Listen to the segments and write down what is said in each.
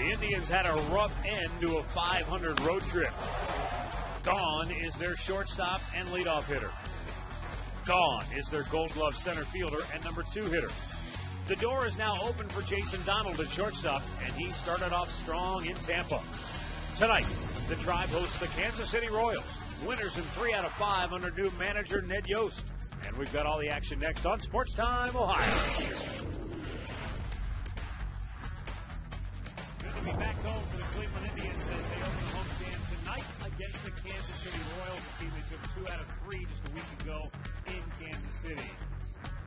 The Indians had a rough end to a 500 road trip. Gone is their shortstop and leadoff hitter. Gone is their Gold Glove center fielder and number 2 hitter. The door is now open for Jason Donald at shortstop, and he started off strong in Tampa. Tonight, the Tribe hosts the Kansas City Royals, winners in 3 out of 5 under new manager Ned Yost. And we've got all the action next on Sports Time Ohio. Good to be back home for the Cleveland Indians as they open the homestand tonight against the Kansas City Royals, the team they took 2 out of 3 just a week ago in Kansas City.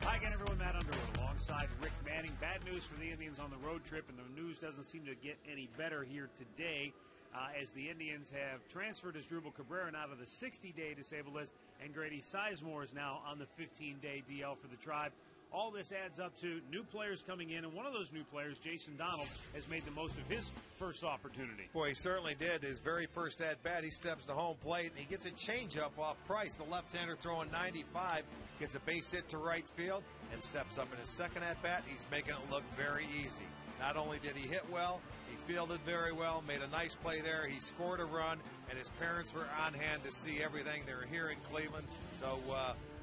Hi again, everyone. Matt Underwood alongside Rick Manning. Bad news for the Indians on the road trip, and the news doesn't seem to get any better here today as the Indians have transferred Asdrubal Cabrera out of the 60-day disabled list, and Grady Sizemore is now on the 15-day DL for the Tribe. All this adds up to new players coming in, and one of those new players, Jason Donald, has made the most of his first opportunity. Boy, he certainly did. His very first at-bat, he steps to home plate, and he gets a changeup off Price. The left-hander throwing 95, gets a base hit to right field, and steps up in his second at-bat. He's making it look very easy. Not only did he hit well, he fielded very well, made a nice play there. He scored a run, and his parents were on hand to see everything. They were here in Cleveland, so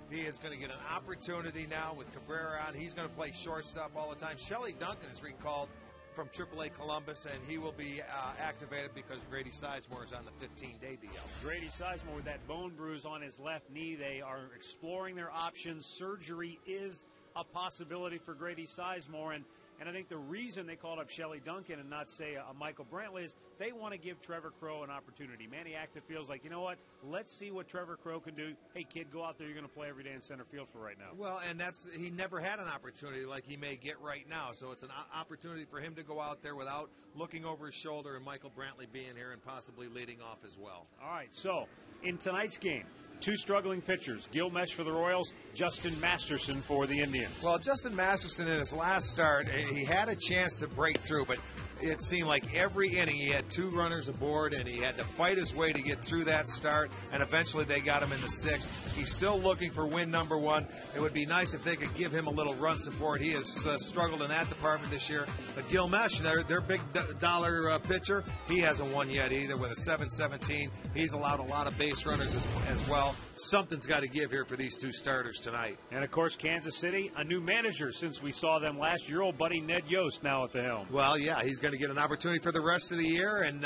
he is going to get an opportunity now with Cabrera on. He's going to play shortstop all the time. Shelley Duncan is recalled from AAA Columbus, and he will be activated because Grady Sizemore is on the 15-day DL. Grady Sizemore with that bone bruise on his left knee. They are exploring their options. Surgery is a possibility for Grady Sizemore, and I think the reason they called up Shelley Duncan and not, say, a Michael Brantley is they want to give Trevor Crowe an opportunity. Manny Acta feels like, you know what, let's see what Trevor Crowe can do. Hey, kid, go out there. You're going to play every day in center field for right now. Well, and he never had an opportunity like he may get right now. So it's an opportunity for him to go out there without looking over his shoulder and Michael Brantley being here and possibly leading off as well. All right, so in tonight's game, 2 struggling pitchers, Gil Mesh for the Royals, Justin Masterson for the Indians. Well, Justin Masterson in his last start, he had a chance to break through, but it seemed like every inning he had 2 runners aboard, and he had to fight his way to get through that start, and eventually they got him in the 6th. He's still looking for win number 1. It would be nice if they could give him a little run support. He has struggled in that department this year. But Gil Mesh, their big dollar pitcher, he hasn't won yet either with a 7-17. He's allowed a lot of base runners as well. Something's got to give here for these 2 starters tonight. And, of course, Kansas City, a new manager since we saw them last year. Old buddy Ned Yost now at the helm. Well, yeah, he's going to get an opportunity for the rest of the year. And,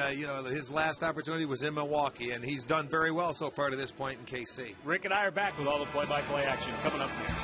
his last opportunity was in Milwaukee, and he's done very well so far to this point in KC. Rick and I are back with all the play-by-play action coming up next.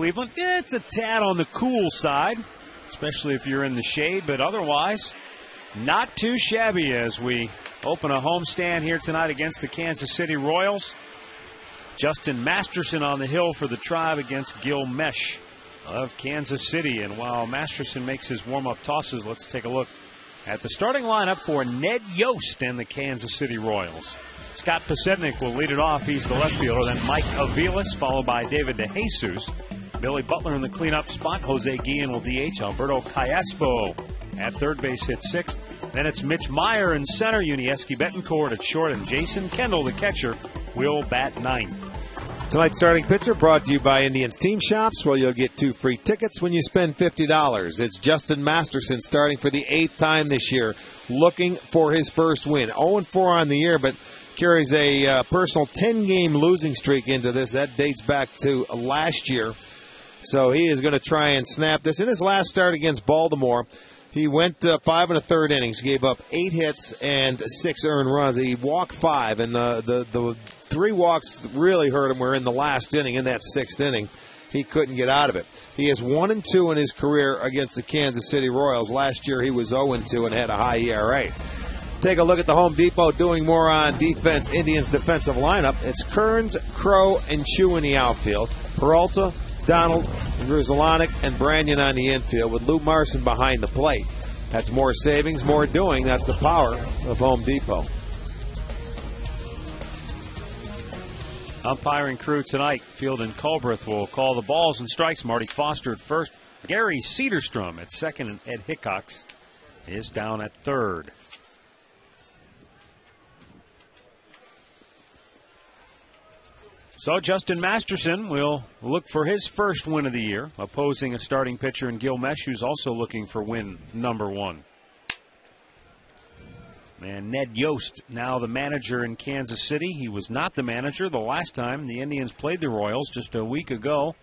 Cleveland, it's a tad on the cool side, especially if you're in the shade, but otherwise not too shabby as we open a homestand here tonight against the Kansas City Royals. Justin Masterson on the hill for the Tribe against Gil Mesh of Kansas City. And while Masterson makes his warm-up tosses, let's take a look at the starting lineup for Ned Yost and the Kansas City Royals. Scott Pasednik will lead it off. He's the left fielder. Then Mike Aviles, followed by David DeJesus. Billy Butler in the cleanup spot. Jose Guillen will DH. Alberto Callaspo at third base hit sixth. Then it's Mitch Meyer in center. Unieski Betancourt at short. And Jason Kendall, the catcher, will bat ninth. Tonight's starting pitcher brought to you by Indians Team Shops, where you'll get 2 free tickets when you spend $50. It's Justin Masterson starting for the 8th time this year, looking for his first win. 0-4 on the year, but carries a personal 10-game losing streak into this. That dates back to last year. So he is going to try and snap this. In his last start against Baltimore, he went 5 1/3 innings, gave up 8 hits and 6 earned runs. He walked 5, and the 3 walks really hurt him were in the last inning. In that 6th inning, he couldn't get out of it. He is 1-2 in his career against the Kansas City Royals. Last year he was 0-2 and had a high ERA. Take a look at the Home Depot doing more on defense. Indians defensive lineup. It's Kearns, Crow, and Chu in the outfield. Peralta, Donald, Grzelcyk, and Branyan on the infield with Lou Marson behind the plate. That's more savings, more doing. That's the power of Home Depot. Umpiring crew tonight, Field and Culbreth will call the balls and strikes. Marty Foster at first. Gary Cedarstrom at second, and Ed Hickox is down at third. So Justin Masterson will look for his first win of the year, opposing a starting pitcher in Gil Mesh, who's also looking for win number 1. And Ned Yost, now the manager in Kansas City. He was not the manager the last time the Indians played the Royals just a week ago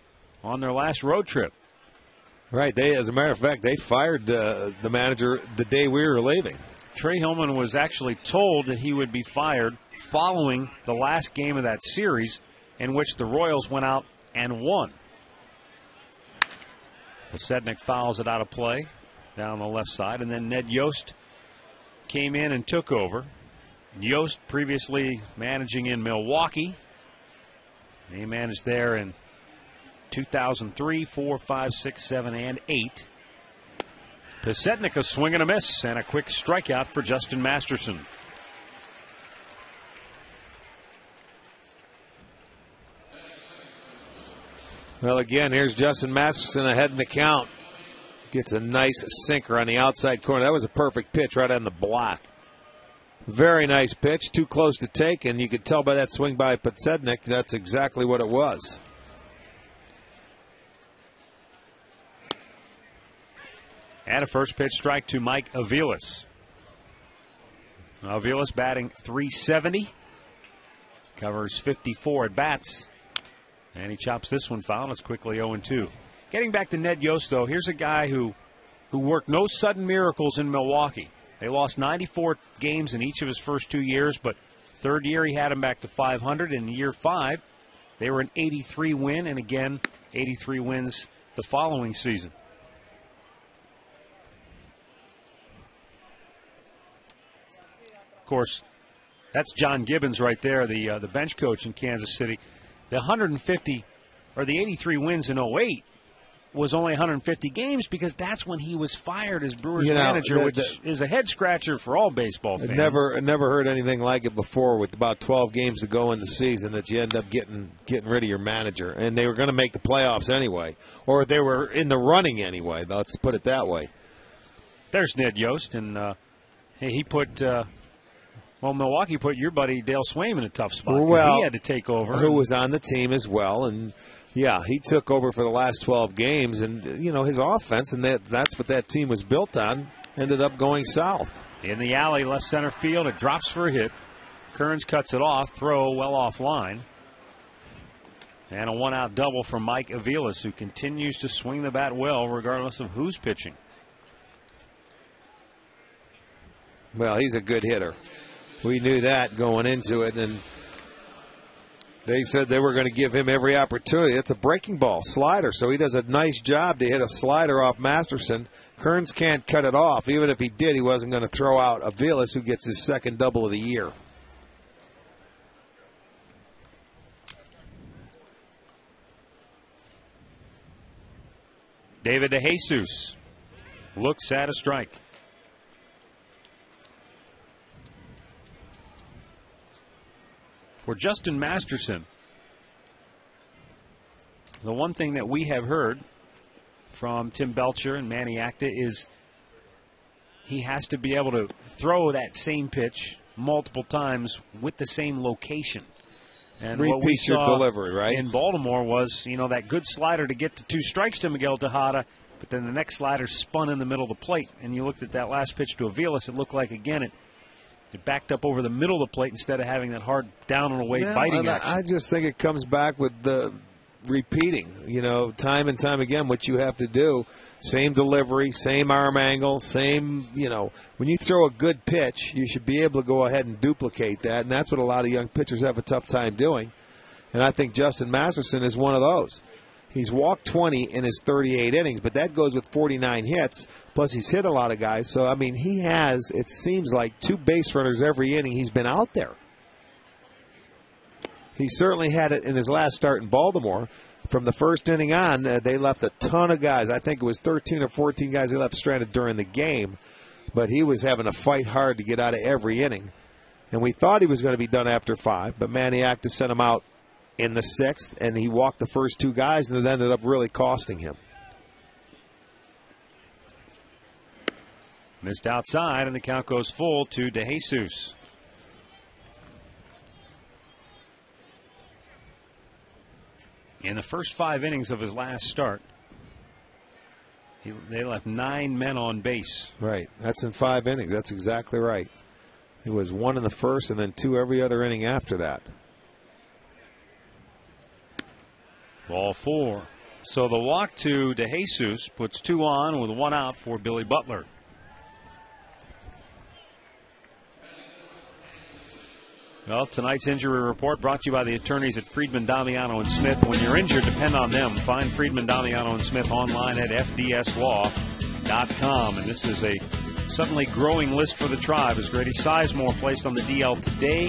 on their last road trip. Right. As a matter of fact, they fired the manager the day we were leaving. Trey Hillman was actually told that he would be fired following the last game of that series, in which the Royals went out and won. Pasednik fouls it out of play down the left side, and then Ned Yost came in and took over. Yost previously managing in Milwaukee. He managed there in 2003, 4, 5, 6, 7, and 8. Pasednik a swing and a miss, and a quick strikeout for Justin Masterson. Well, again, here's Justin Masterson ahead in the count. Gets a nice sinker on the outside corner. That was a perfect pitch right on the block. Very nice pitch. Too close to take, and you could tell by that swing by Pasednik that's exactly what it was. And a first pitch strike to Mike Aviles. Aviles batting .370. Covers 54 at bats. And he chops this one foul. It's quickly 0-2. Getting back to Ned Yost, though, here's a guy who worked no sudden miracles in Milwaukee. They lost 94 games in each of his first 2 years, but third year he had them back to 500. In year 5, they were an 83 win, and again, 83 wins the following season. Of course, that's John Gibbons right there, the bench coach in Kansas City. The 150 or the 83 wins in 08 was only 150 games because that's when he was fired as Brewers manager, which is a head scratcher for all baseball fans. Never heard anything like it before with about 12 games to go in the season that you end up getting rid of your manager. And they were going to make the playoffs anyway, or they were in the running anyway. Let's put it that way. There's Ned Yost, and he put Milwaukee put your buddy Dale Swaim in a tough spot because he had to take over. Who was on the team as well, and yeah, he took over for the last 12 games, and his offense, and that's what that team was built on, ended up going south. In the alley, left center field, it drops for a hit. Kearns cuts it off, throw well off line. And a one-out double from Mike Aviles, who continues to swing the bat well regardless of who's pitching. Well, he's a good hitter. We knew that going into it, and they said they were going to give him every opportunity. It's a breaking ball, slider, so he does a nice job to hit a slider off Masterson. Kearns can't cut it off. Even if he did, he wasn't going to throw out Aviles, who gets his second double of the year. David DeJesus looks at a strike. For Justin Masterson, the one thing that we have heard from Tim Belcher and Manny Acta is he has to be able to throw that same pitch multiple times with the same location. And repeat what we saw your delivery, right? in Baltimore was, that good slider to get to 2 strikes to Miguel Tejada, but then the next slider spun in the middle of the plate. And you looked at that last pitch to Aviles, it looked like, again, it backed up over the middle of the plate instead of having that hard down and away biting action. I just think it comes back with the repeating, time and time again what you have to do. Same delivery, same arm angle, same, when you throw a good pitch, you should be able to go ahead and duplicate that, and that's what a lot of young pitchers have a tough time doing. And I think Justin Masterson is one of those. He's walked 20 in his 38 innings, but that goes with 49 hits, plus he's hit a lot of guys. So, he has, it seems like, 2 base runners every inning he's been out there. He certainly had it in his last start in Baltimore. From the first inning on, they left a ton of guys. I think it was 13 or 14 guys they left stranded during the game. But he was having to fight hard to get out of every inning. And we thought he was going to be done after 5, but Manny Acta sent him out in the 6th, and he walked the first 2 guys, and it ended up really costing him. Missed outside, and the count goes full to DeJesus. In the first 5 innings of his last start, they left 9 men on base. Right. That's in 5 innings. That's exactly right. It was 1 in the first and then 2 every other inning after that. Ball 4. So the walk to DeJesus puts 2 on with 1 out for Billy Butler. Well, tonight's injury report brought to you by the attorneys at Friedman, Damiano & Smith. When you're injured, depend on them. Find Friedman, Damiano & Smith online at fdslaw.com. And this is a suddenly growing list for the Tribe as Grady Sizemore placed on the DL today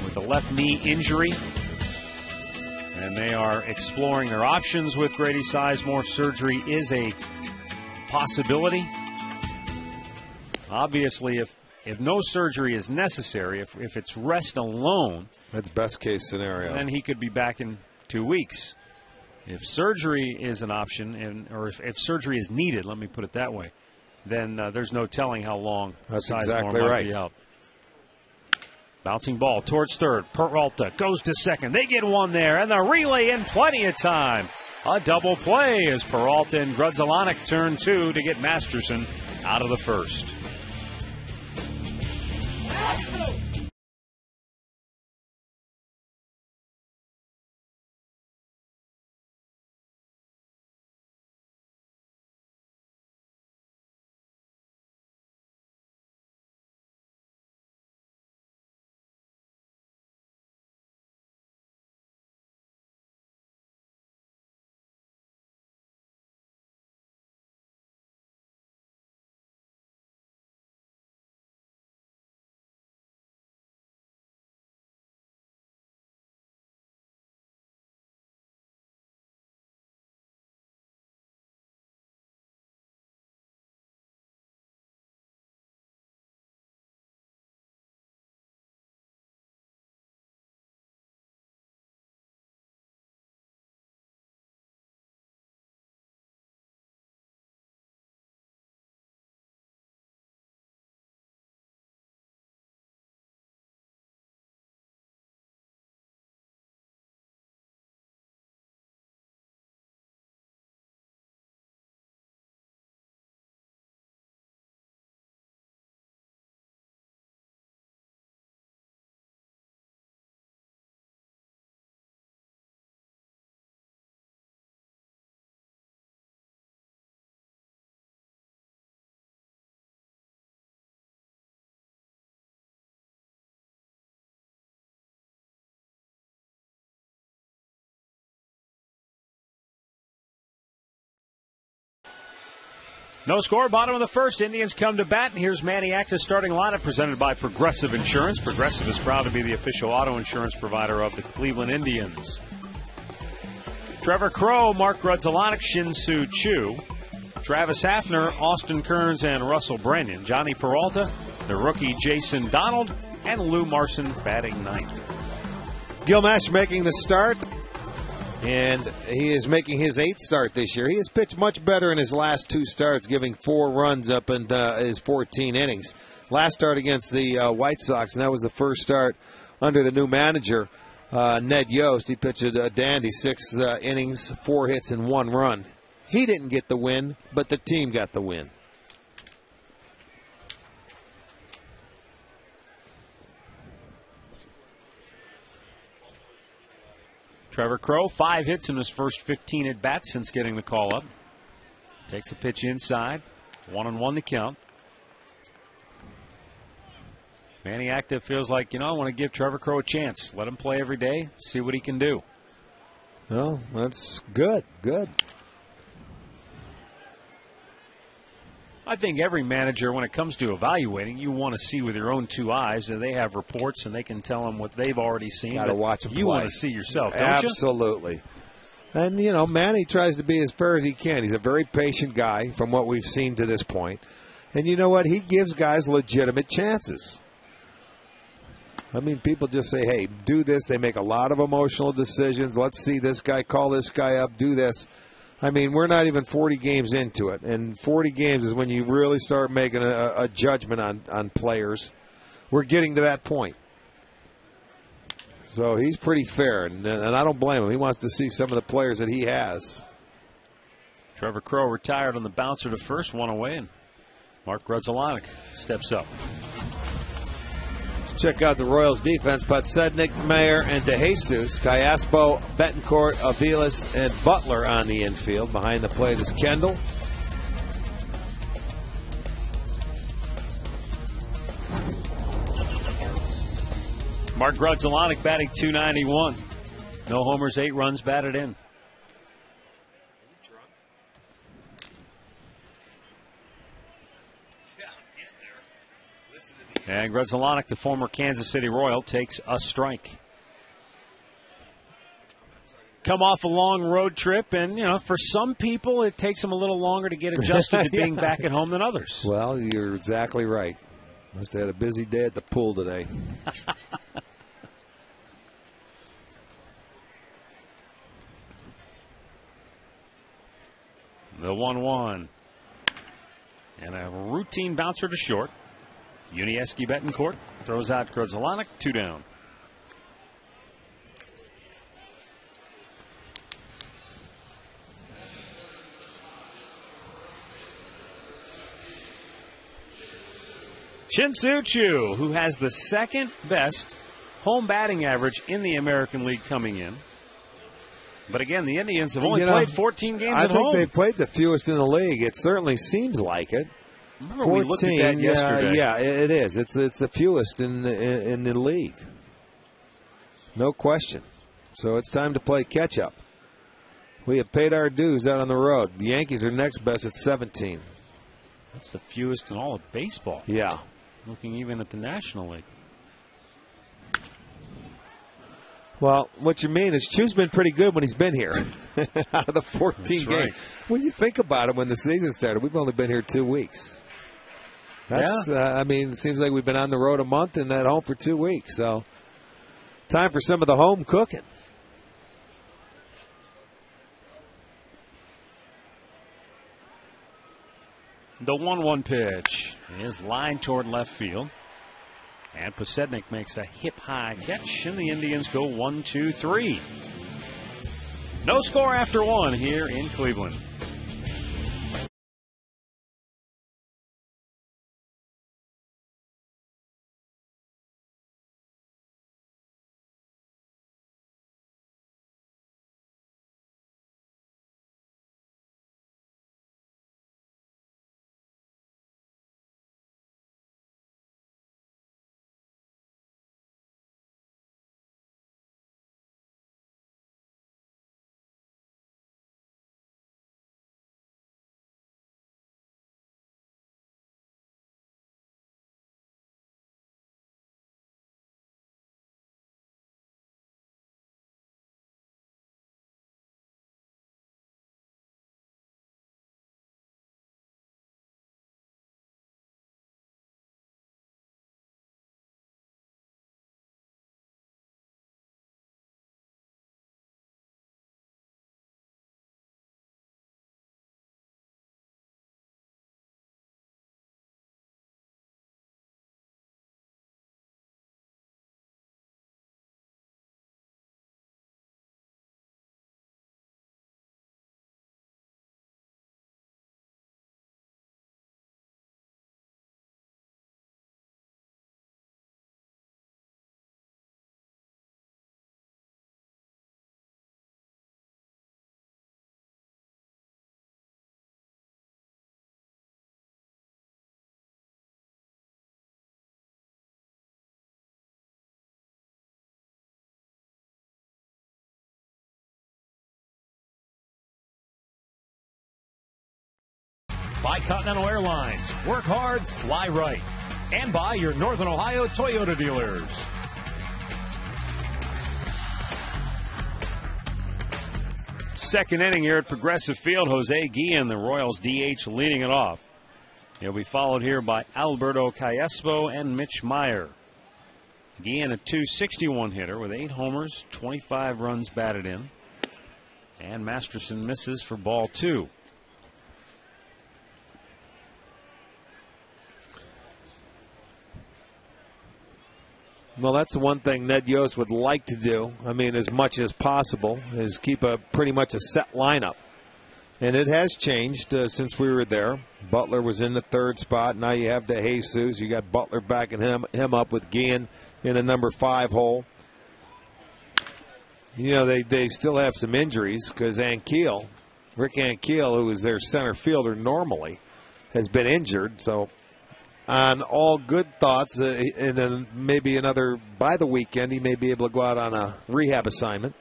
with a left knee injury. And they are exploring their options with Grady Sizemore. Surgery is a possibility. Obviously, if no surgery is necessary, if it's rest alone, that's best case scenario. Then he could be back in 2 weeks. If surgery is an option, or if surgery is needed, let me put it that way, then there's no telling how long that's Sizemore exactly might right. be out. Bouncing ball towards third. Peralta goes to second. They get 1 there, and the relay in plenty of time. A double play as Peralta and Grudzielanek turn 2 to get Masterson out of the first. No score, bottom of the first. Indians come to bat, and here's Manny Acta's starting lineup presented by Progressive Insurance. Progressive is proud to be the official auto insurance provider of the Cleveland Indians. Trevor Crowe, Mark Grudzielanek, Shin-Soo Choo. Travis Hafner, Austin Kearns, and Russell Brennan. Johnny Peralta, the rookie Jason Donald, and Lou Marson batting ninth. Gilmash making the start, and he is making his 8th start this year. He has pitched much better in his last 2 starts, giving 4 runs up in his 14 innings. Last start against the White Sox, and that was the first start under the new manager, Ned Yost. He pitched a dandy 6 innings, 4 hits, and 1 run. He didn't get the win, but the team got the win. Trevor Crowe, 5 hits in his first 15 at-bats since getting the call-up. Takes a pitch inside, 1-1 the count. Manny Active feels like, I want to give Trevor Crowe a chance. Let him play every day, see what he can do. Well, that's good. I think every manager, when it comes to evaluating, you want to see with your own 2 eyes. They have reports, and they can tell them what they've already seen. Got to watch them play. You want to see yourself, don't you? Absolutely. And, Manny tries to be as fair as he can. He's a very patient guy from what we've seen to this point. And you know what? He gives guys legitimate chances. I mean, people just say, hey, do this. They make a lot of emotional decisions. Let's see this guy, call this guy up, do this. I mean, we're not even 40 games into it. And 40 games is when you really start making a judgment on players. We're getting to that point. So he's pretty fair, and I don't blame him. He wants to see some of the players that he has. Trevor Crowe retired on the bouncer to first, 1 away, and Mark Grudzielanek steps up. Check out the Royals defense. Podsednik, Mayer, and DeJesus. Callaspo, Betancourt, Aviles, and Butler on the infield. Behind the plate is Kendall. Mark Grudzielanek batting .291. No homers, 8 runs batted in. And Grudzielanek, the former Kansas City Royal, takes a strike. Come off a long road trip, and, for some people, it takes them a little longer to get adjusted to being back at home than others. Well, you're exactly right. Must have had a busy day at the pool today. The 1-1. And a routine bouncer to short. Unieski Betancourt throws out Grudzielanek, 2 down. Shin-Soo Choo, who has the 2nd best home batting average in the American League coming in. But again, the Indians have only played 14 games at home. I think they played the fewest in the league. It certainly seems like it. Remember 14, we looked at that yesterday. Yeah, it is. It's the fewest in the league. No question. So it's time to play catch-up. We have paid our dues out on the road. The Yankees are next best at 17. That's the fewest in all of baseball. Yeah. Looking even at the National League. Well, what you mean is Choo's been pretty good when he's been here. Out of the 14 games. Right. When you think about it, when the season started, we've only been here 2 weeks. That's, it seems like we've been on the road a month and at home for 2 weeks. So, time for some of the home cooking. The 1-1 pitch is lined toward left field. And Podsednik makes a hip-high catch, and the Indians go 1-2-3. No score after 1 here in Cleveland. By Continental Airlines. Work hard, fly right. And by your Northern Ohio Toyota dealers. Second inning here at Progressive Field. Jose Guillen, the Royals DH, leading it off. He'll be followed here by Alberto Callaspo and Mitch Meyer. Guillen, a .261 hitter with 8 homers, 25 runs batted in. And Masterson misses for ball 2. Well, that's the one thing Ned Yost would like to do. I mean, as much as possible, is keep pretty much a set lineup. And it has changed since we were there. Butler was in the 3rd spot. Now you have DeJesus. You got Butler backing him up with Guillen in the number 5 hole. You know, they still have some injuries because Rick Ankiel, who is their center fielder normally, has been injured. So on all good thoughts, and then maybe by the weekend, he may be able to go out on a rehab assignment.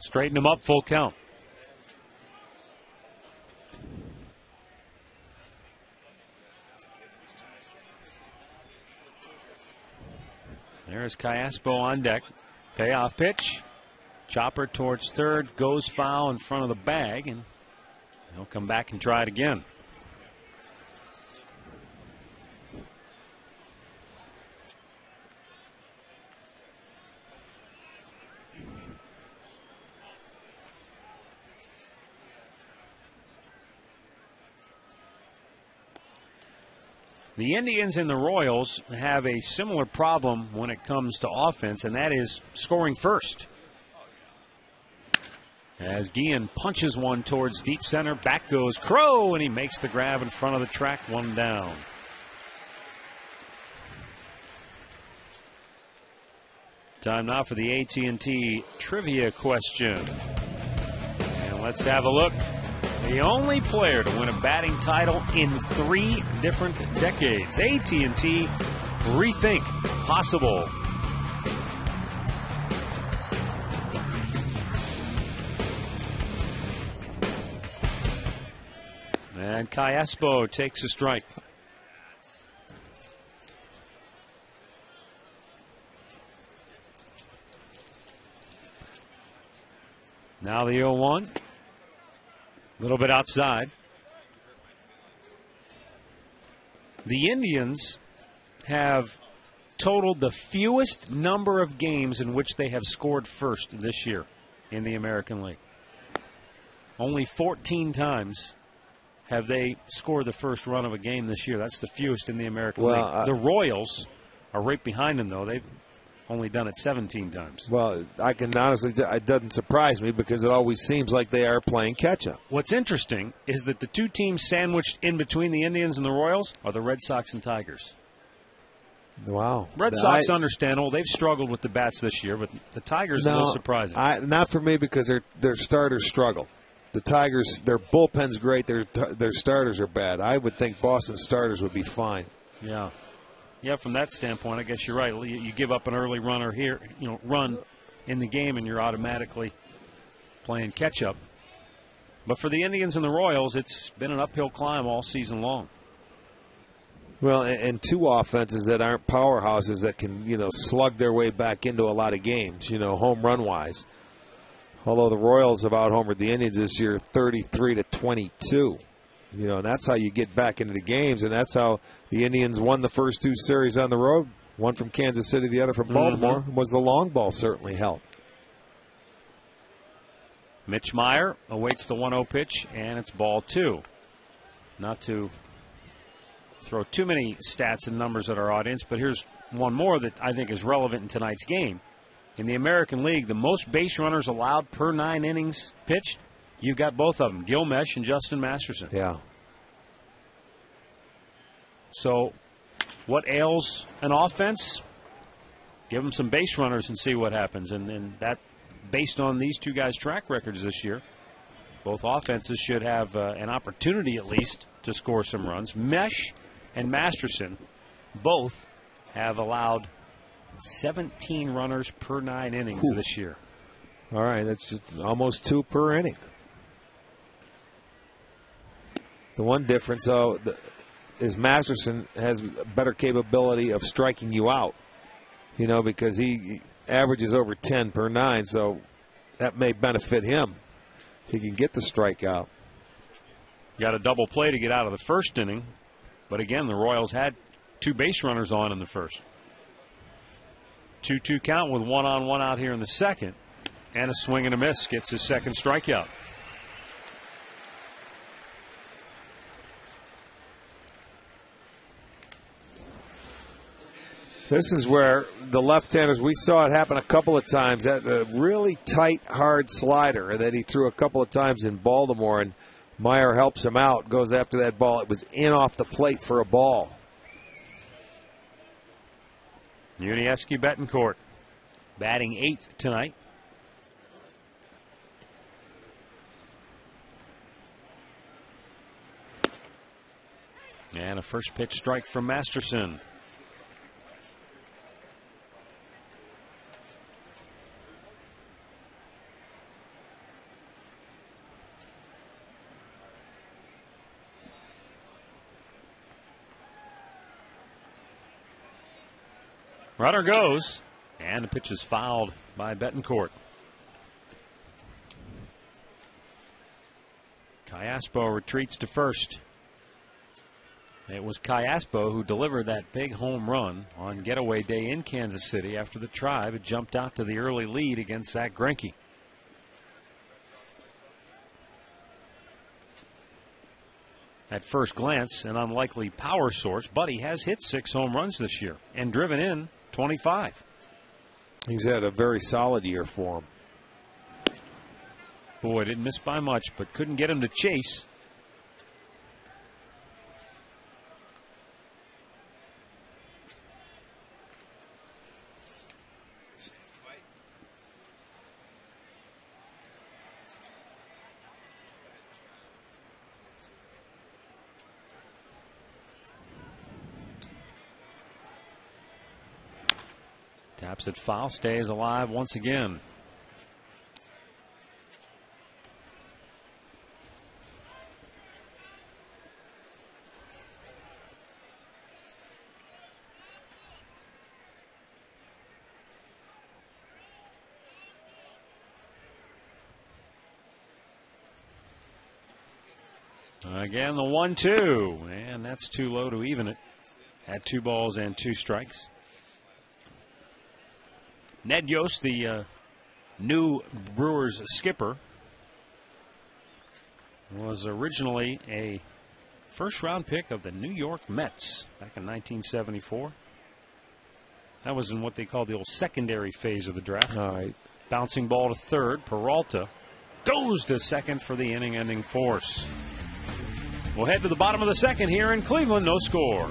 Straighten him up, full count. There's Callaspo on deck. Payoff pitch. Chopper towards third. Goes foul in front of the bag. And he'll come back and try it again. The Indians and the Royals have a similar problem when it comes to offense, and that is scoring first. As Guillen punches one towards deep center, back goes Crow, and he makes the grab in front of the track, 1 down. Time now for the AT&T trivia question. And let's have a look. The only player to win a batting title in 3 different decades. AT&T Rethink Possible. And Callaspo takes a strike. Now the 0-1. A little bit outside. The Indians have totaled the fewest number of games in which they have scored first this year in the American League. Only 14 times have they scored the first run of a game this year. That's the fewest in the American League. The Royals are right behind them, though. They've only done it 17 times. Well, I can honestly, it doesn't surprise me because it always seems like they are playing catch-up. What's interesting is that the 2 teams sandwiched in between the Indians and the Royals are the Red Sox and Tigers. Wow. Red Sox, understandable. They've struggled with the bats this year, but the Tigers are a little surprising. Not for me because their starters struggle. The Tigers, their bullpen's great. Their starters are bad. I would think Boston's starters would be fine. Yeah. Yeah, from that standpoint, I guess you're right. You give up an early runner here, run in the game, and you're automatically playing catch-up. But for the Indians and the Royals, it's been an uphill climb all season long. Well, and 2 offenses that aren't powerhouses that can, slug their way back into a lot of games, home run-wise. Although the Royals have out-homered the Indians this year 33-22. And that's how you get back into the games, and that's how the Indians won the first 2 series on the road. One from Kansas City, the other from Baltimore. Was the long ball certainly helped. Mitch Meyer awaits the 1-0 pitch, and it's ball 2. Not to throw too many stats and numbers at our audience, but here's one more that I think is relevant in tonight's game. In the American League, the most base runners allowed per 9 innings pitched, you've got both of them, Gilmesh and Justin Masterson. Yeah. So what ails an offense? Give them some base runners and see what happens. And that, based on these 2 guys' track records this year, both offenses should have an opportunity at least to score some runs. Mesh and Masterson both have allowed 17 runners per 9 innings this year. All right, that's just almost 2 per inning. The one difference, though, is Masterson has better capability of striking you out, because he averages over 10 per 9, so that may benefit him. He can get the strikeout. Got a double play to get out of the first inning, but again, the Royals had 2 base runners on in the first. 2-2 count with 1-on-1 out here in the second, and a swing and a miss gets his second strikeout. This is where the left-handers, we saw it happen a couple of times. That really tight, hard slider that he threw a couple of times in Baltimore, and Meyer helps him out, goes after that ball. It was in off the plate for a ball. Yuniesky Betancourt batting 8th tonight. And a first pitch strike from Masterson. Runner goes, and the pitch is fouled by Betancourt. Callaspo retreats to first. It was Callaspo who delivered that big home run on getaway day in Kansas City after the Tribe had jumped out to the early lead against Zach Greinke. At first glance, an unlikely power source, but he has hit 6 home runs this year and driven in 25. He's had a very solid year for him. Boy, didn't miss by much, but couldn't get him to chase. Taps it foul, stays alive once again. Again, the 1-2, and that's too low to even it. At 2 balls and 2 strikes. Ned Yost, the new Brewers skipper, was originally a first-round pick of the New York Mets back in 1974. That was in what they call the old secondary phase of the draft. All right. Bouncing ball to third. Peralta goes to second for the inning-ending force. We'll head to the bottom of the second here in Cleveland. No score.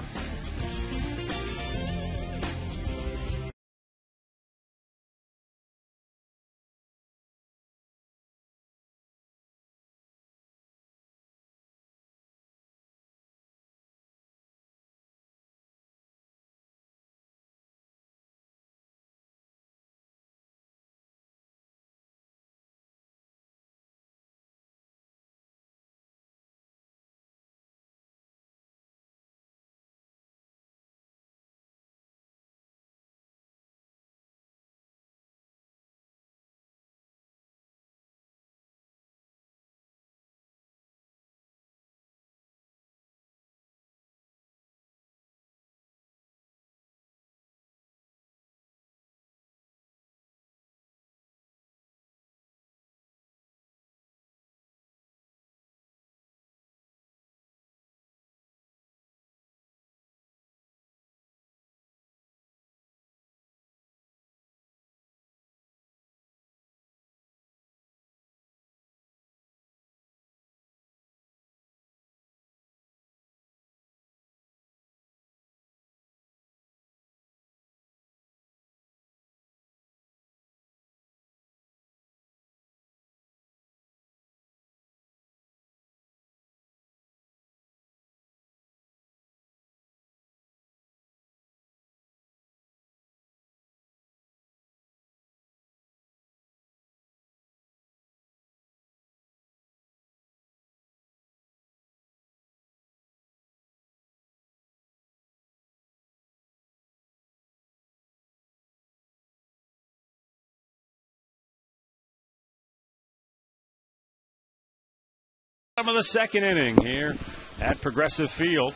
Bottom of the second inning here at Progressive Field,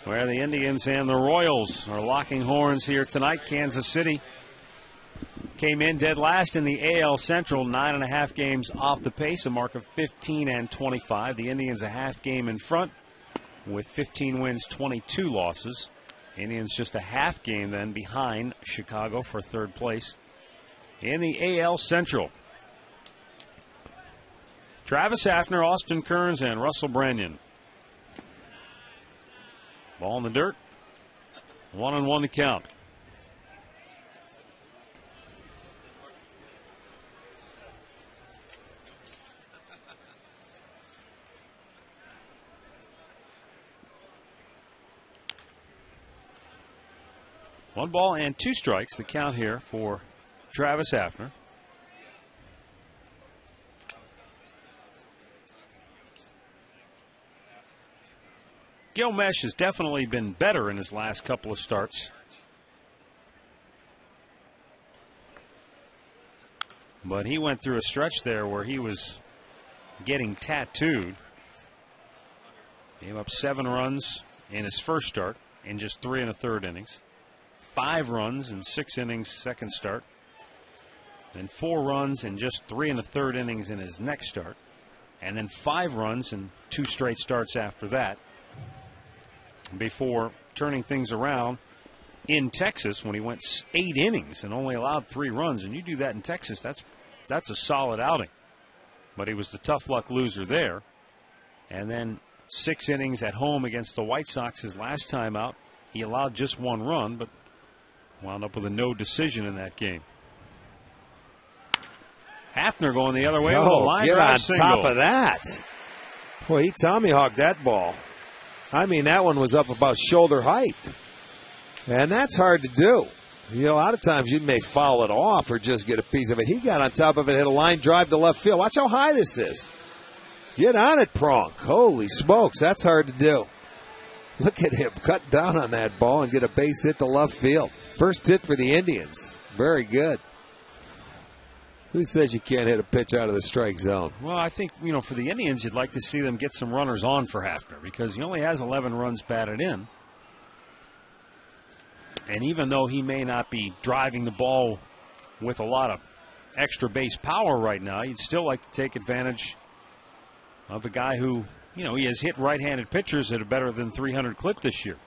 where the Indians and the Royals are locking horns here tonight. Kansas City came in dead last in the AL Central, 9.5 games off the pace, a mark of 15-25. The Indians a half game in front with 15 wins, 22 losses. Indians just a half game then behind Chicago for third place in the AL Central. Travis Hafner, Austin Kearns, and Russell Branyan. Ball in the dirt. 1-1 to count. One ball and two strikes, the count here for Travis Hafner. Gil Mesh has definitely been better in his last couple of starts. But he went through a stretch there where he was getting tattooed. Gave up 7 runs in his first start in just 3 1/3 innings. 5 runs in 6 innings second start. Then 4 runs in just 3 1/3 innings in his next start. And then 5 runs in 2 straight starts after that, before turning things around in Texas when he went 8 innings and only allowed 3 runs. And you do that in Texas, that's a solid outing. But he was the tough luck loser there. And then 6 innings at home against the White Sox his last time out. He allowed just 1 run, but wound up with a no decision in that game. Hafner going the other way with a line drive single. Get on top of that. Boy, he tommyhawked that ball. I mean, that one was up about shoulder height. And that's hard to do. You know, a lot of times you may foul it off or just get a piece of it. He got on top of it, hit a line drive to left field. Watch how high this is. Get on it, Pronk. Holy smokes, that's hard to do. Look at him cut down on that ball and get a base hit to left field. First hit for the Indians. Very good. Who says you can't hit a pitch out of the strike zone? Well, I think, for the Indians, you'd like to see them get some runners on for Hafner because he only has 11 runs batted in. And even though he may not be driving the ball with a lot of extra base power right now, you'd still like to take advantage of a guy who, he has hit right-handed pitchers at a better than 300 clip this year.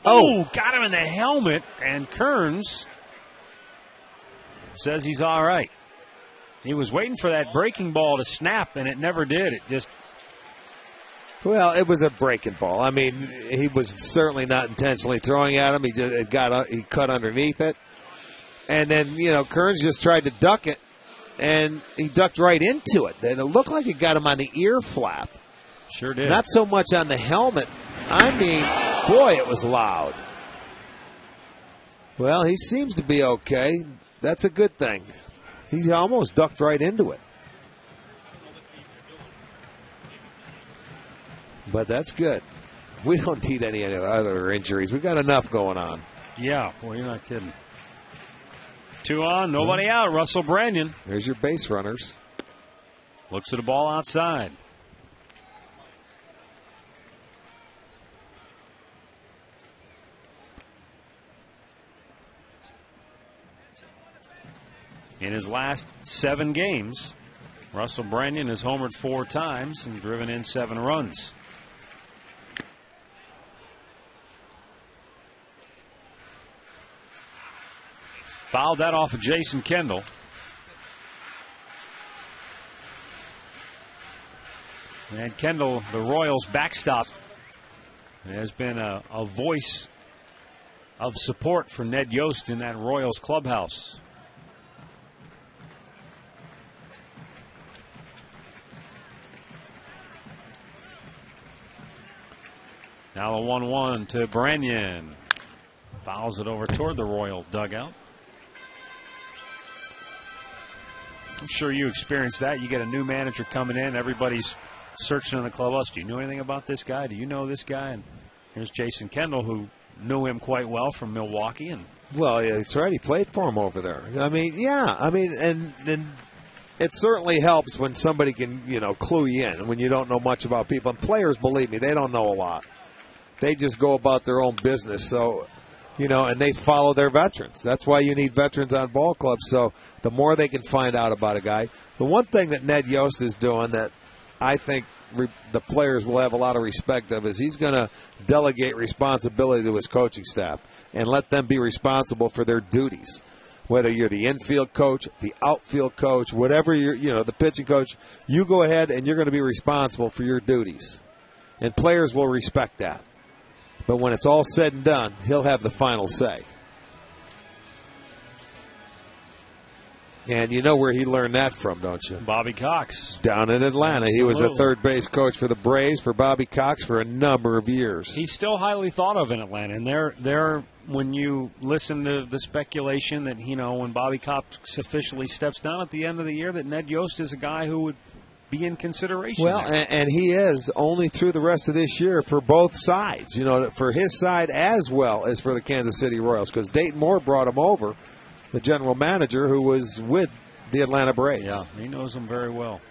Oh, got him in the helmet, and Kearns says he's all right. He was waiting for that breaking ball to snap, and it never did. It just... Well, it was a breaking ball. I mean, he was certainly not intentionally throwing at him. He cut underneath it. And then, Kearns just tried to duck it, and he ducked right into it. And it looked like it got him on the ear flap. Sure did. Not so much on the helmet. I mean, boy, it was loud. Well, he seems to be okay. That's a good thing. He almost ducked right into it. But that's good. We don't need any other injuries. We've got enough going on. Yeah, boy, you're not kidding. 2 on, nobody out. Russell Branyan. There's your base runners. Looks at the ball outside. In his last 7 games, Russell Branyan has homered 4 times and driven in 7 runs. Fouled that off of Jason Kendall. And Kendall, the Royals' backstop, has been a voice of support for Ned Yost in that Royals clubhouse. Now the 1-1 to Branyan. Fouls it over toward the Royal dugout. I'm sure you experienced that. You get a new manager coming in. Everybody's searching in the clubhouse. Do you know anything about this guy? Do you know this guy? And here's Jason Kendall, who knew him quite well from Milwaukee and Well, yeah, that's right. He played for him over there. I mean, yeah. I mean, and it certainly helps when somebody can, clue you in when you don't know much about people. And players, believe me, they don't know a lot. They just go about their own business. So, and they follow their veterans. That's why you need veterans on ball clubs. So the more they can find out about a guy. The one thing that Ned Yost is doing that I think the players will have a lot of respect of is he's going to delegate responsibility to his coaching staff and let them be responsible for their duties. Whether you're the infield coach, the outfield coach, whatever you're, the pitching coach, you go ahead and you're going to be responsible for your duties. And players will respect that. But when it's all said and done, he'll have the final say. And you know where he learned that from, don't you? Bobby Cox. Down in Atlanta. Absolutely. He was a third base coach for the Braves for Bobby Cox for a number of years. He's still highly thought of in Atlanta. And they're when you listen to the speculation that, when Bobby Cox officially steps down at the end of the year, that Ned Yost is a guy who would be in consideration. Well, and he is only through the rest of this year for both sides, for his side as well as for the Kansas City Royals, because Dayton Moore brought him over, the general manager who was with the Atlanta Braves. Yeah, he knows them very well.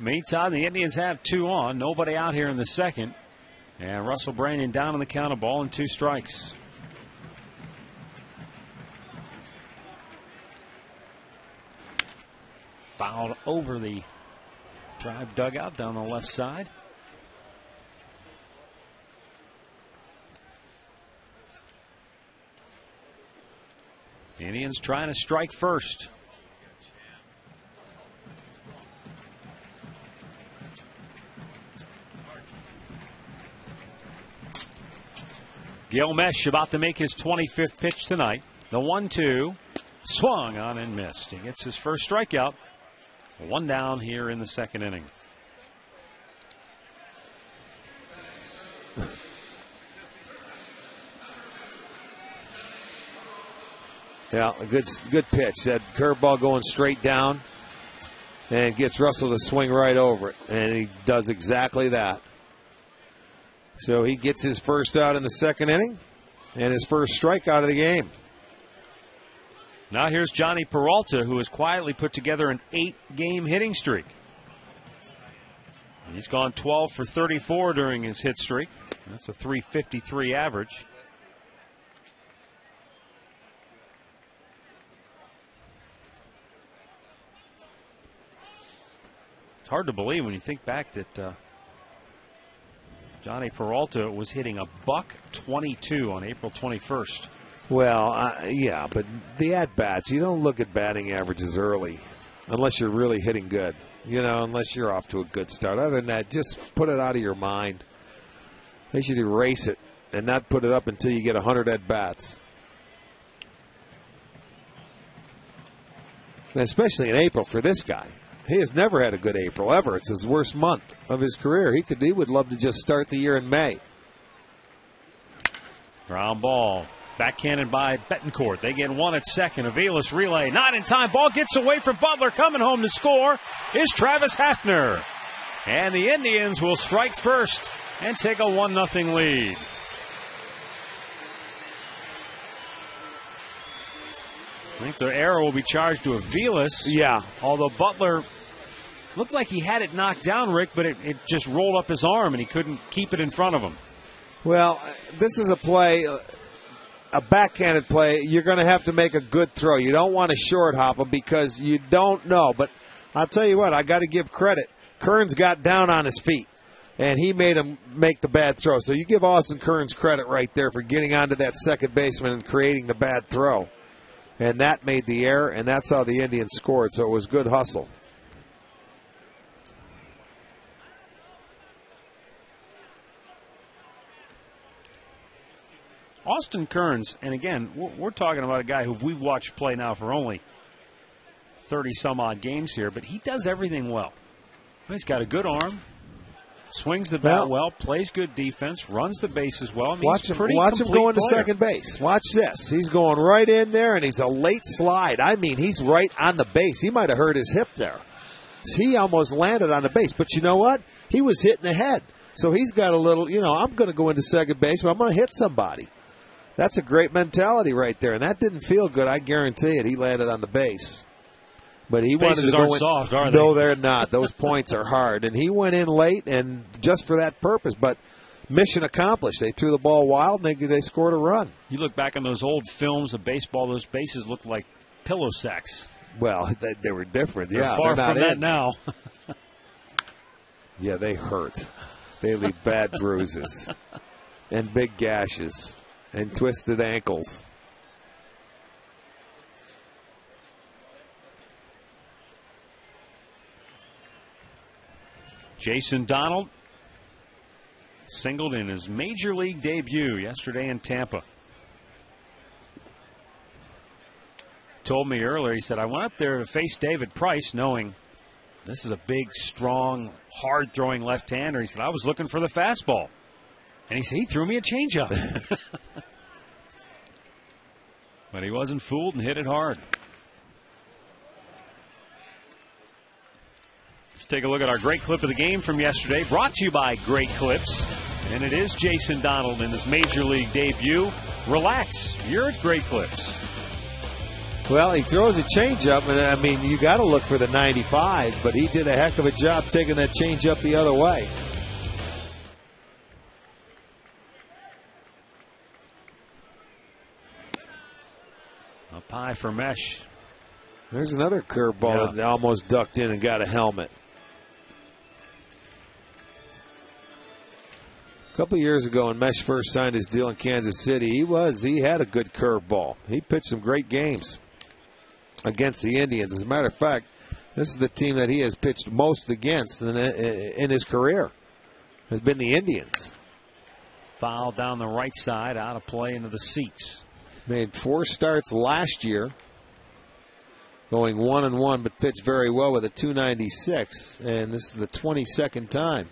Meantime, the Indians have 2 on. Nobody out here in the second. And Russell Brandon down on the count of 1-2 strikes. Fouled over the drive dugout down the left side. The Indians trying to strike first. Gil Mesh about to make his 25th pitch tonight. The 1-2 swung on and missed. He gets his first strikeout. 1 down here in the second inning. Yeah, a good pitch. That curveball going straight down and gets Russell to swing right over it. And he does exactly that. So he gets his first out in the second inning and his first strikeout of the game. Now here's Johnny Peralta, who has quietly put together an 8-game hitting streak. He's gone 12 for 34 during his hit streak. That's a .353 average. It's hard to believe when you think back that Johnny Peralta was hitting a .122 on April 21st. Well, yeah, but the at-bats, you don't look at batting averages early unless you're really hitting good, unless you're off to a good start. Other than that, just put it out of your mind. They should erase it and not put it up until you get 100 at-bats. Especially in April for this guy. He has never had a good April, ever. It's his worst month of his career. He would love to just start the year in May. Ground ball. Backhanded by Betancourt. They get 1 at second. Aviles relay. Not in time. Ball gets away from Butler. Coming home to score is Travis Hafner. And the Indians will strike first and take a 1-0 lead. I think the error will be charged to Aviles. Yeah. Although Butler looked like he had it knocked down, Rick, but it just rolled up his arm and he couldn't keep it in front of him. Well, this is a play, a backhanded play. You're going to have to make a good throw. You don't want to short hop him because you don't know. But I'll tell you what, I got to give credit. Kearns got down on his feet, and he made him make the bad throw. So you give Austin Kearns credit right there for getting onto that second baseman and creating the bad throw. And that made the error, and that's how the Indians scored. So it was good hustle. Austin Kearns, and again, we're talking about a guy who we've watched play now for only 30-some-odd games here, but he does everything well. He's got a good arm, swings the bat well, plays good defense, runs the bases well. I mean, watch him go into second base. Watch this. He's going right in there, and he's a late slide. I mean, he's right on the base. He might have hurt his hip there. He almost landed on the base, but you know what? He was hitting the head. So he's got a little, I'm going to go into second base, but I'm going to hit somebody. That's a great mentality right there, and that didn't feel good. I guarantee it. He landed on the base. But he wanted to go aren't in. Soft, are they? No, they're not. Those points are hard. And he went in late and just for that purpose. But mission accomplished. They threw the ball wild and they scored a run. You look back on those old films of baseball, those bases looked like pillow sacks. Well, they were different. They're yeah, far they're not from that in. now. Yeah, they hurt. They leave bad bruises and big gashes and twisted ankles. Jason Donald singled in his major league debut yesterday in Tampa. Told me earlier, he said, I went up there to face David Price knowing this is a big, strong, hard-throwing left-hander. He said, I was looking for the fastball. And he said, he threw me a changeup. But he wasn't fooled and hit it hard. Let's take a look at our great clip of the game from yesterday, brought to you by Great Clips. And it is Jason Donald in his major league debut. Relax, you're at Great Clips. Well, he throws a changeup, and you got to look for the 95, but he did a heck of a job taking that changeup the other way. Up high for Mesh. There's another curveball that almost ducked in and got a helmet. A couple years ago when Mesh first signed his deal in Kansas City, he had a good curveball. He pitched some great games against the Indians. As a matter of fact, this is the team that he has pitched most against in his career, has been the Indians. Foul down the right side, out of play into the seats. Made 4 starts last year, going 1-1, but pitched very well with a 296. And this is the 22nd time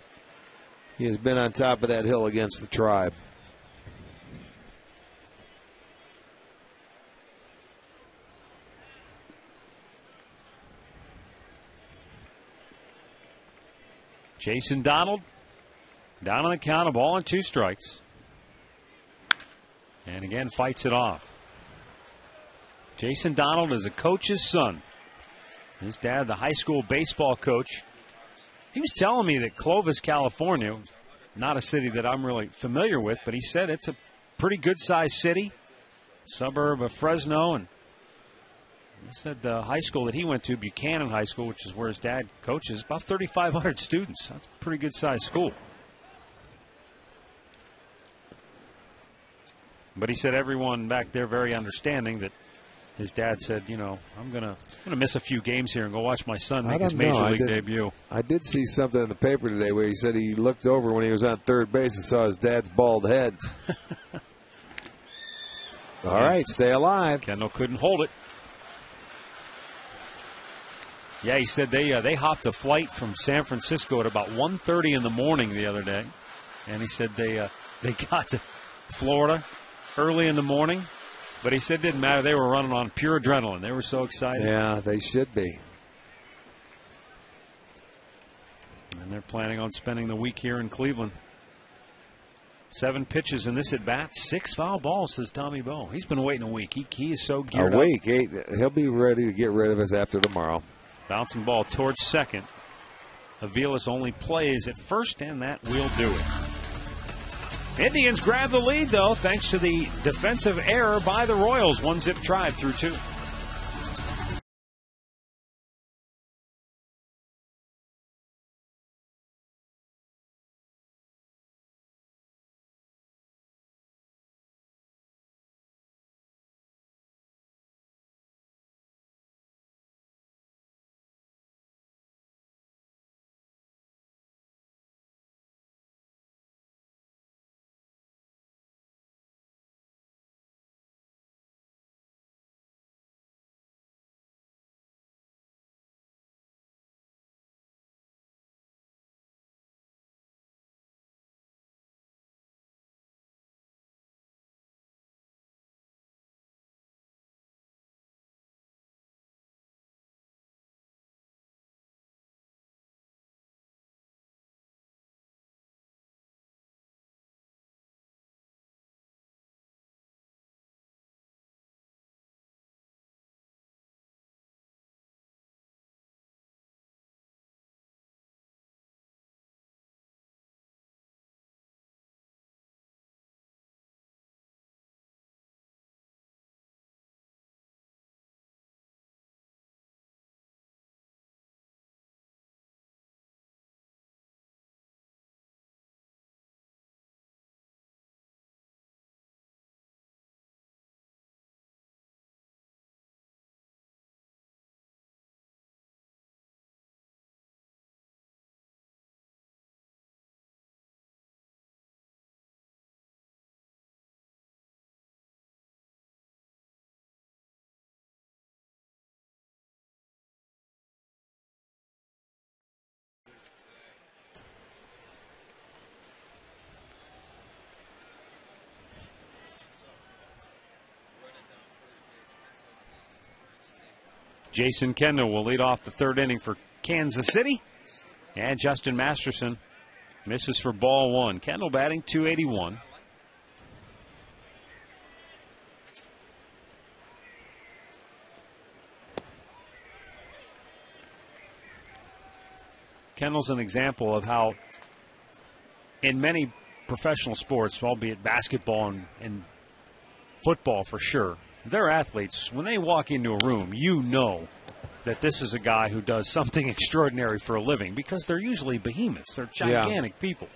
he has been on top of that hill against the Tribe. Jason Donald down on the count, a ball and 2 strikes. And again, fights it off. Jason Donald is a coach's son. His dad, the high school baseball coach. He was telling me that Clovis, California, not a city that I'm really familiar with, but he said it's a pretty good-sized city, suburb of Fresno. And he said the high school that he went to, Buchanan High School, which is where his dad coaches, about 3,500 students. That's a pretty good-sized school. But he said everyone back there very understanding that his dad said, I'm gonna miss a few games here and go watch my son make his major league debut. I did see something in the paper today where he said he looked over when he was on third base and saw his dad's bald head. All right, stay alive. Kendall couldn't hold it. Yeah, he said they hopped a flight from San Francisco at about 1:30 in the morning the other day, and he said they got to Florida early in the morning, but he said it didn't matter. They were running on pure adrenaline. They were so excited. Yeah, they should be. And they're planning on spending the week here in Cleveland. 7 pitches in this at bat, 6 foul balls, says Tommy Bowe. He's been waiting a week. He is so geared up. A week. He'll be ready to get rid of us after tomorrow. Bouncing ball towards second. Aviles only plays at first, and that will do it. Indians grab the lead, though, thanks to the defensive error by the Royals. 1-zip Tribe through 2. Jason Kendall will lead off the third inning for Kansas City. And Justin Masterson misses for ball one. Kendall batting .281. Kendall's an example of how in many professional sports, albeit basketball and football for sure, they're athletes. When they walk into a room, you know that this is a guy who does something extraordinary for a living because they're usually behemoths. They're gigantic people.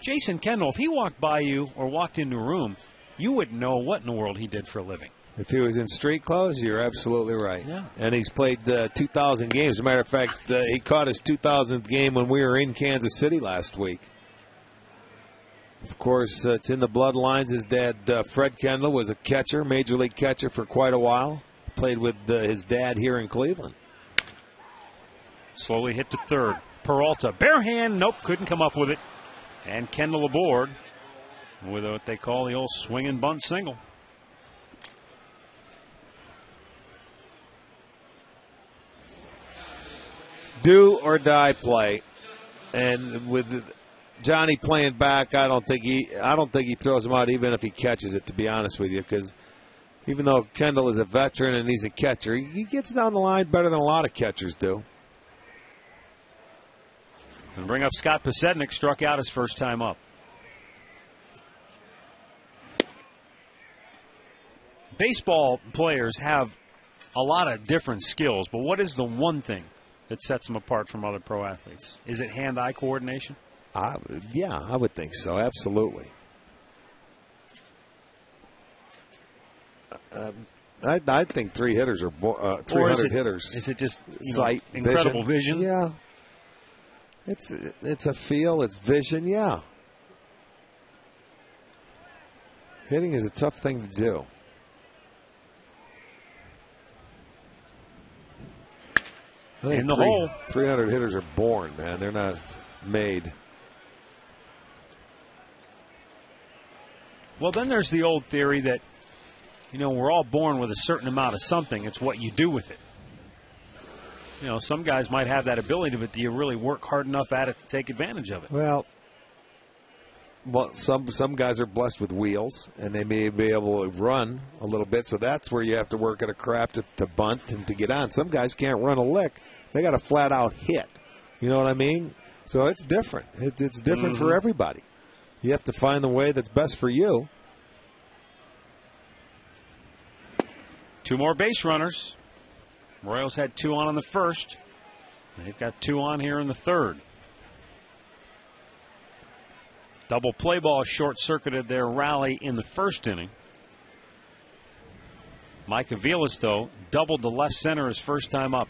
Jason Kendall, if he walked by you or walked into a room, you wouldn't know what in the world he did for a living. If he was in street clothes, you're absolutely right. Yeah. And he's played 2,000 games. As a matter of fact, he caught his 2,000th game when we were in Kansas City last week. Of course, it's in the bloodlines. His dad, Fred Kendall, was a catcher, major league catcher for quite a while. Played with his dad here in Cleveland. Slowly hit to third. Peralta, bare hand, nope, couldn't come up with it. And Kendall aboard with what they call the old swing and bunt single. Do or die play, and with Johnny playing back, I don't think he throws him out even if he catches it. To be honest with you, because even though Kendall is a veteran and he's a catcher, he gets down the line better than a lot of catchers do. And bring up Scott Pasednik, struck out his first time up. Baseball players have a lot of different skills, but what is the one thing that sets them apart from other pro athletes? Is it hand-eye coordination? Yeah, I would think so. Absolutely. I think 3 hitters are 300 hitters. Is it just sight, incredible vision? Yeah. It's a feel. It's vision. Yeah. Hitting is a tough thing to do. In the hole. 300 hitters are born, man. They're not made. Well, then there's the old theory that, we're all born with a certain amount of something. It's what you do with it. Some guys might have that ability, but do you really work hard enough at it to take advantage of it? Well, some guys are blessed with wheels, and they may be able to run a little bit, so that's where you have to work at a craft to bunt and to get on. Some guys can't run a lick. They got to flat-out hit. You know what I mean? So it's different. It's different for everybody. You have to find the way that's best for you. 2 more base runners. Royals had 2 on in the first. They've got 2 on here in the third. Double play ball short-circuited their rally in the first inning. Mike Aviles, though, doubled to left center his first time up.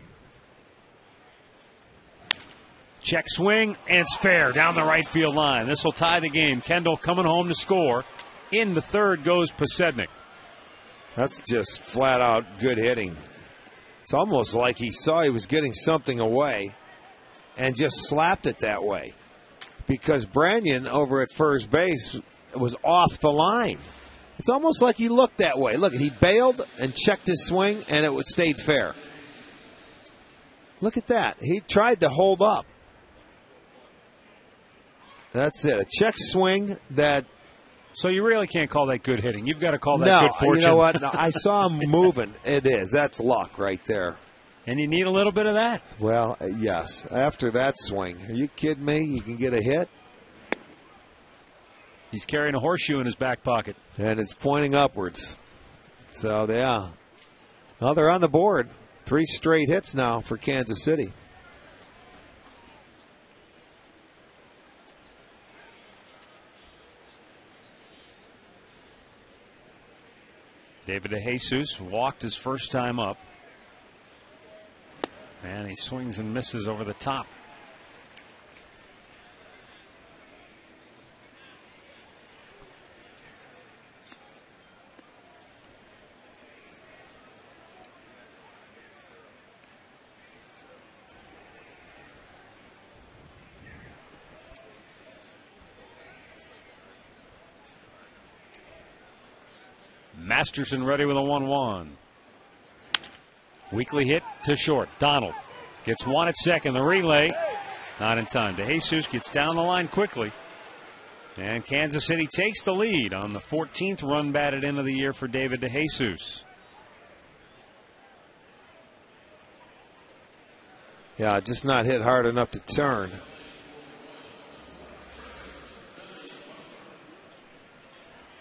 Check swing, and it's fair down the right field line. This will tie the game. Kendall coming home to score. In the third goes Pasednik. That's just flat-out good hitting. It's almost like he saw he was getting something away and just slapped it that way. Because Branyan over at first base was off the line. It's almost like he looked that way. Look, he bailed and checked his swing, and it stayed fair. Look at that. He tried to hold up. That's it. A check swing that... So you really can't call that good hitting. You've got to call that good fortune. You know what? No, I saw him moving. It is. That's luck right there. And you need a little bit of that. Well, yes. After that swing. Are you kidding me? You can get a hit? He's carrying a horseshoe in his back pocket. And it's pointing upwards. So, yeah. Well, they're on the board. 3 straight hits now for Kansas City. David DeJesus walked his first time up. And he swings and misses over the top. Masterson ready with a 1-1. Weekly hit to short. Donald gets one at second. The relay, not in time. DeJesus gets down the line quickly. And Kansas City takes the lead on the 14th run batted in of the year for David DeJesus. Yeah, just not hit hard enough to turn.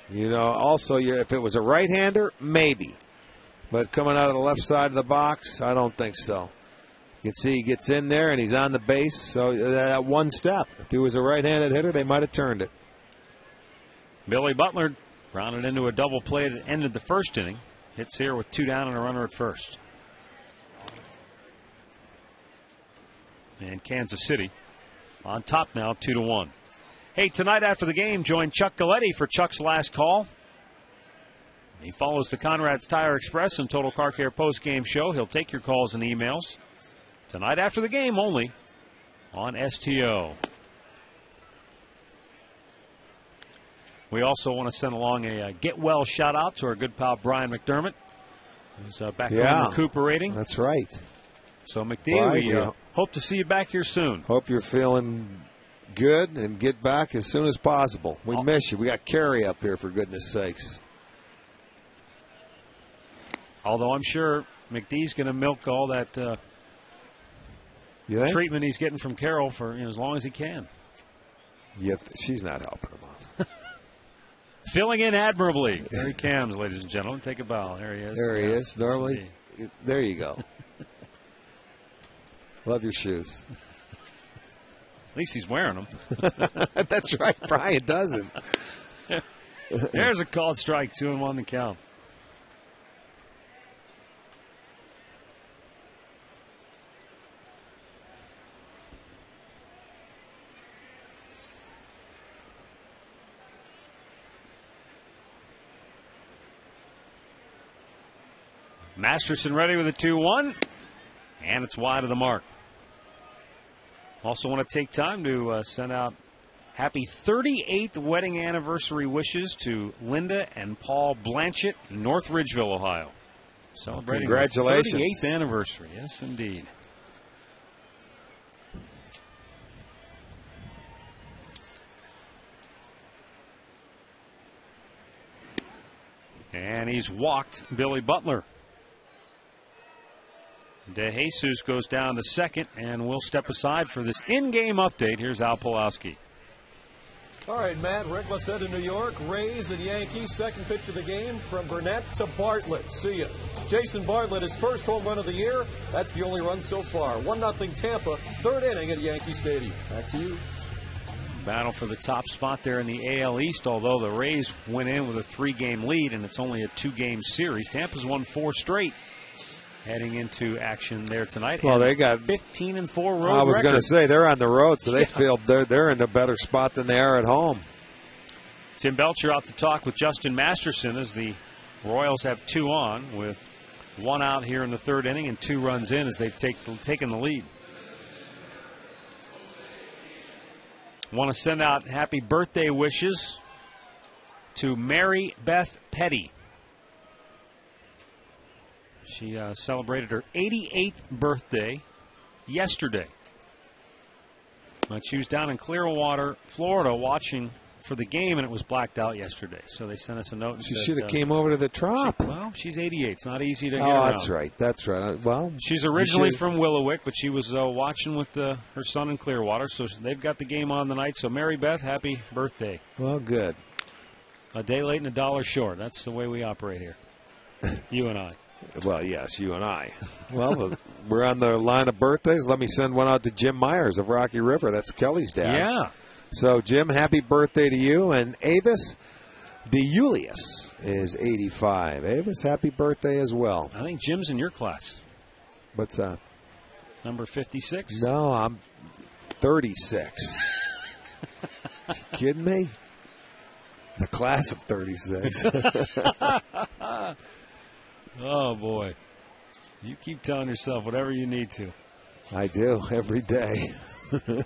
You know, also, if it was a right-hander, maybe. But coming out of the left side of the box, I don't think so. You can see he gets in there and he's on the base. So that one step. If he was a right-handed hitter, they might have turned it. Billy Butler grounded into a double play that ended the first inning. Hits here with 2 down and a runner at first. And Kansas City on top now, 2-1. Hey, tonight after the game, join Chuck Galletti for Chuck's Last Call. He follows the Conrad's Tire Express and Total Car Care post-game show. He'll take your calls and emails. Tonight after the game only on STO. We also want to send along a get well shout out to our good pal Brian McDermott, who's back home recuperating. That's right. So McD, we hope to see you back here soon. Hope you're feeling good and get back as soon as possible. We miss you. We got Carrie up here, for goodness sakes. Although I'm sure McD's going to milk all that treatment he's getting from Carol for as long as he can. Yeah, she's not helping him out. Filling in admirably. Gary Cams, ladies and gentlemen. Take a bow. There he is. There he is. Normally, there you go. Love your shoes. At least he's wearing them. That's right. Brian doesn't. There's a called strike, 2-1 to count. Masterson ready with a 2-1, and it's wide of the mark. Also want to take time to send out happy 38th wedding anniversary wishes to Linda and Paul Blanchett in North Ridgeville, Ohio. Celebrating Congratulations. their 38th anniversary. Yes, indeed. And he's walked Billy Butler. DeJesus goes down to second, and we'll step aside for this in-game update. Here's Al Pulowski. All right, Matt, Rick, let's head to New York. Rays and Yankees, second pitch of the game from Burnett to Bartlett. See ya. Jason Bartlett, his first home run of the year. That's the only run so far. 1-0 Tampa, third inning at Yankee Stadium. Back to you. Battle for the top spot there in the AL East, although the Rays went in with a 3-game lead, and it's only a 2-game series. Tampa's won 4 straight. Heading into action there tonight. Well, they got 15-4 road. I was going to say they're on the road, so they feel they're in a better spot than they are at home. Tim Belcher out to talk with Justin Masterson as the Royals have 2 on with 1 out here in the 3rd inning and 2 runs in as they've taken the lead. Want to send out happy birthday wishes to Mary Beth Petty. She celebrated her 88th birthday yesterday. She was down in Clearwater, Florida, watching for the game, and it was blacked out yesterday. So they sent us a note. And she said, should have came over to the Trop. Well, she's 88. It's not easy to get around. That's right. That's right. Well, she's originally from Willowick, but she was watching with her son in Clearwater. So they've got the game on tonight. So Mary Beth, happy birthday. Well, good. A day late and a dollar short. That's the way we operate here. You and I. Well, yes, you and I. Well, we're on the line of birthdays. Let me send one out to Jim Myers of Rocky River. That's Kelly's dad. Yeah. So, Jim, happy birthday to you. And Avis DeJulius is 85. Avis, happy birthday as well. I think Jim's in your class. What's that? Number 56? No, I'm 36. You kidding me? The class of 36. Oh, boy. You keep telling yourself whatever you need to. I do, every day. The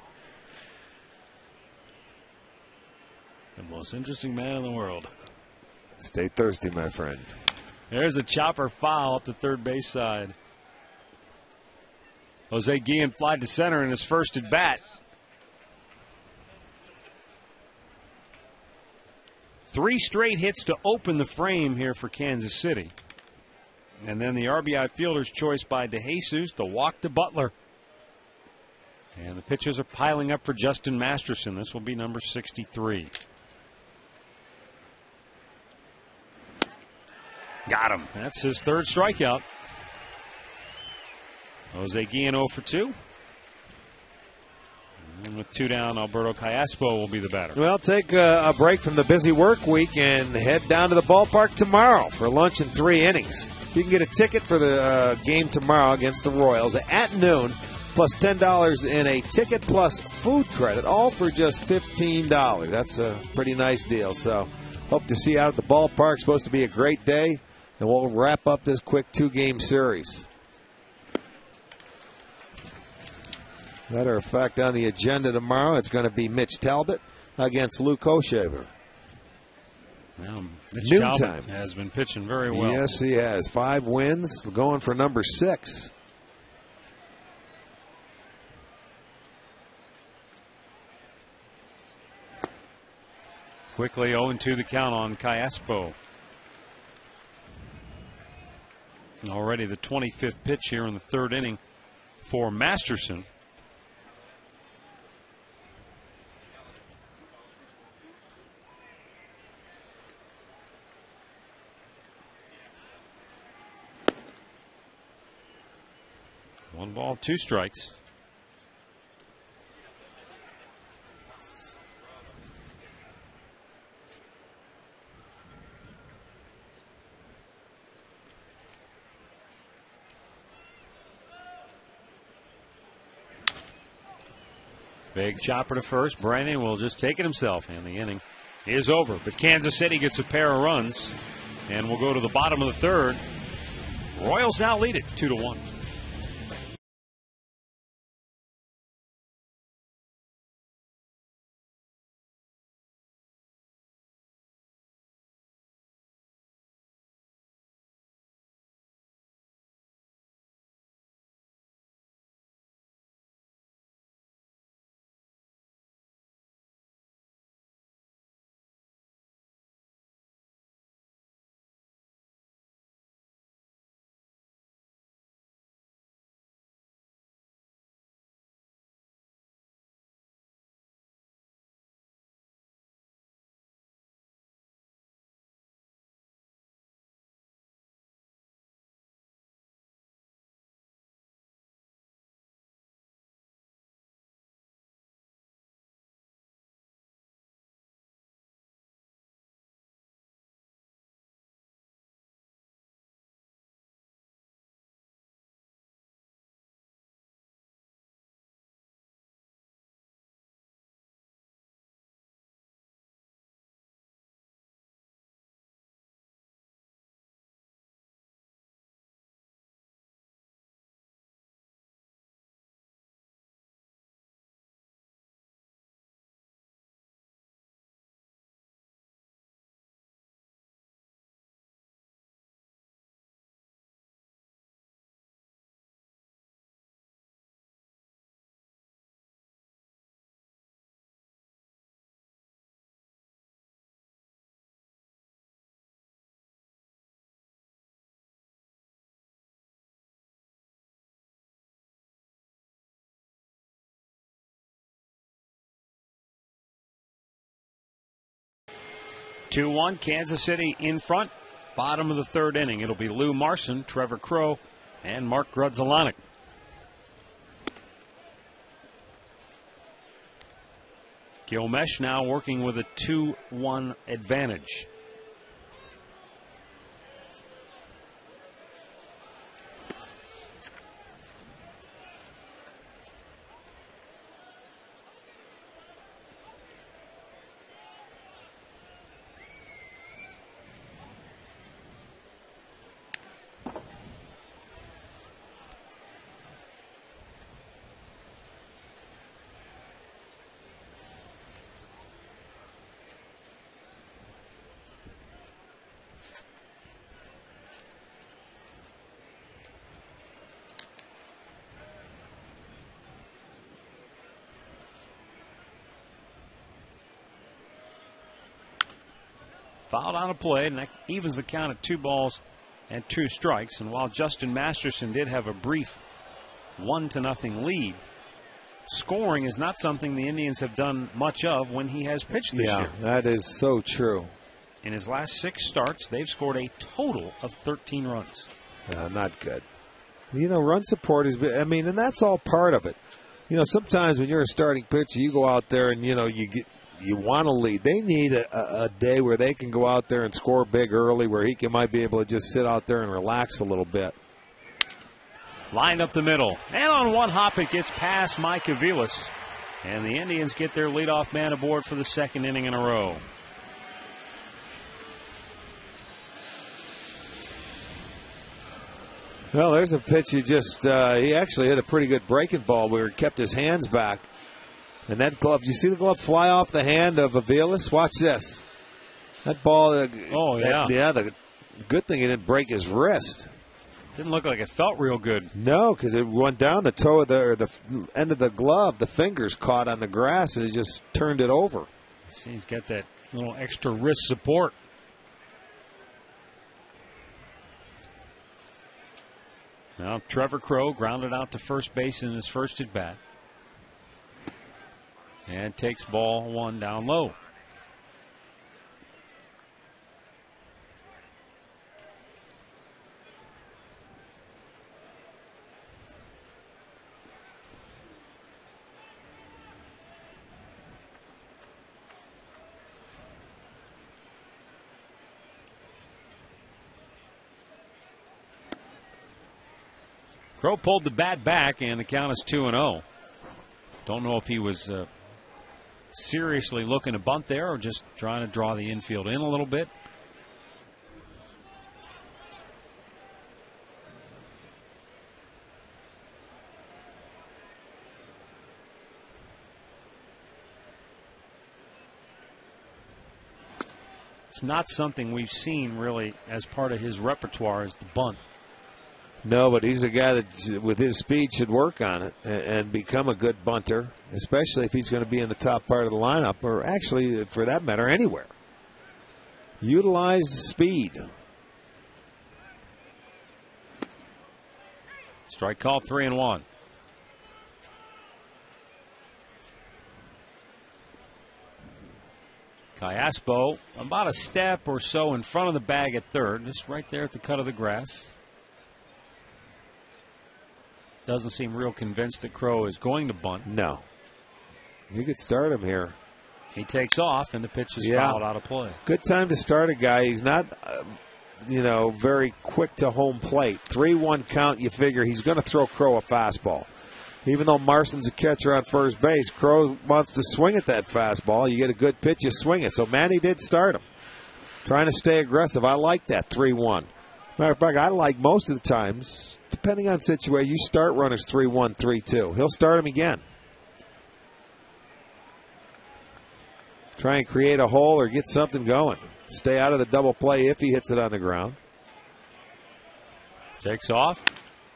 most interesting man in the world. Stay thirsty, my friend. There's a chopper foul up the third base side. Jose Guillen flied to center in his first at bat. 3 straight hits to open the frame here for Kansas City. And then the RBI fielder's choice by DeJesus, the walk to Butler. And the pitches are piling up for Justin Masterson. This will be number 63. Got him. That's his 3rd strikeout. Jose Guillen 0 for 2. And with 2 down, Alberto Callaspo will be the batter. Well, take a break from the busy work week and head down to the ballpark tomorrow for lunch and 3 innings. You can get a ticket for the game tomorrow against the Royals at noon, plus $10 in a ticket plus food credit, all for just $15. That's a pretty nice deal. So hope to see you out at the ballpark. Supposed to be a great day, and we'll wrap up this quick 2-game series. Matter of fact, on the agenda tomorrow, it's going to be Mitch Talbot against Luke Oshaver. Well, Mitch Noontime. Talbot has been pitching very well. Yes, he has. 5 wins, going for number 6. Quickly 0-2 the count on Callaspo. And already the 25th pitch here in the 3rd inning for Masterson. One ball, 2 strikes. Big chopper to first. Brandon will just take it himself, and the inning is over. But Kansas City gets a pair of runs, and we'll go to the bottom of the 3rd. Royals now lead it 2-1. Two-one, Kansas City in front. Bottom of the 3rd inning. It'll be Lou Marson, Trevor Crow, and Mark Grudzelanek. Gilmesh now working with a 2-1 advantage. fouled on a play, and that evens the count at 2 balls and 2 strikes. And while Justin Masterson did have a brief 1-0 lead, scoring is not something the Indians have done much of when he has pitched this year. That is so true. In his last 6 starts, they've scored a total of 13 runs. Not good. Run support is, and that's all part of it. Sometimes when you're a starting pitcher, you go out there and, you want to lead. They need a day where they can go out there and score big early, where he might be able to just sit out there and relax a little bit. Lined up the middle. And on one hop, it gets past Mike Aviles. And the Indians get their leadoff man aboard for the 2nd inning in a row. Well, there's a pitch he actually hit a pretty good breaking ball where he kept his hands back. And that glove, you see the glove fly off the hand of Aviles? Watch this. That ball. The good thing it didn't break his wrist. Didn't look like it felt real good. No, because it went down the toe of the end of the glove. The fingers caught on the grass and it just turned it over. See, he's got that little extra wrist support. Now Trevor Crowe grounded out to first base in his first at bat. And takes ball 1 down low. Crowe pulled the bat back, and the count is 2-0. Don't know if he was seriously looking to bunt there or just trying to draw the infield in a little bit. It's not something we've seen really as part of his repertoire as the bunt. No, but he's a guy that, with his speed, should work on it and become a good bunter, especially if he's going to be in the top part of the lineup, or actually, for that matter, anywhere. Utilize speed. Strike call, 3-1. Callaspo about a step or so in front of the bag at third, just right there at the cut of the grass. Doesn't seem real convinced that Crowe is going to bunt. No. You could start him here. He takes off, and the pitch is fouled out of play. Good time to start a guy. He's not, very quick to home plate. 3-1 count, you figure he's going to throw Crowe a fastball. Even though Marston's a catcher on first base, Crowe wants to swing at that fastball. You get a good pitch, you swing it. So Manny did start him. Trying to stay aggressive. I like that 3-1. Matter of fact, I like most of the times, depending on situation, you start runners 3-1, 3-2. He'll start him again. Try and create a hole or get something going. Stay out of the double play if he hits it on the ground. Takes off.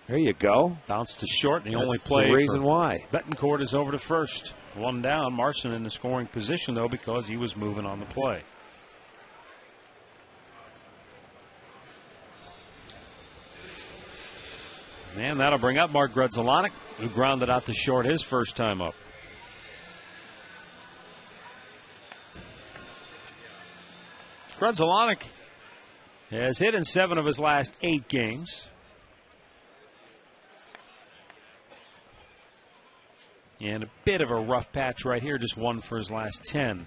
There you go. Bounced to short, and the only That's play. The reason why. Betancourt is over to first. 1 down. Marston in the scoring position, though, because he was moving on the play. And that'll bring up Mark Grudzielanek, who grounded out to short his first time up. Grudzielanek has hit in 7 of his last 8 games. And a bit of a rough patch right here, just 1 for his last 10.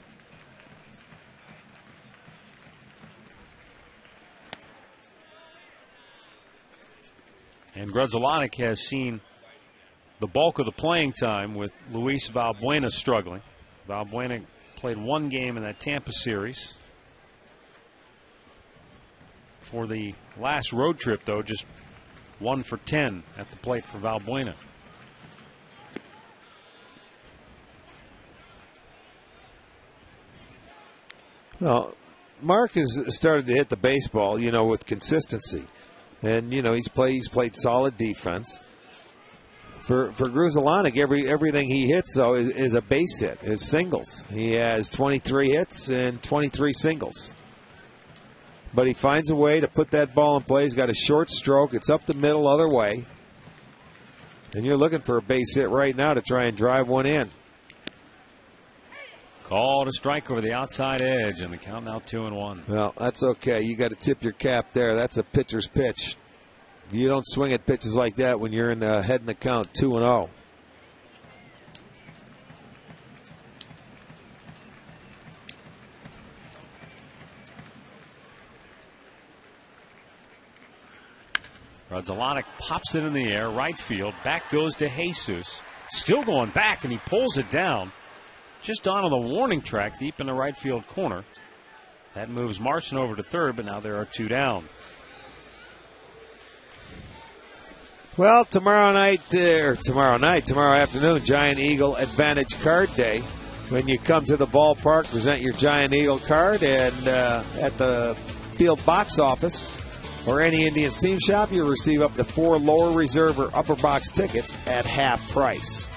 And Grudzielanek has seen the bulk of the playing time with Luis Valbuena struggling. Valbuena played 1 game in that Tampa series. For the last road trip, though, just 1 for 10 at the plate for Valbuena. Well, Mark has started to hit the baseball, with consistency. And, he's played solid defense. For Grudzielanek, everything he hits, though, is a base hit, is singles. He has 23 hits and 23 singles. But he finds a way to put that ball in play. He's got a short stroke. It's up the middle, other way. And you're looking for a base hit right now to try and drive one in. Called a strike over the outside edge, and the count now 2-1. Well, that's okay. You got to tip your cap there. That's a pitcher's pitch. You don't swing at pitches like that when you're in head in the count 2-0. Radzalonic pops it in the air, right field. Back goes to Jesus. Still going back, and he pulls it down. Just onto the warning track deep in the right field corner. That moves Marson over to third, but now there are 2 down. Well, tomorrow afternoon, Giant Eagle Advantage Card Day. When you come to the ballpark, present your Giant Eagle card, and at the field box office or any Indians team shop, you'll receive up to 4 lower reserve or upper box tickets at half price.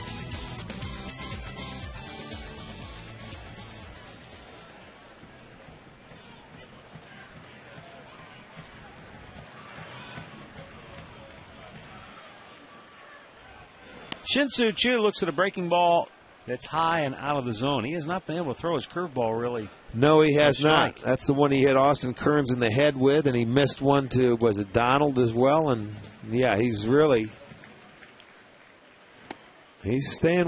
Shin-Soo Choo looks at a breaking ball that's high and out of the zone. He has not been able to throw his curveball really. No, he has not. That's the one he hit Austin Kearns in the head with, and he missed one to, was it Donald as well? And, yeah, he's staying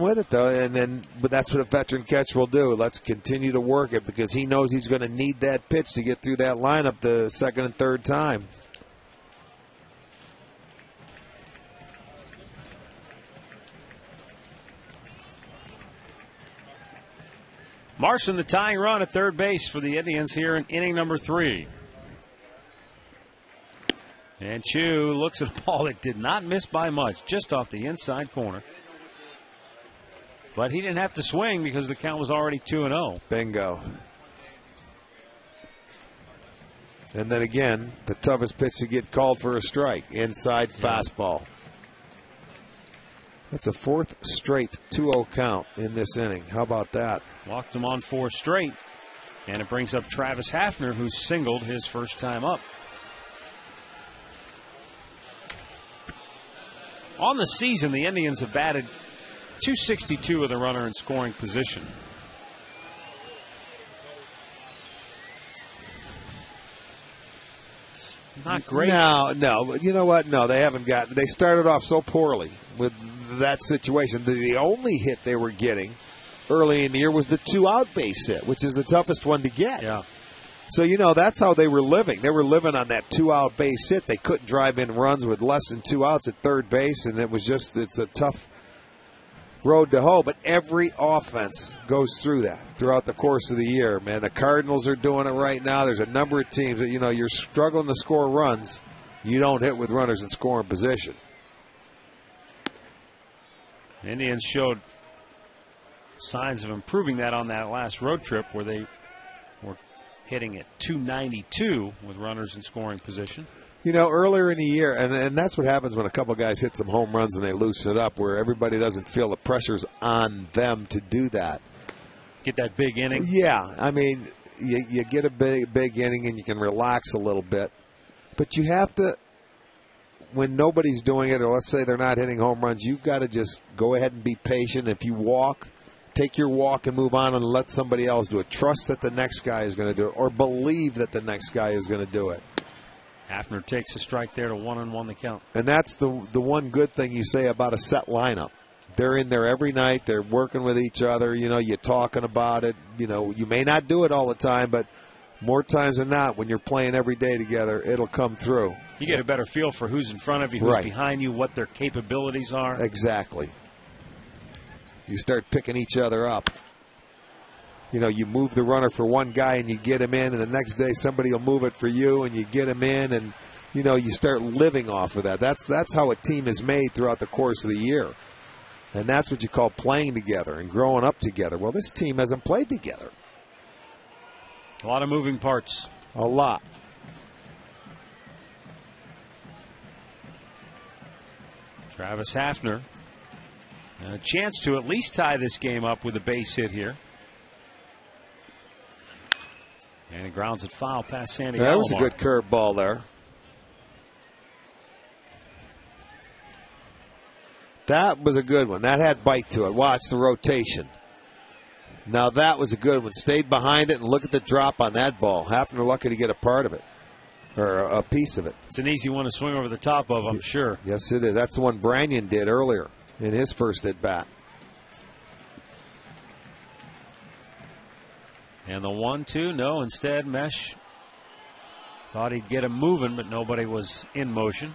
with it, though. But that's what a veteran catcher will do. Let's continue to work it because he knows he's going to need that pitch to get through that lineup the second and third time. Marson, the tying run at third base for the Indians here in inning number 3. And Choo looks at a ball that did not miss by much, just off the inside corner. But he didn't have to swing because the count was already 2-0. Bingo. And then again, the toughest pitch to get called for a strike, inside fastball. That's a 4th straight 2-0 count in this inning. How about that? Walked him on 4 straight. And it brings up Travis Hafner, who singled his first time up. On the season, the Indians have batted .262 with a runner in scoring position. It's not great. No, but you know what? No, they haven't gotten. They started off so poorly with that situation. The only hit they were getting early in the year was the 2-out base hit, which is the toughest one to get. Yeah. So, that's how they were living. They were living on that 2-out base hit. They couldn't drive in runs with less than 2 outs at third base, and it's a tough road to hoe. But every offense goes through that throughout the course of the year, man. The Cardinals are doing it right now. There's a number of teams that, you're struggling to score runs. You don't hit with runners in scoring position. The Indians showed signs of improving that on that last road trip where they were hitting at .292 with runners in scoring position. Earlier in the year, and that's what happens when a couple guys hit some home runs and they loosen it up, where everybody doesn't feel the pressure's on them to do that. Get that big inning? Yeah. I mean, you get a big inning and you can relax a little bit. But you have to, when nobody's doing it, or let's say they're not hitting home runs, you've got to just go ahead and be patient. If you walk, take your walk and move on and let somebody else do it. Trust that the next guy is going to do it, or believe that the next guy is going to do it. Hafner takes a strike there to 1-1 the count. And that's the one good thing you say about a set lineup. They're in there every night. They're working with each other. You're talking about it. You may not do it all the time, but more times than not, when you're playing every day together, it'll come through. You get a better feel for who's in front of you, who's behind you, what their capabilities are. Exactly. You start picking each other up. You move the runner for one guy and you get him in, and the next day somebody will move it for you and you get him in, and you start living off of that. That's how a team is made throughout the course of the year. And that's what you call playing together and growing up together. Well, this team hasn't played together. A lot of moving parts. A lot. Travis Hafner. A chance to at least tie this game up with a base hit here. And grounds it foul past Sandy. That Alomar. was a good curve ball there. That was a good one. That had bite to it. Watch the rotation. Now that was a good one. Stayed behind it and look at the drop on that ball. Hafner lucky to get a part of it. Or a piece of it. It's an easy one to swing over the top of, I'm sure. Yes, it is. That's the one Branyan did earlier in his first at bat. And the 1-2, no, instead Mesh thought he'd get him moving, but nobody was in motion.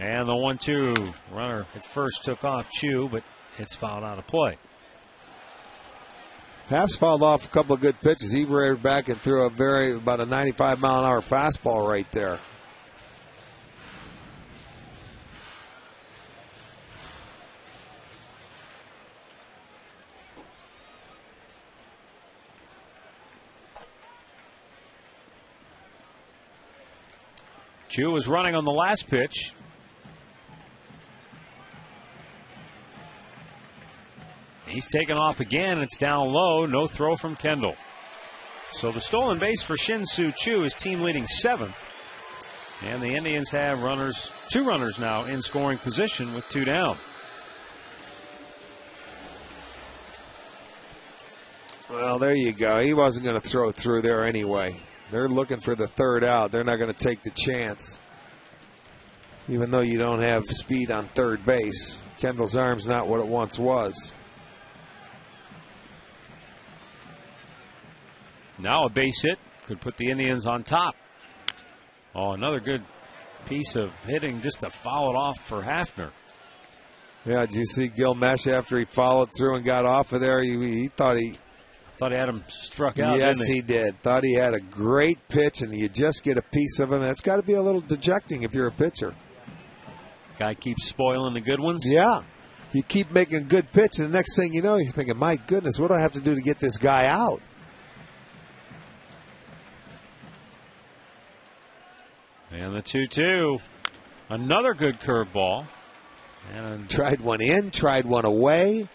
And the 1-2 runner at first took off Chu, but it's fouled out of play. Half's fouled off a couple of good pitches. He reared back and threw about a 95-mile-an-hour fastball right there. Chu was running on the last pitch. He's taken off again. It's down low. No throw from Kendall. So the stolen base for Shin-Soo Chu is team leading 7th. And the Indians have two runners now in scoring position with 2 down. Well, there you go. He wasn't going to throw through there anyway. They're looking for the 3rd out. They're not going to take the chance. Even though you don't have speed on third base. Kendall's arm's not what it once was. Now a base hit could put the Indians on top. Oh, another good piece of hitting just to foul it off for Hafner. Yeah, did you see Gil Mesh after he followed through and got off of there? He thought he had him struck out. Yes, didn't he did. Thought he had a great pitch, and you just get a piece of him. That's got to be a little dejecting if you're a pitcher. Guy keeps spoiling the good ones. Yeah. You keep making a good pitch, and the next thing you know, you're thinking, my goodness, what do I have to do to get this guy out? And the 2-2. Another good curveball. And tried one in, tried one away.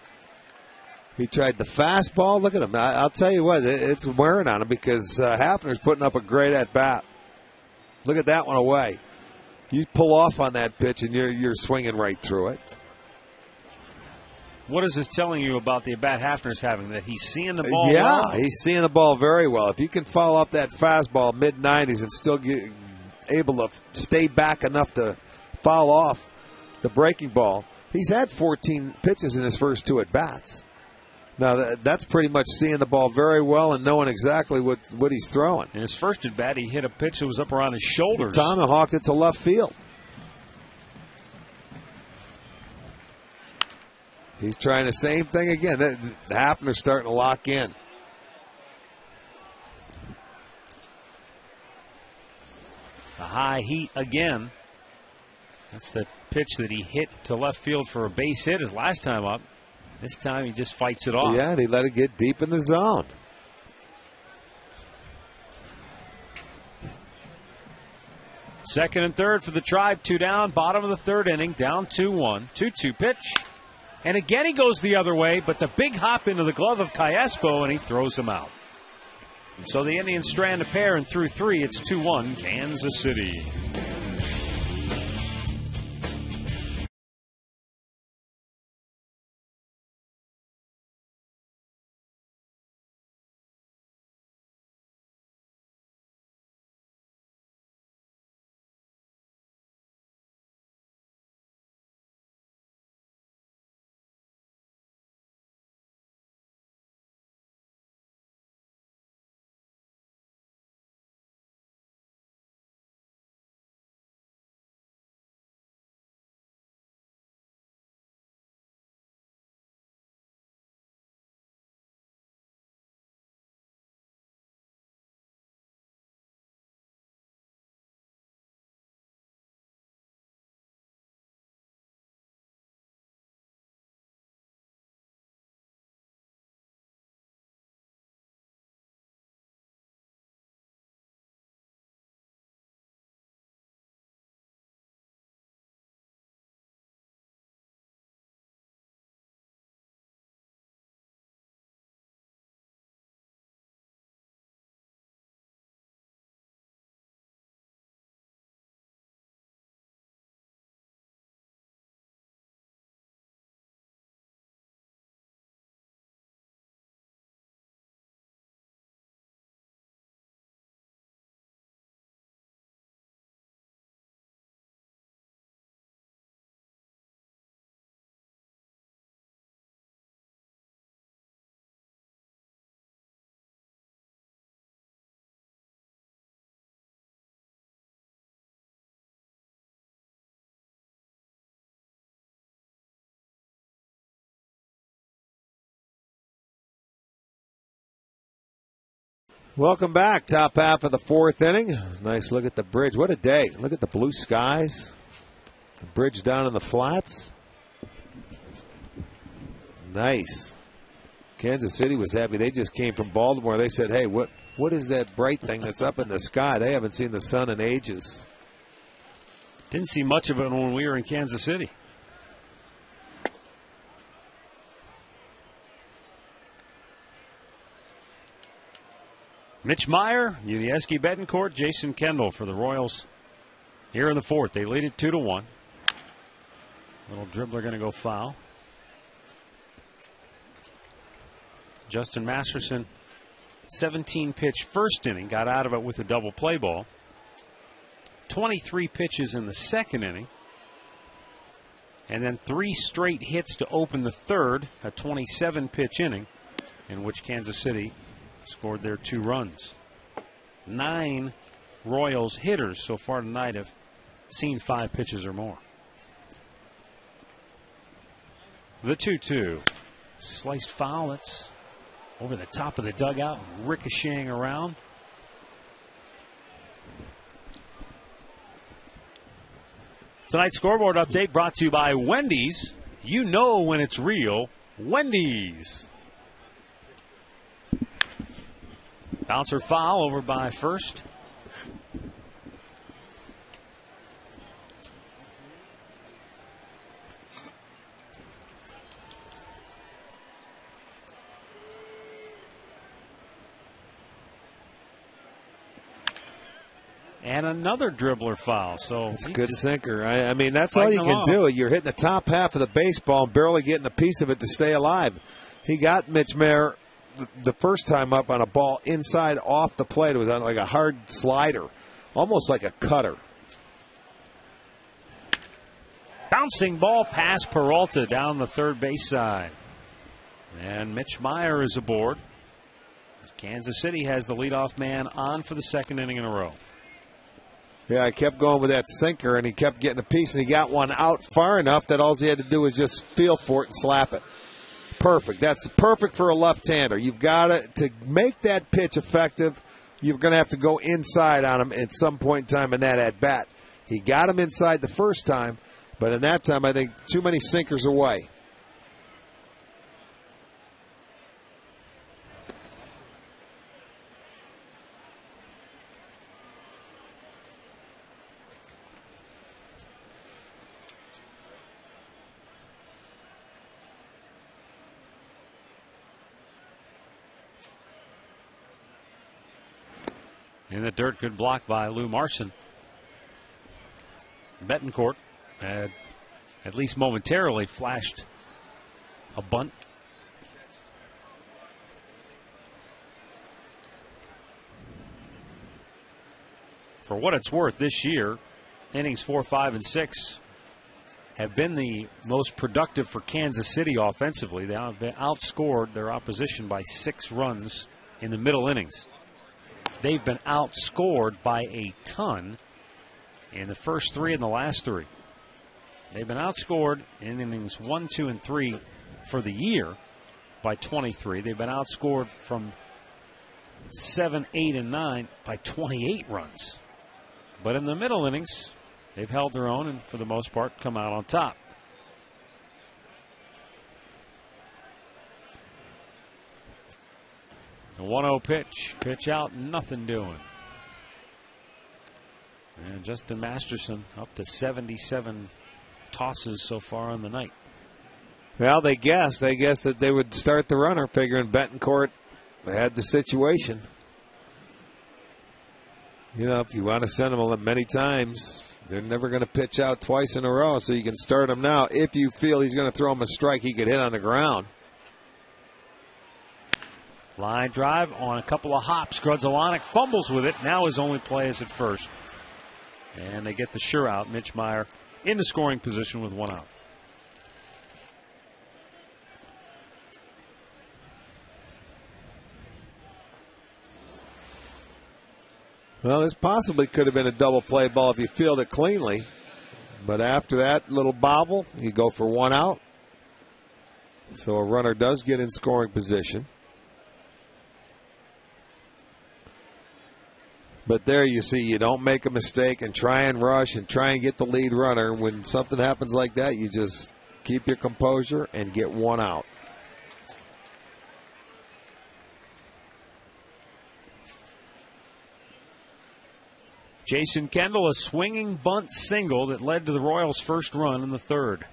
He tried the fastball. Look at him. I'll tell you what, it's wearing on him because Hafner's putting up a great at-bat. Look at that one away. You pull off on that pitch, and you're swinging right through it. What is this telling you about the at-bat Hafner's having? That he's seeing the ball well? Yeah, he's seeing the ball very well. If you can follow up that fastball mid-90s and still get able to stay back enough to foul off the breaking ball. He's had 14 pitches in his first 2 at-bats. Now, that's pretty much seeing the ball very well and knowing exactly what he's throwing. In his first at-bat, he hit a pitch that was up around his shoulders. Tomahawked it to left field. He's trying the same thing again. Hafner's starting to lock in. The high heat again. That's the pitch that he hit to left field for a base hit his last time up. This time he just fights it off. Yeah, and he let it get deep in the zone. Second and third for the Tribe. 2 down. Bottom of the 3rd inning. Down 2-1. 2-2 pitch. And again he goes the other way, but the big hop into the glove of Callaspo, and he throws him out. So the Indians strand a pair, and through 3, it's 2-1 Kansas City. Welcome back. Top half of the fourth inning. Nice look at the bridge. What a day. Look at the blue skies. The bridge down in the flats. Nice. Kansas City was happy. They just came from Baltimore. They said, hey, what is that bright thing that's up in the sky? They haven't seen the sun in ages. Didn't see much of it when we were in Kansas City. Mitch Meyer, Yuniesky Betancourt, Jason Kendall for the Royals here in the fourth. They lead it 2-1. Little dribbler going to go foul. Justin Masterson, 17-pitch first inning, got out of it with a double play ball. 23 pitches in the second inning. And then 3 straight hits to open the third, a 27-pitch inning, in which Kansas City scored their 2 runs. 9 Royals hitters so far tonight have seen 5 pitches or more. The 2-2. Sliced foul. That's over the top of the dugout, ricocheting around. Tonight's scoreboard update brought to you by Wendy's. You know when it's real. Wendy's. Bouncer foul over by first. And another dribbler foul. So it's a good sinker. I mean, that's all you can do. You're hitting the top half of the baseball and barely getting a piece of it to stay alive. He got Mitch Mayer the first time up on a ball inside off the plate. It was on like a hard slider, almost like a cutter. Bouncing ball past Peralta down the third base side. And Mitch Meyer is aboard. Kansas City has the leadoff man on for the second inning in a row. Yeah, I kept going with that sinker, and he kept getting a piece, and he got one out far enough that all he had to do was just feel for it and slap it. Perfect. That's perfect for a left-hander. You've got to make that pitch effective. You're going to have to go inside on him at some point in time in that at-bat. He got him inside the first time, but in that time, I think too many sinkers away. In the dirt, good block by Lou Marson. Betancourt had, at least momentarily, flashed a bunt. For what it's worth, this year, innings 4, 5, and 6 have been the most productive for Kansas City offensively. They have outscored their opposition by 6 runs in the middle innings. They've been outscored by a ton in the first 3 and the last 3. They've been outscored in innings 1, 2, and 3 for the year by 23. They've been outscored from 7, 8, and 9 by 28 runs. But in the middle innings, they've held their own and, for the most part, come out on top. The 1-0 pitch. Pitch out, nothing doing. And Justin Masterson up to 77 tosses so far on the night. Well, they guessed that they would start the runner, figuring Betancourt had the situation. You know, if you want to send them many times, they're never going to pitch out twice in a row, so you can start him now. If you feel he's going to throw him a strike he could hit on the ground. Line drive on a couple of hops. Grudzelanek fumbles with it. Now his only play is at first. And they get the sure out. Mitch Meyer in the scoring position with 1 out. Well, this possibly could have been a double play ball if you field it cleanly. But after that little bobble, you go for 1 out. So a runner does get in scoring position. But there you see, you don't make a mistake and try and rush and try and get the lead runner. When something happens like that, you just keep your composure and get one out. Jason Kendall, a swinging bunt single that led to the Royals' first run in the third.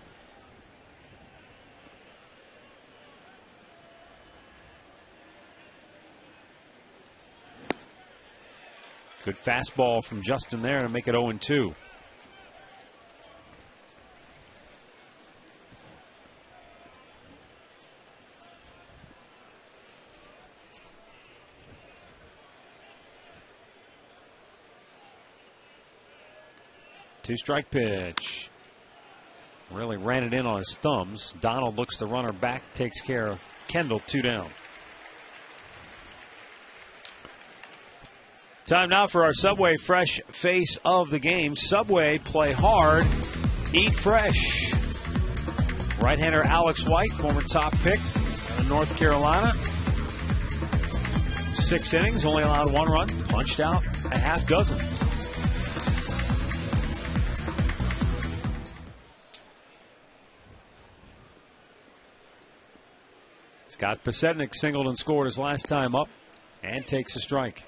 Good fastball from Justin there to make it 0-2. Two-strike pitch. Really ran it in on his thumbs. Donald looks the runner back, takes care of Kendall, 2 down. Time now for our Subway Fresh Face of the game. Subway, play hard, eat fresh. Right-hander Alex White, former top pick in North Carolina. 6 innings, only allowed 1 run, punched out a half dozen. Scott Pasetnik singled and scored his last time up and takes a strike.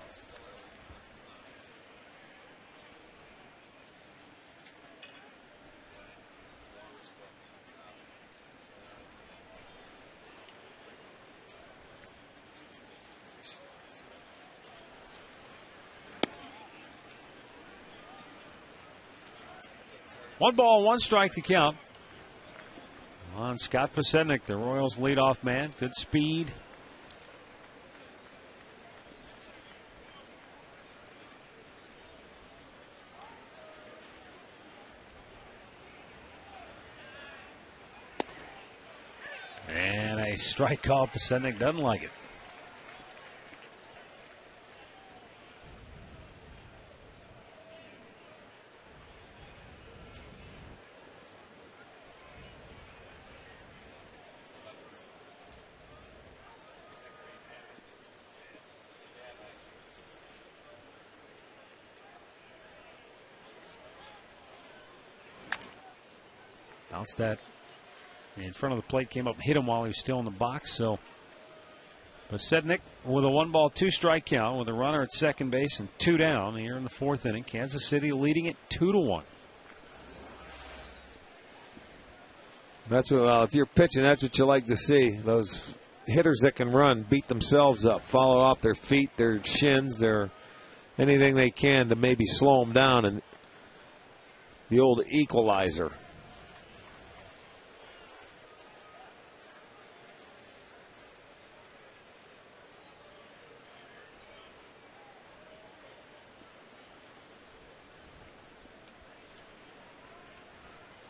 One ball, 1 strike to count on Scott Pasetnik, the Royals' leadoff man. Good speed. And a strike call. Pasetnik doesn't like it. Bounced that in front of the plate, came up, hit him while he was still in the box. So Pasetnik with a 1-ball, 2-strike count with a runner at second base and 2 down here in the 4th inning. Kansas City leading it 2-1. That's what, if you're pitching, that's what you like to see. Those hitters that can run, beat themselves up, follow off their feet, their shins, their anything they can to maybe slow them down. And the old equalizer.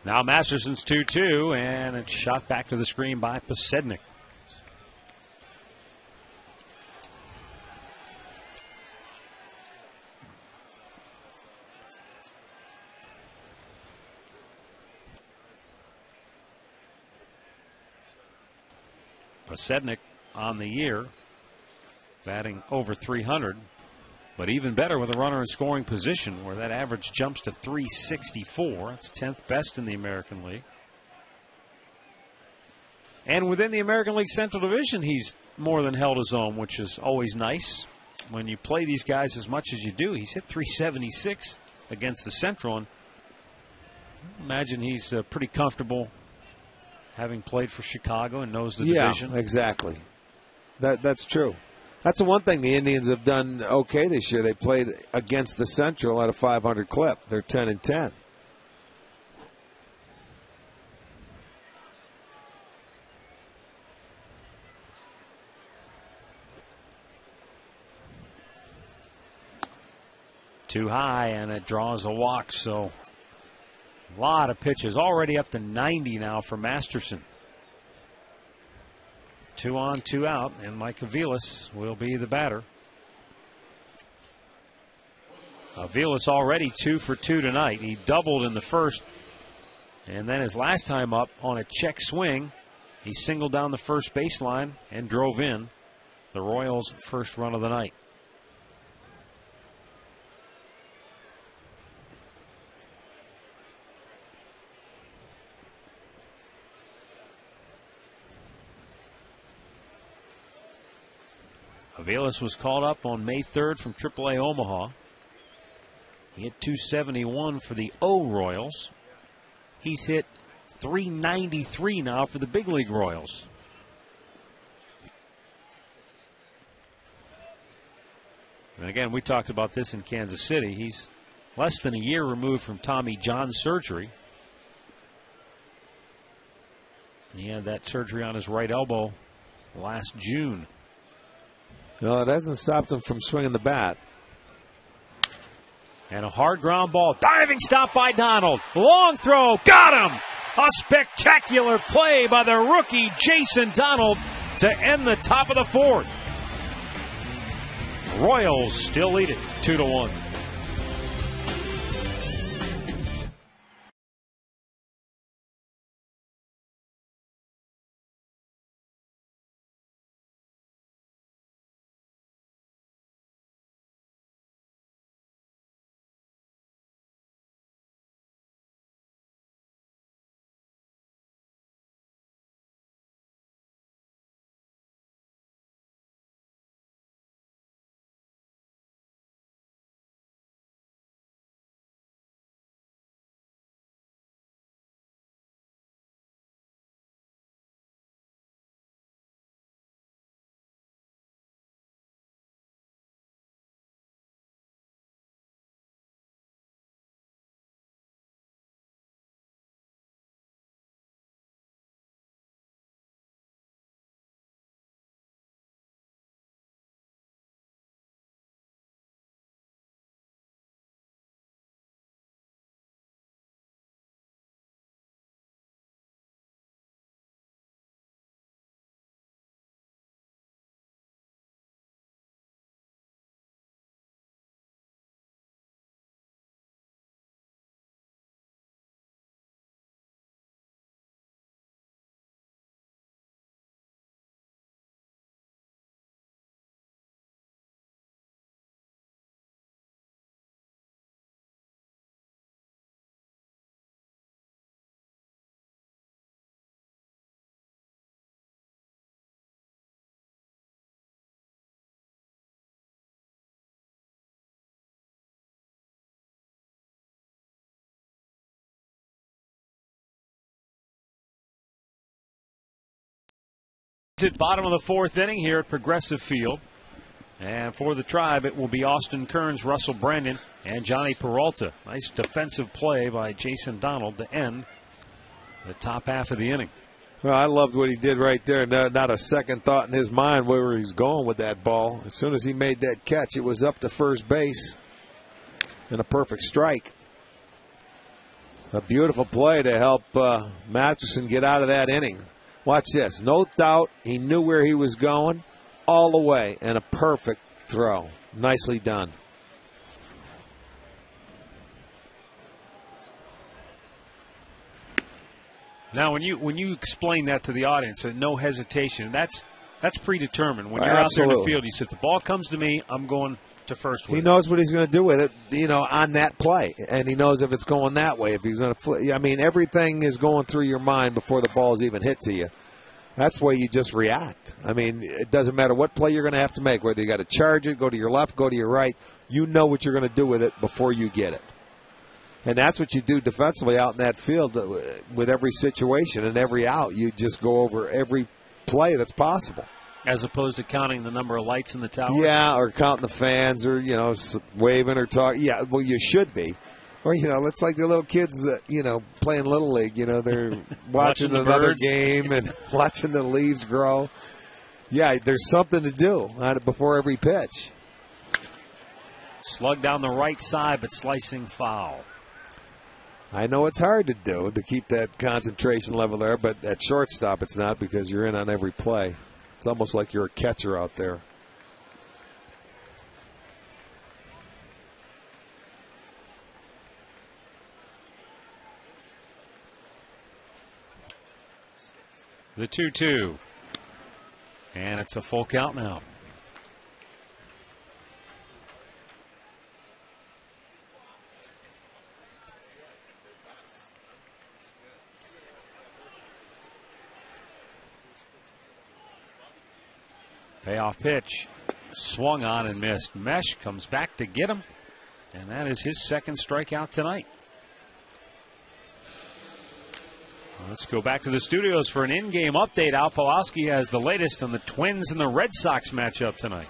Now Masterson's 2-2, and it's shot back to the screen by Pasetnik. Pasetnik on the year, batting over 300. But even better with a runner in scoring position, where that average jumps to 364. It's 10th best in the American League. And within the American League Central Division, he's more than held his own, which is always nice. When you play these guys as much as you do, he's hit 376 against the Central. And imagine he's pretty comfortable having played for Chicago and knows the division. Yeah, exactly. That's true. That's the one thing the Indians have done okay this year. They played against the Central at a 500 clip. They're 10-10. Too high, and it draws a walk. So a lot of pitches. Already up to 90 now for Masterson. 2 on, 2 out, and Mike Aviles will be the batter. Aviles already 2 for 2 tonight. He doubled in the first, and then his last time up on a check swing, he singled down the first baseline and drove in the Royals' first run of the night. Aviles was called up on May 3rd from AAA Omaha. He hit .271 for the O Royals. He's hit .393 now for the big league Royals. And again, we talked about this in Kansas City. He's less than a year removed from Tommy John surgery. He had that surgery on his right elbow last June. No, it hasn't stopped him from swinging the bat. And a hard ground ball. Diving stop by Donald. Long throw. Got him. A spectacular play by the rookie Jason Donald to end the top of the fourth. Royals still lead it 2-1. At bottom of the fourth inning here at Progressive Field. And for the Tribe, it will be Austin Kearns, Russell Brandon, and Johnny Peralta. Nice defensive play by Jason Donald to end the top half of the inning. Well, I loved what he did right there. Not a second thought in his mind where he's going with that ball. As soon as he made that catch, it was up to first base and a perfect strike. A beautiful play to help Masterson get out of that inning. Watch this. No doubt he knew where he was going all the way, and a perfect throw. Nicely done. Now, when you explain that to the audience, and no hesitation, that's predetermined. When you're out there in the field, you said, the ball comes to me, I'm going to first with it. He knows what he's going to do with it, on that play. And he knows if it's going that way, if he's going to I mean, everything is going through your mind before the ball is even hit to you. That's why you just react. I mean, it doesn't matter what play you're going to have to make, whether you got to charge it, go to your left, go to your right. You know what you're going to do with it before you get it. And that's what you do defensively out in that field with every situation and every out. You just go over every play that's possible. As opposed to counting the number of lights in the tower? Yeah, or counting the fans or, waving or talking. Yeah, well, you should be. Or, it's like the little kids, playing Little League. They're watching another game and watching the leaves grow. Yeah, there's something to do before every pitch. Slug down the right side, but slicing foul. I know it's hard to do, to keep that concentration level there, but at shortstop it's not because you're in on every play. It's almost like you're a catcher out there. The 2-2. And it's a full count now. Payoff pitch. swung on and missed. Mesh comes back to get him, and that is his second strikeout tonight. Let's go back to the studios for an in-game update. Al Pawlowski has the latest on the Twins and the Red Sox matchup tonight.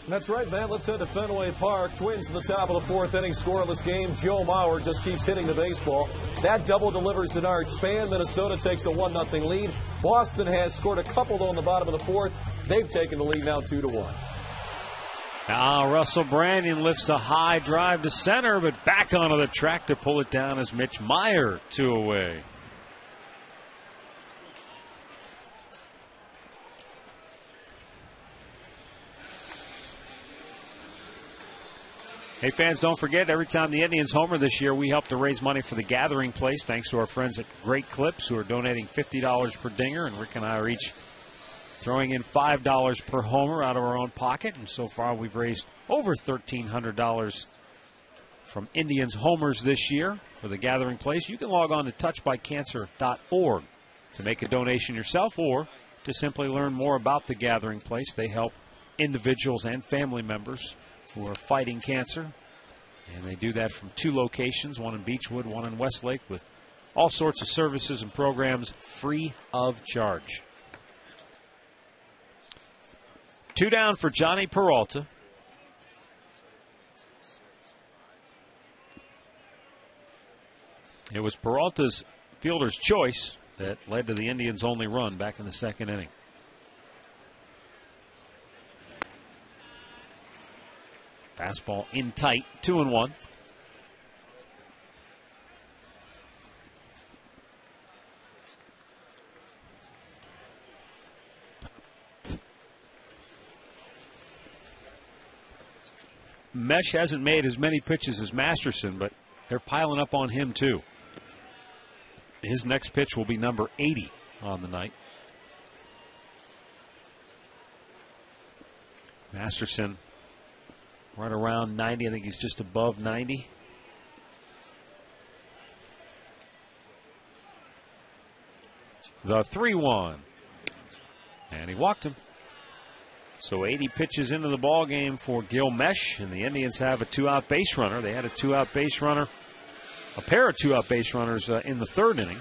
That's right, Matt. Let's head to Fenway Park. Twins in the top of the fourth inning, scoreless game. Joe Mauer just keeps hitting the baseball. That double delivers to Denard Span. Minnesota takes a 1-0 lead. Boston has scored a couple, though, in the bottom of the fourth. They've taken the lead now 2-1. Now Russell Brandon lifts a high drive to center, but back onto the track to pull it down is Mitch Meyer, 2 away. Hey, fans, don't forget, every time the Indians homer this year, we help to raise money for the Gathering Place, thanks to our friends at Great Clips, who are donating $50 per dinger, and Rick and I are each throwing in $5 per homer out of our own pocket, and so far we've raised over $1,300 from Indians homers this year for the Gathering Place. You can log on to touchedbycancer.org to make a donation yourself or to simply learn more about the Gathering Place. They help individuals and family members who are fighting cancer, and they do that from 2 locations, one in Beechwood, one in Westlake, with all sorts of services and programs free of charge. 2 down for Johnny Peralta. It was Peralta's fielder's choice that led to the Indians' only run back in the second inning. Fastball in tight, 2-1. Mesh hasn't made as many pitches as Masterson, but they're piling up on him too. His next pitch will be number 80 on the night. Masterson right around 90. I think he's just above 90. The 3-1. And he walked him. So 80 pitches into the ball game for Gil Mesh, and the Indians have a 2-out base runner. They had a 2-out base runner, a pair of 2-out base runners in the third inning,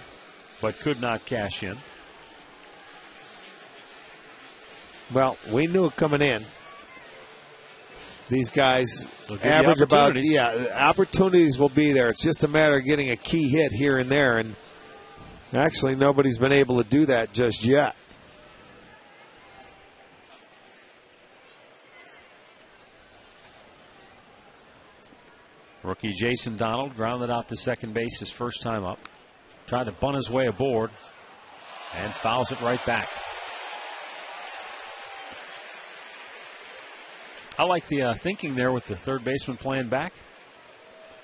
but could not cash in. Well, we knew it coming in. These guys average about, opportunities will be there. It's just a matter of getting a key hit here and there, and actually nobody's been able to do that just yet. Rookie Jason Donald grounded out to second base his first time up. Tried to bunt his way aboard and fouls it right back. I like the thinking there with the third baseman playing back,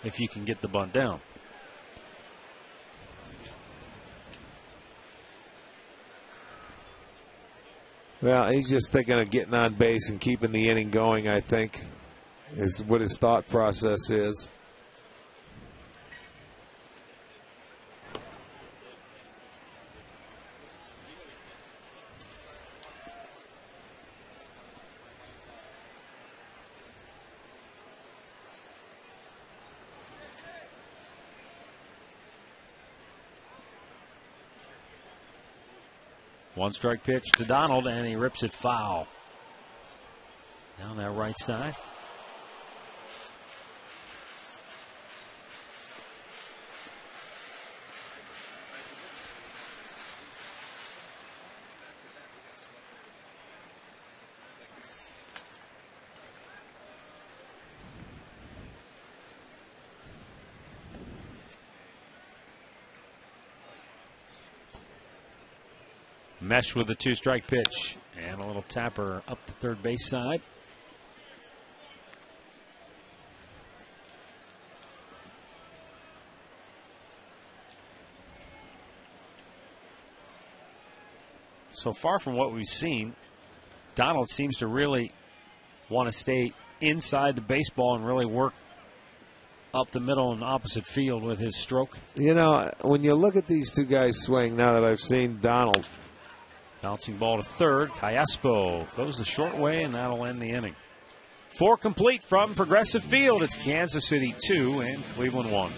if you can get the bunt down. Well, he's just thinking of getting on base and keeping the inning going, I think, is what his thought process is. One strike pitch to Donald, and he rips it foul. Down that right side. Mesh with the 2-strike pitch and a little tapper up the third base side. So far from what we've seen, Donald seems to really want to stay inside the baseball and really work up the middle and opposite field with his stroke. You know, when you look at these two guys swing, now that I've seen Donald, Bouncing ball to third. Cayaspo goes the short way, and that'll end the inning. 4 complete from Progressive Field. It's Kansas City 2 and Cleveland 1.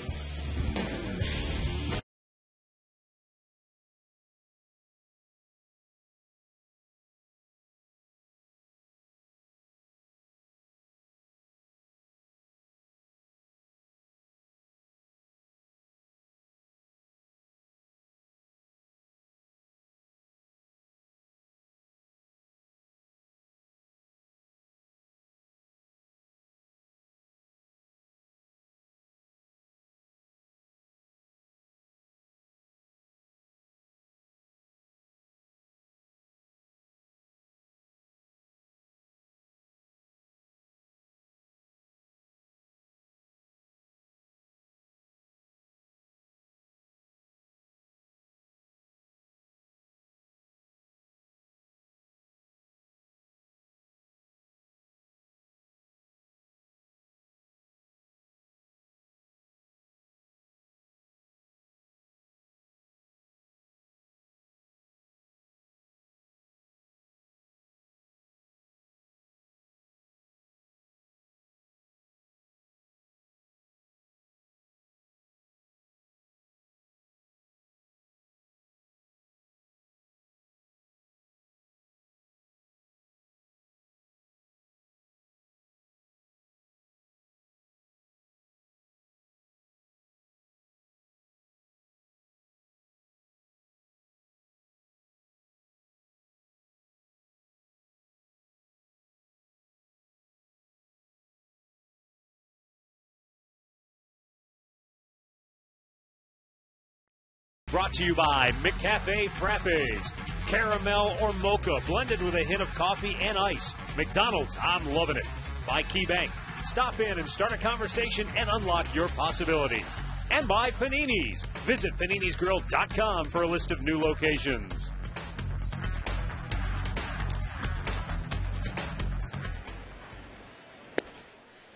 Brought to you by McCafe Frappes. Caramel or mocha blended with a hint of coffee and ice. McDonald's, I'm loving it. By KeyBank. Stop in and start a conversation and unlock your possibilities. And by Panini's. Visit PaninisGrill.com for a list of new locations.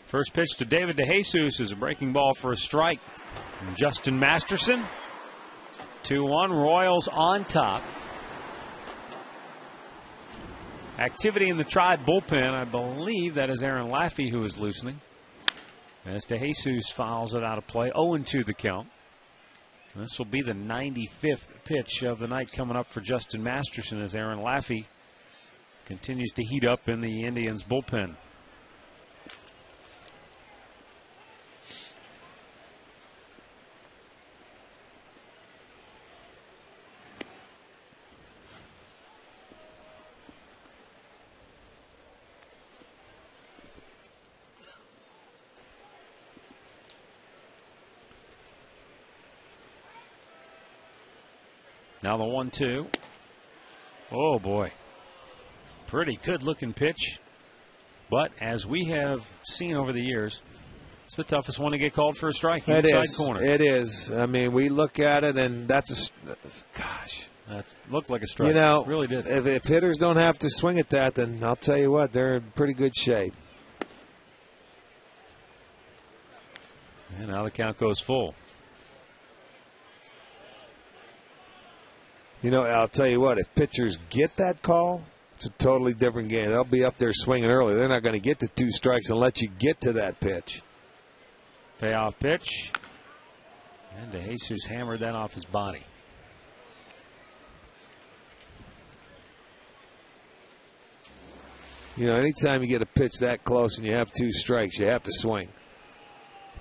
First pitch to David DeJesus is a breaking ball for a strike. And Justin Masterson. 2-1, Royals on top. Activity in the Tribe bullpen. I believe that is Aaron Laffey who is loosening. As DeJesus fouls it out of play. 0-2 the count. And this will be the 95th pitch of the night coming up for Justin Masterson as Aaron Laffey continues to heat up in the Indians bullpen. Now the 1-2. Oh, boy. Pretty good-looking pitch. But as we have seen over the years, it's the toughest one to get called for a strike inside corner. It is. I mean, we look at it, and that's a – gosh. That looked like a strike. You know, it really did. If hitters don't have to swing at that, then I'll tell you what, they're in pretty good shape. And now the count goes full. You know, I'll tell you what, if pitchers get that call, it's a totally different game. They'll be up there swinging early. They're not going to get to 2 strikes and let you get to that pitch. Payoff pitch. And DeJesus hammered that off his body. You know, anytime you get a pitch that close and you have 2 strikes, you have to swing.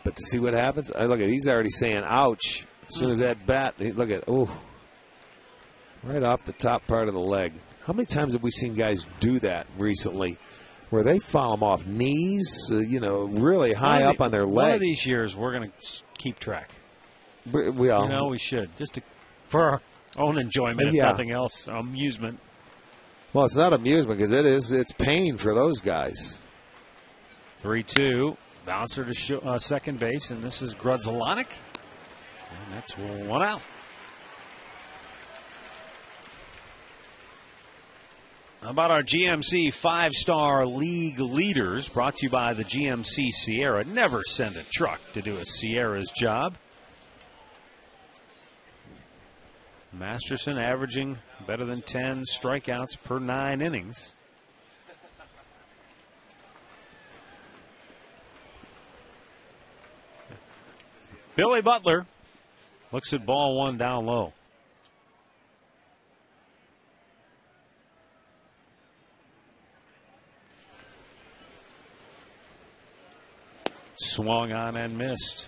But to see what happens, look at, he's already saying ouch. As soon as that bat, look at, ooh. Right off the top part of the leg. How many times have we seen guys do that recently where they foul them off knees, really high up on their leg? One of these years, we're going to keep track. We all, we should. Just for our own enjoyment, if nothing else, amusement. Well, it's not amusement because it's pain for those guys. 3-2. Bouncer to second base, and this is Grudzelanek. And that's 1 out. How about our GMC 5-star league leaders, brought to you by the GMC Sierra. Never send a truck to do a Sierra's job. Masterson averaging better than 10 strikeouts per 9 innings. Billy Butler looks at ball one down low. Swung on and missed.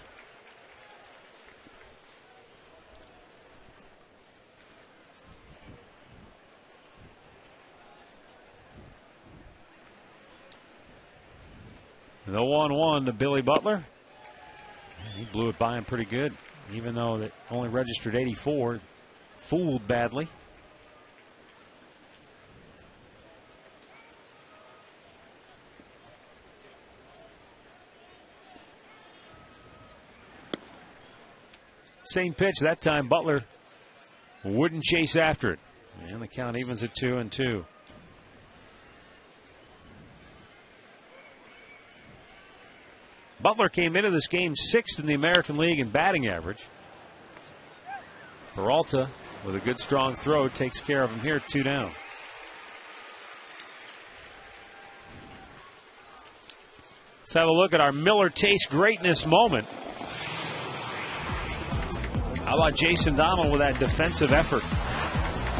The 1-1 to Billy Butler. He blew it by him pretty good, even though that only registered 84. Fooled badly. Same pitch that time. Butler wouldn't chase after it. And the count evens at 2-2. Butler came into this game 6th in the American League in batting average. Peralta, with a good strong throw, takes care of him here, 2 down. Let's have a look at our Miller Taste Greatness moment. How about Jason Donald with that defensive effort?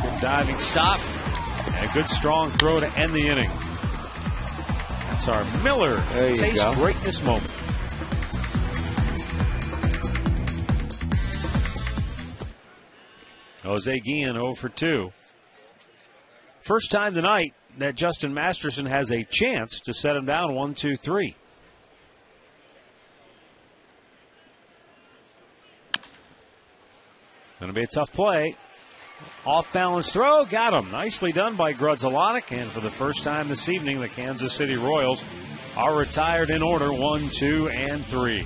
Good diving stop and a good strong throw to end the inning. That's our Miller Taste Greatness moment. Jose Guillen 0 for 2. First time tonight that Justin Masterson has a chance to set him down 1-2-3. Going to be a tough play. Off balance throw, got him. Nicely done by Grudzielanek. And for the first time this evening, the Kansas City Royals are retired in order 1, 2, and 3.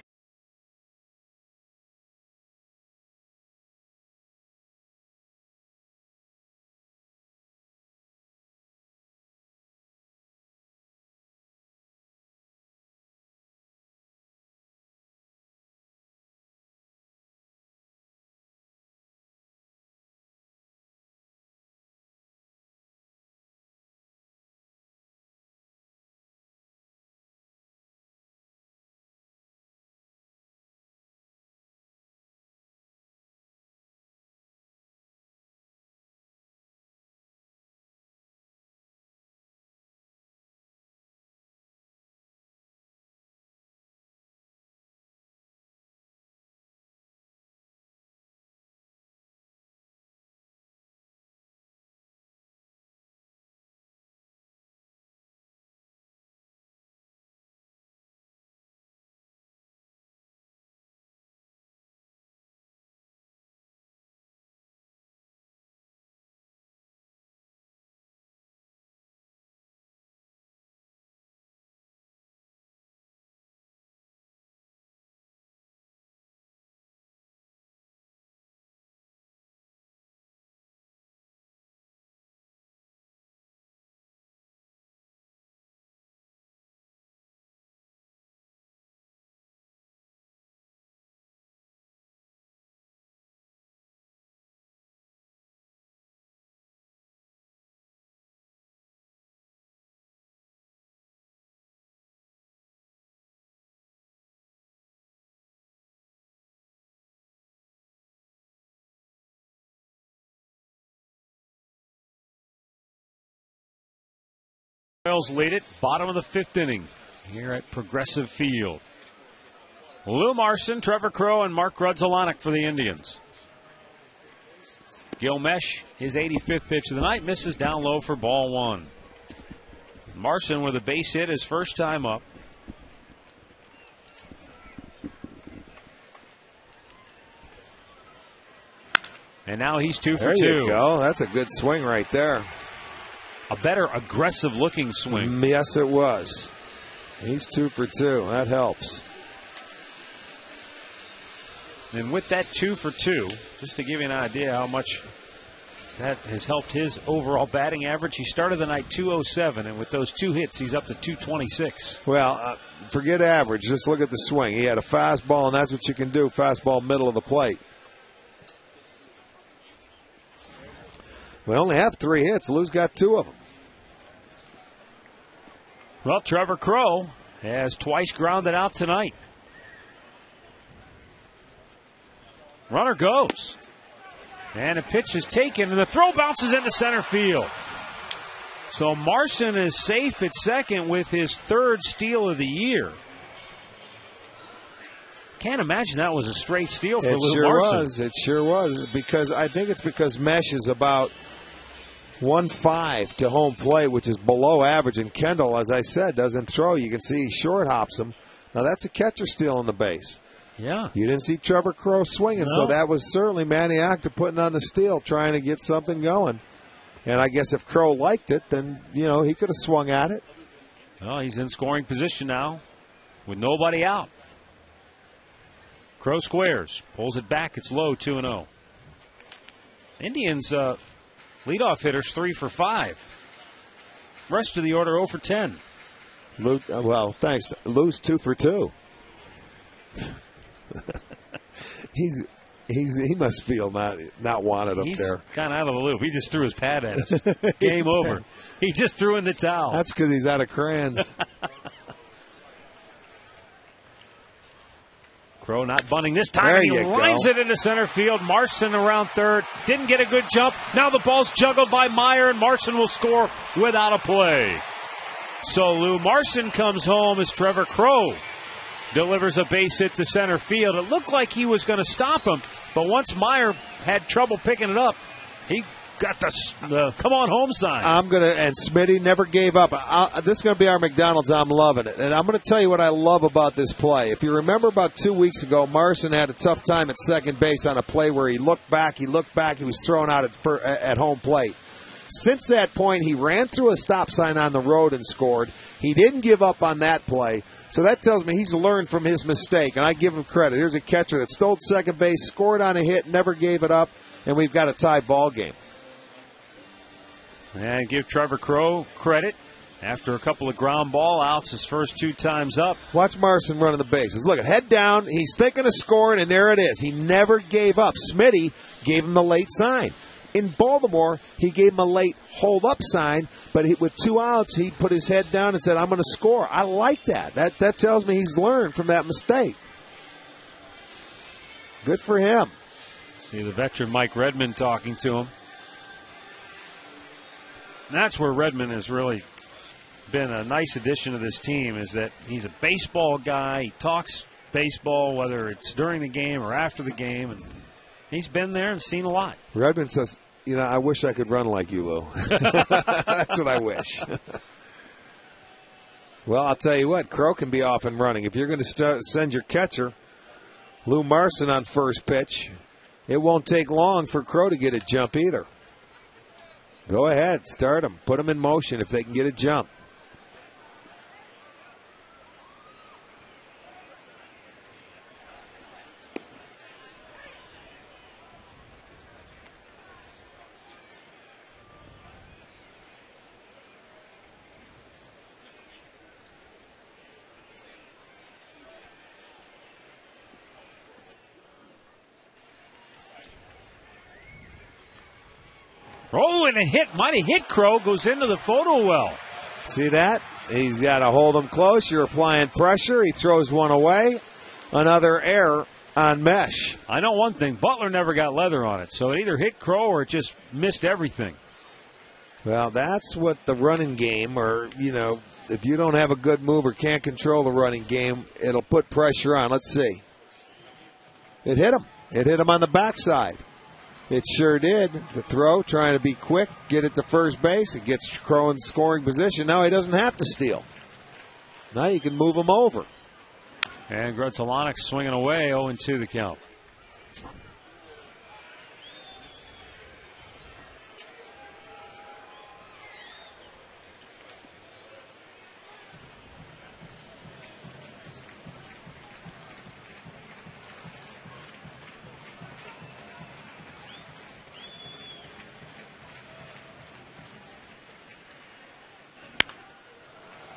Royals lead it, bottom of the 5th inning here at Progressive Field. Lou Marson, Trevor Crowe, and Mark Grudzielanek for the Indians. Gil Mesh, his 85th pitch of the night, misses down low for ball 1. Marson with a base hit his first time up. And now he's 2 for 2. There you go. That's a good swing right there. A better aggressive-looking swing. Yes, it was. He's 2 for 2. That helps. And with that 2 for 2, just to give you an idea how much that has helped his overall batting average, he started the night 207, and with those 2 hits, he's up to 226. Well, forget average. Just look at the swing. He had a fastball, and that's what you can do. Fastball middle of the plate. We only have 3 hits. Lou's got 2 of them. Well, Trevor Crow has twice grounded out tonight. Runner goes. And a pitch is taken, and the throw bounces into center field. So Marson is safe at second with his 3rd steal of the year. Can't imagine that was a straight steal for Lou Marson. It sure was. Because I think it's because Mesh is about 1.5 to home plate, which is below average. And Kendall, as I said, doesn't throw. You can see he short hops him. Now that's a catcher steal on the base. Yeah. You didn't see Trevor Crow swinging, so that was certainly Manny Acta putting on the steal, trying to get something going. And I guess if Crow liked it, then, he could have swung at it. Well, he's in scoring position now with nobody out. Crow squares, pulls it back. It's low, 2-0. Indians leadoff hitters 3 for 5. Rest of the order 0 for 10. Lou, thanks. Lou's 2 for 2. He must feel not wanted up there. He's kind of out of the loop. He just threw his pad at us. Game over. He just threw in the towel. That's because he's out of crayons. Crow not bunting this time, and he lines it into center field. Marson around third. Didn't get a good jump. Now the ball's juggled by Meyer, and Marson will score without a play. So Lou Marson comes home as Trevor Crow delivers a base hit to center field. It looked like he was going to stop him, but once Meyer had trouble picking it up, he got the come on home sign. And Smitty never gave up. This is going to be our McDonald's. I'm loving it. And I'm going to tell you what I love about this play. If you remember about 2 weeks ago, Marson had a tough time at second base on a play where he looked back, he was thrown out at home plate. Since that point, he ran through a stop sign on the road and scored. He didn't give up on that play. So that tells me he's learned from his mistake, and I give him credit. Here's a catcher that stole second base, scored on a hit, never gave it up, and we've got a tie ball game. And give Trevor Crow credit. After a couple of ground ball outs, his first 2 times up. Watch Marson running the bases. Look, head down. He's thinking of scoring, and there it is. He never gave up. Smitty gave him the late sign. In Baltimore, he gave him a late hold-up sign, but with 2 outs, he put his head down and said, I'm going to score. I like that. That tells me he's learned from that mistake. Good for him. See the veteran Mike Redmond talking to him. And that's where Redmond has really been a nice addition to this team, is that he's a baseball guy. He talks baseball, whether it's during the game or after the game, and he's been there and seen a lot. Redmond says, I wish I could run like you, Lou. That's what I wish. Well, I'll tell you what, Crow can be off and running. If you're going to send your catcher, Lou Marson, on first pitch, it won't take long for Crow to get a jump either. Go ahead, start him. Put him in motion if they can get a jump. Oh, and might have hit Crow, goes into the photo well. See that? He's got to hold him close. You're applying pressure. He throws one away. Another error on Mesh. I know one thing. Butler never got leather on it, so it either hit Crow or it just missed everything. Well, that's what the running game, or, if you don't have a good move or can't control the running game, it'll put pressure on. Let's see. It hit him. It hit him on the backside. It sure did. The throw, trying to be quick, get it to first base. It gets Crow in scoring position. Now he doesn't have to steal. Now you can move him over. And Grudzelanek swinging away, 0-2 the count.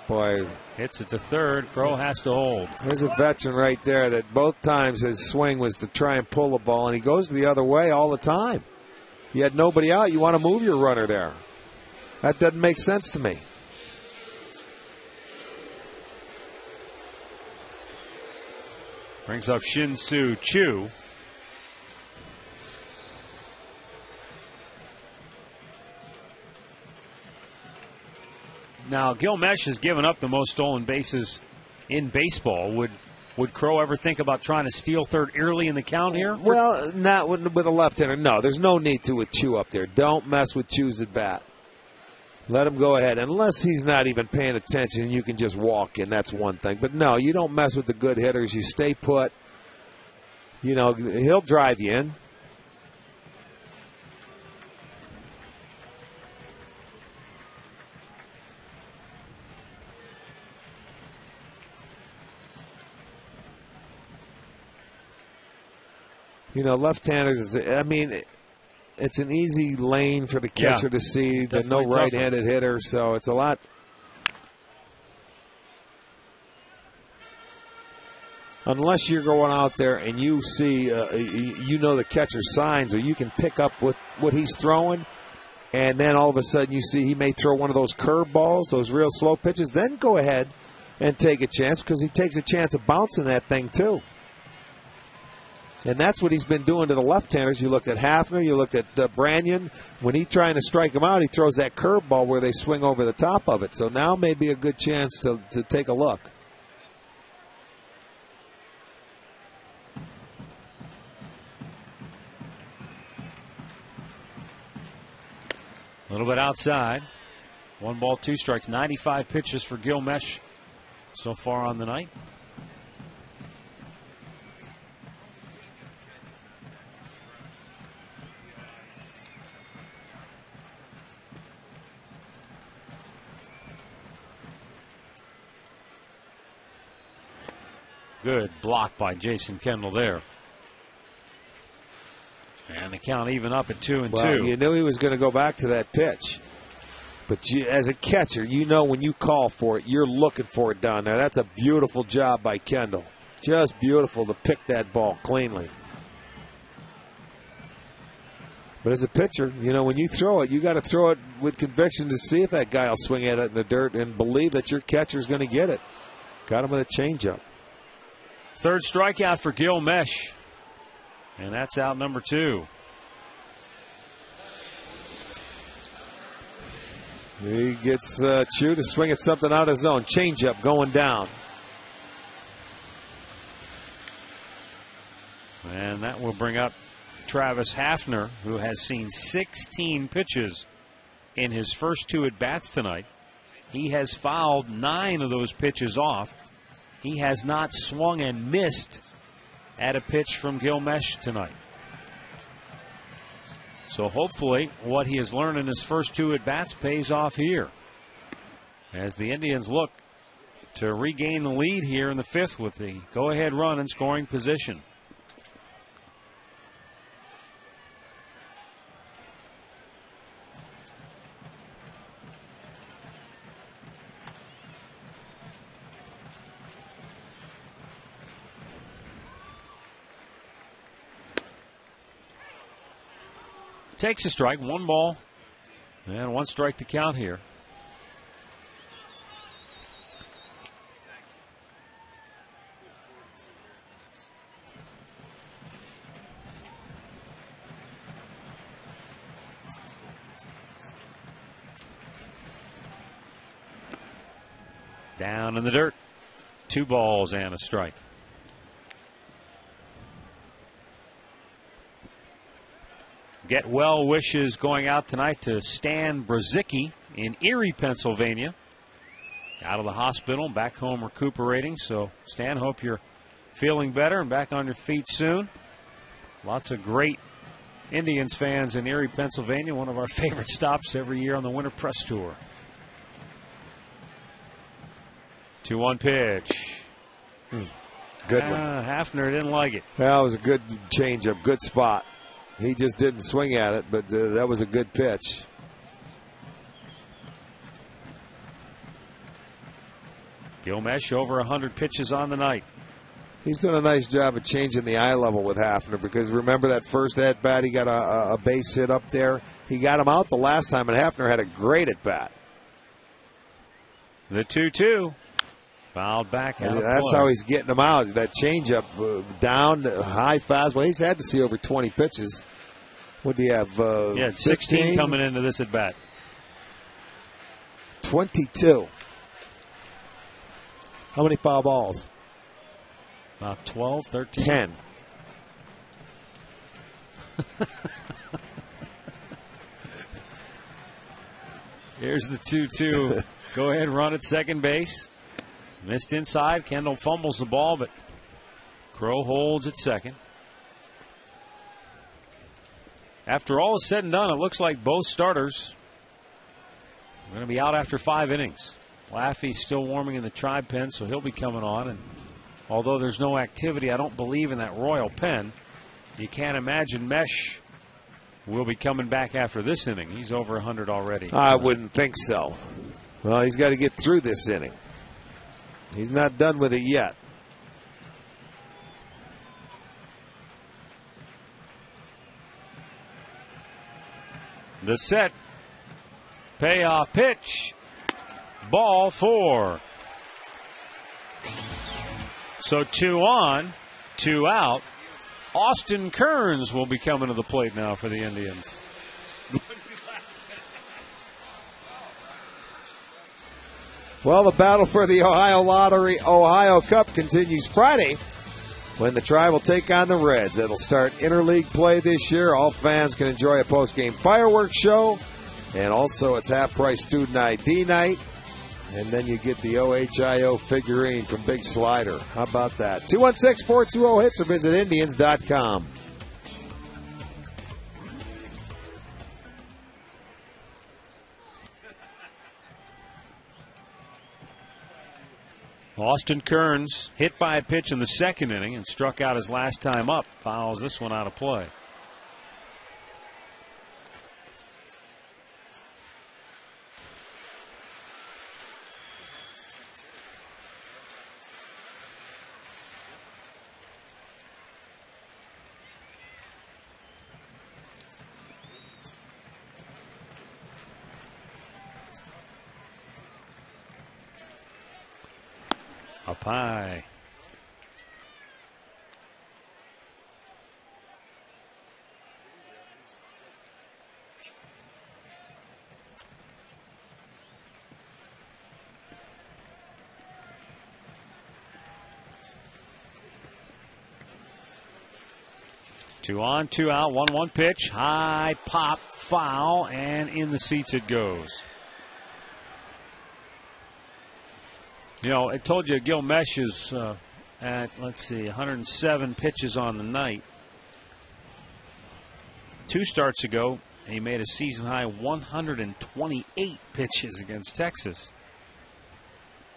Boy, hits it to third. Crow has to hold. There's a veteran right there that both times his swing was to try and pull the ball, and he goes the other way all the time. You had nobody out. You want to move your runner there. That doesn't make sense to me. Brings up Shin-Soo Choo. Now, Gilmesh has given up the most stolen bases in baseball. Would Crow ever think about trying to steal third early in the count here? Well, not with a left-hander. No, there's no need to with Choo up there. Don't mess with Choo's at bat. Let him go ahead. Unless he's not even paying attention, you can just walk in. That's one thing. But no, you don't mess with the good hitters. You stay put. You know, he'll drive you in. You know, left-handers, I mean, it's an easy lane for the catcher to see. There's no right-handed hitter, so it's a lot. Unless you're going out there and you see, you know the catcher's signs, or you can pick up what he's throwing, and then all of a sudden you see he may throw one of those curve balls, those real slow pitches, then go ahead and take a chance, because he takes a chance of bouncing that thing too. And that's what he's been doing to the left-handers. You looked at Hafner, you looked at Branyan. When he's trying to strike him out, he throws that curveball where they swing over the top of it. So now may be a good chance to take a look. A little bit outside. 1 ball, 2 strikes. 95 pitches for Gilmesh so far on the night. Good block by Jason Kendall there. And the count even up at 2-2. Well, you knew he was going to go back to that pitch. But as a catcher, you know when you call for it, you're looking for it down there. That's a beautiful job by Kendall. Just beautiful to pick that ball cleanly. But as a pitcher, you know, when you throw it, you got to throw it with conviction to see if that guy will swing at it in the dirt and believe that your catcher's going to get it. Got him with a changeup. Third strikeout for Gilmesh. And that's out number 2. He gets Choo to swing at something out of his zone. Changeup going down. And that will bring up Travis Hafner, who has seen 16 pitches in his first 2 at-bats tonight. He has fouled 9 of those pitches off. He has not swung and missed at a pitch from Gilmesh tonight. So hopefully what he has learned in his first 2 at-bats pays off here, as the Indians look to regain the lead here in the 5th with the go-ahead run in scoring position. Takes a strike, 1 ball, and 1 strike to count here. Down in the dirt, 2 balls and a strike. Get well wishes going out tonight to Stan Brzezicki in Erie, Pennsylvania. Out of the hospital, back home recuperating. So, Stan, hope you're feeling better and back on your feet soon. Lots of great Indians fans in Erie, Pennsylvania. One of our favorite stops every year on the Winter Press Tour. 2-1 pitch. Good one. Hafner didn't like it. Well, it was a good changeup, good spot. He just didn't swing at it, but that was a good pitch. Gilmesh over 100 pitches on the night. He's done a nice job of changing the eye level with Hafner, because remember that first at bat, he got a base hit up there. He got him out the last time, and Hafner had a great at bat. The 2-2. Fouled back out. That's how he's getting him out. That changeup down, high fastball. He's had to see over 20 pitches. What do you have? Yeah, 16 coming into this at bat. 22. How many foul balls? About 12, 13. 10. Here's the 2-2. Go ahead, run at second base. Missed inside. Kendall fumbles the ball, but Crow holds at second. After all is said and done, it looks like both starters are going to be out after 5 innings. Laffey's still warming in the Tribe pen, so he'll be coming on. And although there's no activity, I don't believe in that Royal pen. You can't imagine Mesh will be coming back after this inning. He's over 100 already. I wouldn't think so. Well, he's got to get through this inning. He's not done with it yet. The set. Payoff pitch. Ball 4. So 2 on, 2 out. Austin Kearns will be coming to the plate now for the Indians. Well, the battle for the Ohio Lottery Ohio Cup continues Friday when the Tribe will take on the Reds. It'll start interleague play this year. All fans can enjoy a post-game fireworks show, and also it's half-price student ID night. And then you get the OHIO figurine from Big Slider. How about that? 216-420-HITS or visit Indians.com. Austin Kearns hit by a pitch in the second inning and struck out his last time up. Fouls this one out of play. Up high. Two on, 2 out, 1-1 pitch. High pop, foul, and in the seats it goes. You know, I told you Gil Mesh is at, 107 pitches on the night. 2 starts ago, he made a season-high 128 pitches against Texas.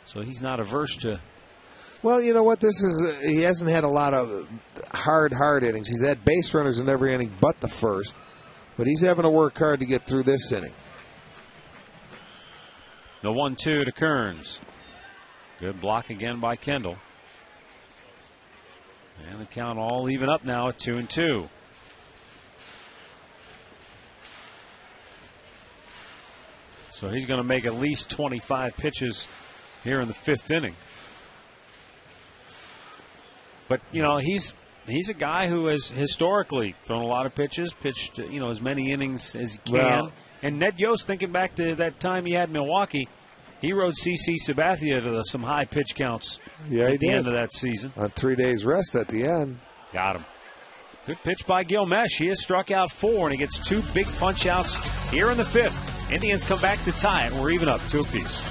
So he's not averse to... Well, you know what? This is he hasn't had a lot of hard innings. He's had base runners in every inning but the first. But he's having to work hard to get through this inning. The 1-2 to Kearns. Good block again by Kendall. And the count all even up now at 2-2. So he's going to make at least 25 pitches here in the 5th inning. But, you know, he's a guy who has historically thrown a lot of pitches, pitched, you know, as many innings as he can. Well, and Ned Yost, thinking back to that time he had in Milwaukee, he rode CC Sabathia to some high pitch counts at the end of that season. On 3 days rest at the end. Got him. Good pitch by Gil Mesh. He has struck out 4, and he gets 2 big punch outs here in the 5th. Indians come back to tie it. We're even up 2 apiece.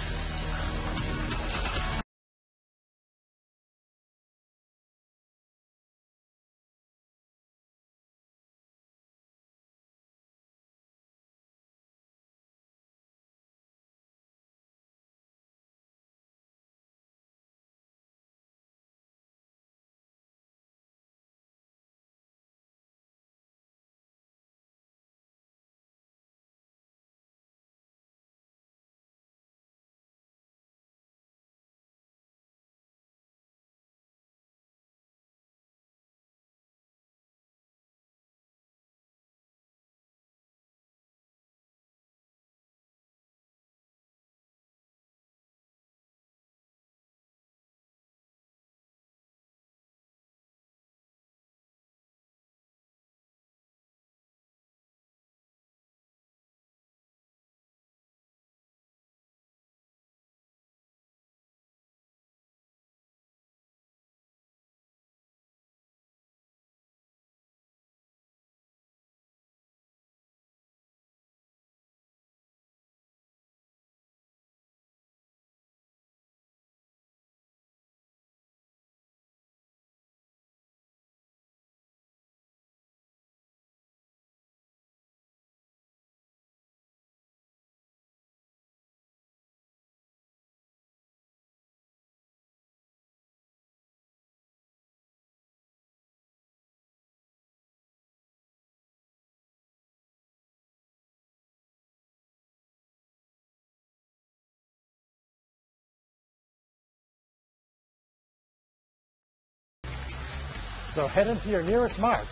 So head into your nearest mart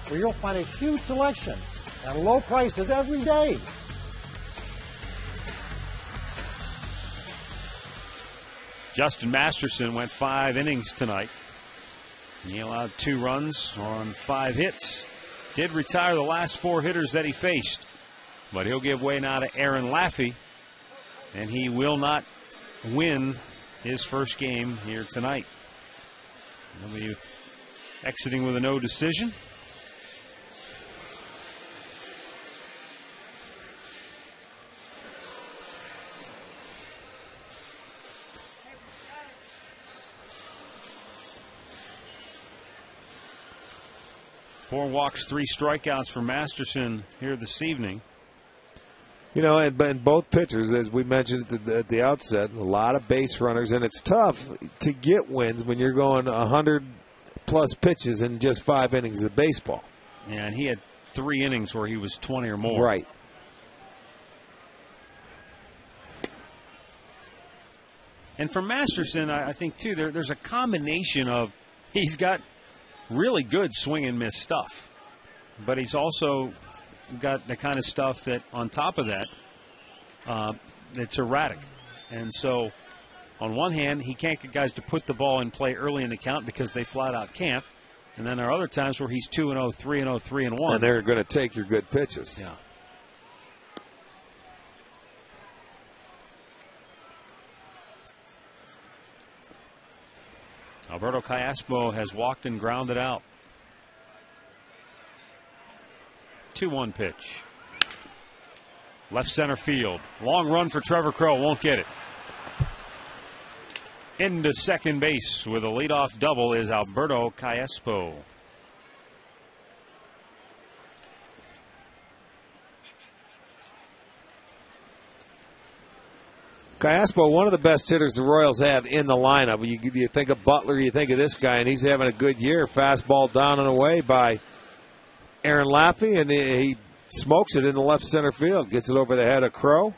where you'll find a huge selection and low prices every day. Justin Masterson went 5 innings tonight. He allowed 2 runs on 5 hits. Did retire the last 4 hitters that he faced. But he'll give way now to Aaron Laffey. And he will not win his first game here tonight. He'll be exiting with a no decision. Four walks, 3 strikeouts for Masterson here this evening. You know, and both pitchers, as we mentioned at the outset, a lot of base runners, and it's tough to get wins when you're going 100-plus pitches in just 5 innings of baseball. Yeah, and he had 3 innings where he was 20 or more. Right. And for Masterson, I think, too, there's a combination of he's got really good swing and miss stuff, but he's also got the kind of stuff that on top of that it's erratic. And so on one hand, he can't get guys to put the ball in play early in the count because they flat out can't, and then there are other times where he's 2-0, 3-0, 3-1, and they're going to take your good pitches. Yeah. Alberto Callaspo has walked and grounded out. 2-1 pitch. Left center field. Long run for Trevor Crowe. Won't get it. Into second base with a leadoff double is Alberto Callaspo. Callaspo, one of the best hitters the Royals have in the lineup. You think of Butler, you think of this guy, and he's having a good year. Fastball down and away by Aaron Laffey, and he smokes it in the left center field. Gets it over the head of Crowe.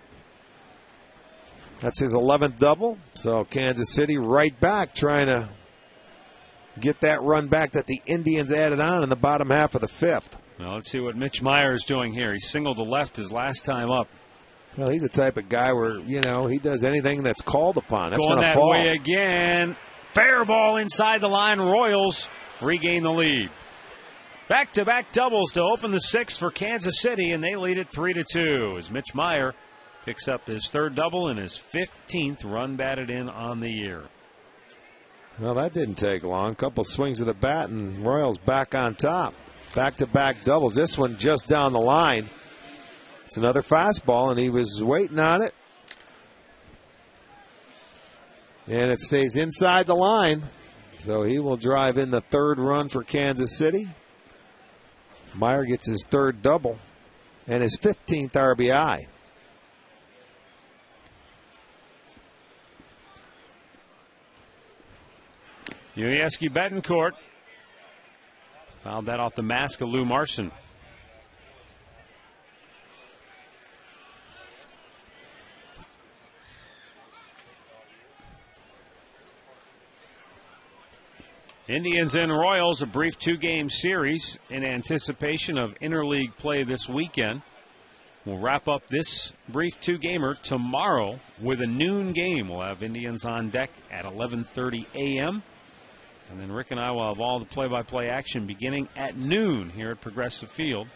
That's his 11th double. So Kansas City right back trying to get that run back that the Indians added on in the bottom half of the 5th. Well, let's see what Mitch Meyer is doing here. He singled to left his last time up. Well, he's the type of guy where, you know, he does anything that's called upon. That's going going to that fall. way again. Fair ball inside the line. Royals regain the lead. Back-to-back doubles to open the 6th for Kansas City, and they lead it 3-2 as Mitch Meyer picks up his 3rd double and his 15th run batted in on the year. Well, that didn't take long. A couple swings of the bat, and Royals back on top. Back-to-back doubles. This one just down the line. It's another fastball, and he was waiting on it. And it stays inside the line. So he will drive in the 3rd run for Kansas City. Meyer gets his 3rd double and his 15th RBI. Yuniesky Betancourt fouled that off the mask of Lou Marson. Indians and Royals, a brief 2-game series in anticipation of interleague play this weekend. We'll wrap up this brief 2-gamer tomorrow with a noon game. We'll have Indians on deck at 11:30 a.m. And then Rick and I will have all the play-by-play action beginning at noon here at Progressive Field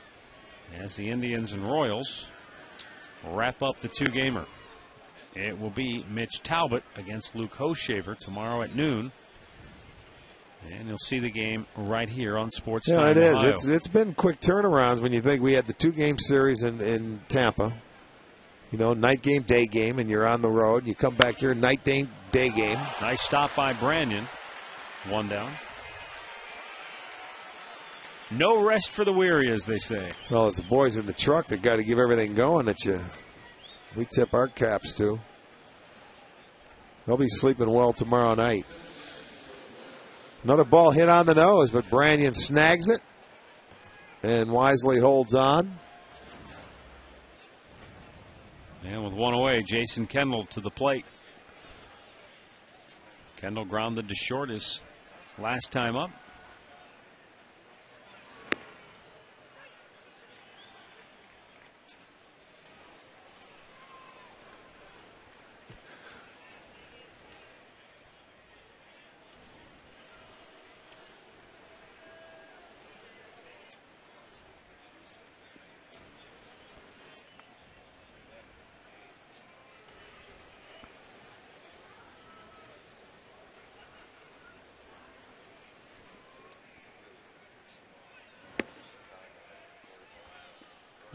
as the Indians and Royals wrap up the 2-gamer. It will be Mitch Talbot against Luke Hoshaver tomorrow at noon. And you'll see the game right here on Sports Time. Yeah, it is. Ohio. It's been quick turnarounds when you think we had the 2-game series in Tampa. You know, night game, day game, and you're on the road. You come back here, night game, day game. Nice stop by Branyan. 1 down. No rest for the weary, as they say. Well, it's the boys in the truck that got to give everything going that we tip our caps to. They'll be sleeping well tomorrow night. Another ball hit on the nose, but Branyan snags it and wisely holds on. And with 1 away, Jason Kendall to the plate. Kendall grounded to short his last time up.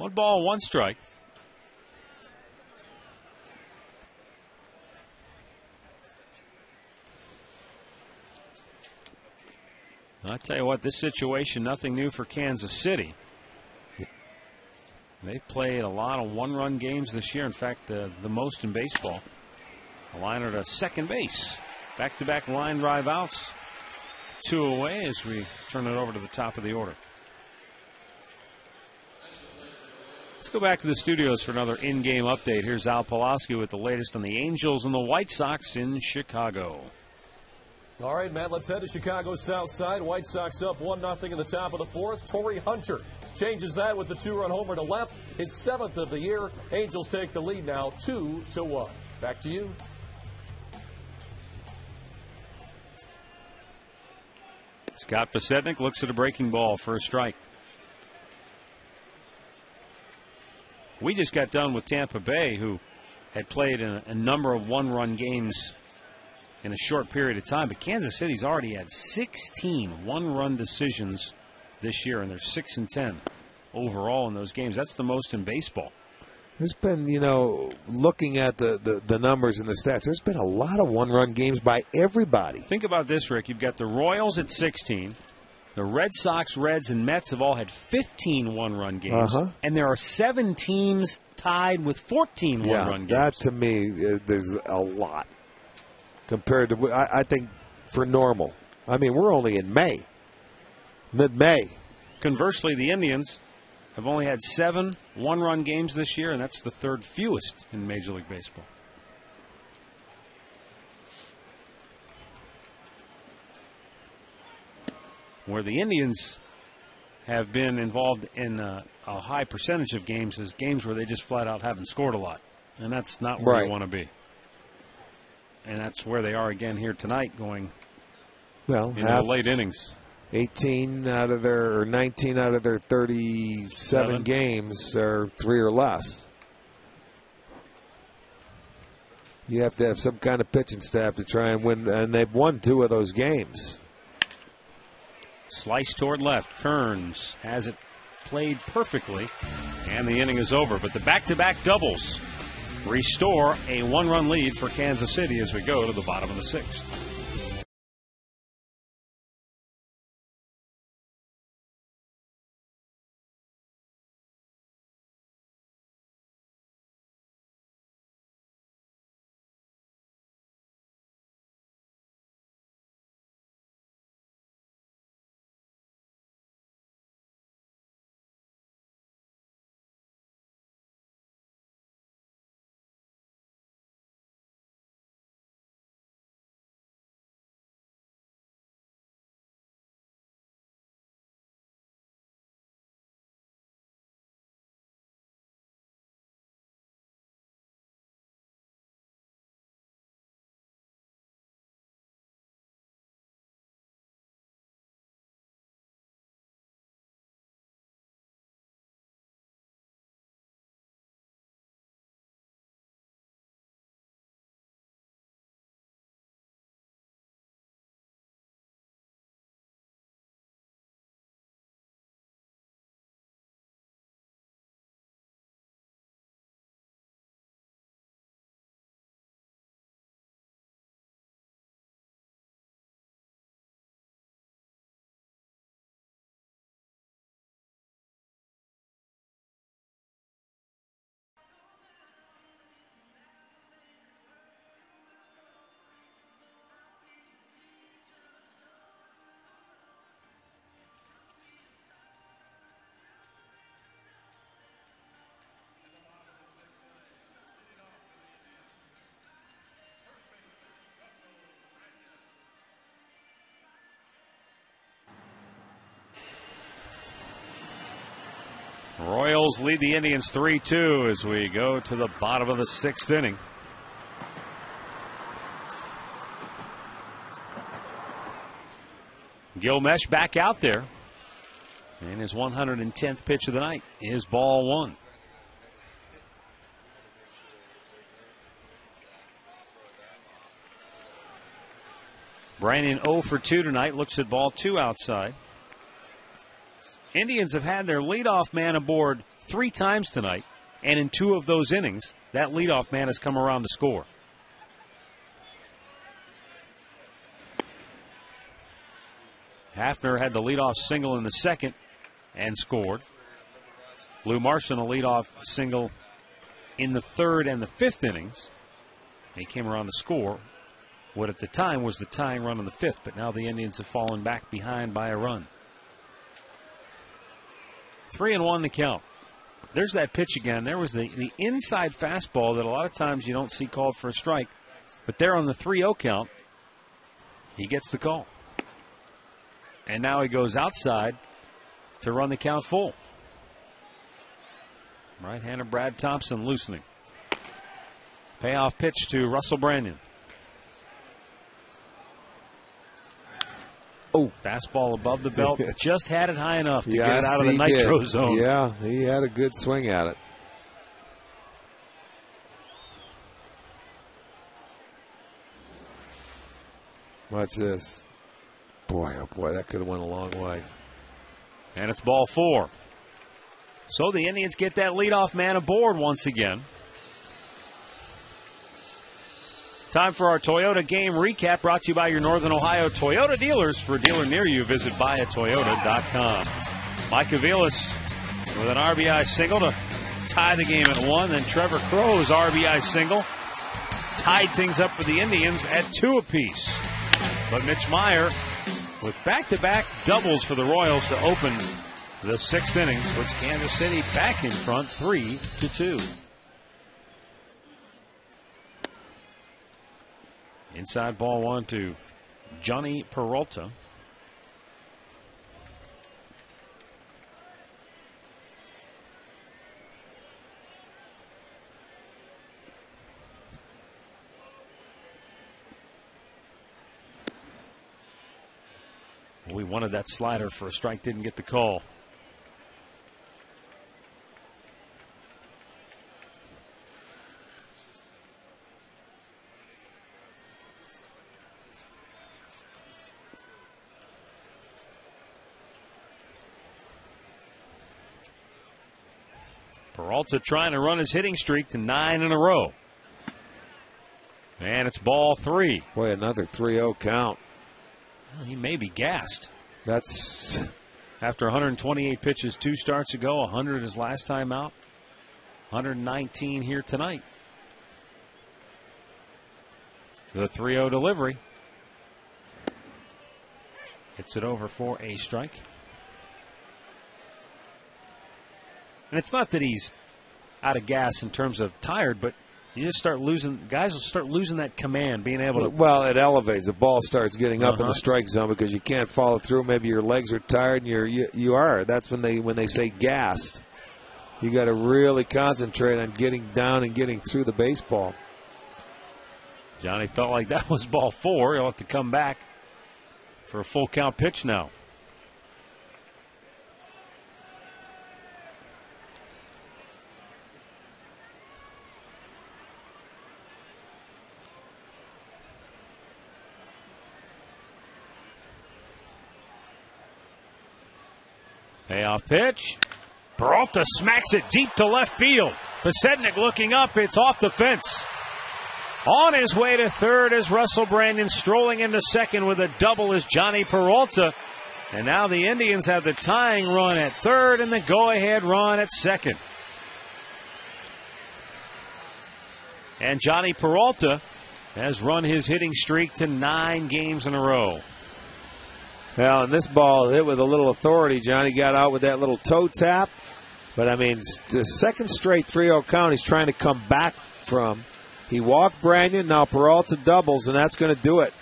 1 ball, 1 strike. I tell you what, this situation, nothing new for Kansas City. They've played a lot of 1-run games this year. In fact, the most in baseball. A liner to second base. Back-to-back line drive outs. 2 away as we turn it over to the top of the order. Let's go back to the studios for another in-game update. Here's Al Pulaski with the latest on the Angels and the White Sox in Chicago. All right, Matt, let's head to Chicago's South Side. White Sox up 1-0 in the top of the 4th. Torrey Hunter changes that with the 2-run homer to left. His 7th of the year. Angels take the lead now 2-1. Back to you. Scott Pasetnik looks at a breaking ball for a strike. We just got done with Tampa Bay, who had played a number of 1-run games in a short period of time. But Kansas City's already had 16 1-run decisions this year, and they're 6-10 overall in those games. That's the most in baseball. There's been, looking at the numbers and the stats, there's been a lot of 1-run games by everybody. Think about this, Rick. You've got the Royals at 16. The Red Sox, Reds, and Mets have all had 15 1-run games. And there are 7 teams tied with 14 1-run games. That, to me, there's a lot compared to, I think, for normal. I mean, we're only in May, mid-May. Conversely, the Indians have only had 7 1-run games this year, and that's the 3rd fewest in Major League Baseball. Where the Indians have been involved in a high percentage of games is games where they just flat out haven't scored a lot. And that's not where you want to be. And that's where they are again here tonight, going into the late innings. 19 out of their 37 games are 3 or less. You have to have some kind of pitching staff to try and win, and they've won 2 of those games. Slice toward left. Kearns has it played perfectly, and the inning is over. But the back-to-back doubles restore a 1-run lead for Kansas City as we go to the bottom of the 6th. Royals lead the Indians 3-2 as we go to the bottom of the 6th inning. Gilmesh back out there. And his 110th pitch of the night is ball 1. Brandon 0 for 2 tonight. Looks at ball 2 outside. Indians have had their leadoff man aboard 3 times tonight, and in 2 of those innings, that leadoff man has come around to score. Hafner had the leadoff single in the second and scored. Lou Marson a leadoff single in the third and the fifth innings. He came around to score what at the time was the tying run in the fifth, but now the Indians have fallen back behind by a run. 3-1 the count. There's that pitch again. There was the inside fastball that a lot of times you don't see called for a strike, but there on the 3-0 count, he gets the call. And now he goes outside to run the count full. Right-hander Brad Thompson loosening. Payoff pitch to Russell Brandon. Oh, fastball above the belt. Just had it high enough to get it out of the nitro zone. Yeah, he had a good swing at it. Watch this. Boy, oh boy, that could have went a long way. And it's ball 4. So the Indians get that leadoff man aboard once again. Time for our Toyota game recap, brought to you by your Northern Ohio Toyota dealers. For a dealer near you, visit buyatoyota.com. Mike Aviles with an RBI single to tie the game at 1. Then Trevor Crow's RBI single tied things up for the Indians at 2 apiece. But Mitch Meyer with back-to-back doubles for the Royals to open the 6th inning, puts Kansas City back in front 3-2. Inside ball 1 to Johnny Peralta. We wanted that slider for a strike, didn't get the call. Peralta trying to run his hitting streak to 9 in a row. And it's ball 3. Boy, another 3-0 count. Well, he may be gassed. That's after 128 pitches 2 starts ago, 100 his last time out, 119 here tonight. The 3-0 delivery. Hits it over for a strike. And it's not that he's out of gas in terms of tired, but you just start losing, guys will start losing that command, being able to. Well, it elevates. The ball starts getting up in the strike zone because you can't follow through. Maybe your legs are tired, and you are. That's when they say gassed. You got to really concentrate on getting down and getting through the baseball. Johnny felt like that was ball 4. He'll have to come back for a full count pitch now. Payoff pitch. Peralta smacks it deep to left field. Pasednik looking up. It's off the fence. On his way to third is Russell Brandon. Strolling into second with a double is Johnny Peralta. And now the Indians have the tying run at third and the go-ahead run at second. And Johnny Peralta has run his hitting streak to 9 games in a row. Well, and this ball hit with a little authority. Johnny got out with that little toe tap. But, I mean, the second straight 3-0 count he's trying to come back from. He walked Brandon. Now Peralta doubles, and that's going to do it.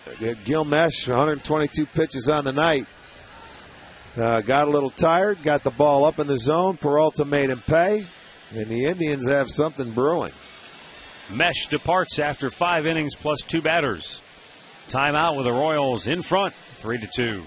Gil Mesh, 122 pitches on the night. Got a little tired, got the ball up in the zone. Peralta made him pay, and the Indians have something brewing. Mesh departs after 5 innings plus 2 batters. Timeout with the Royals in front, 3-2.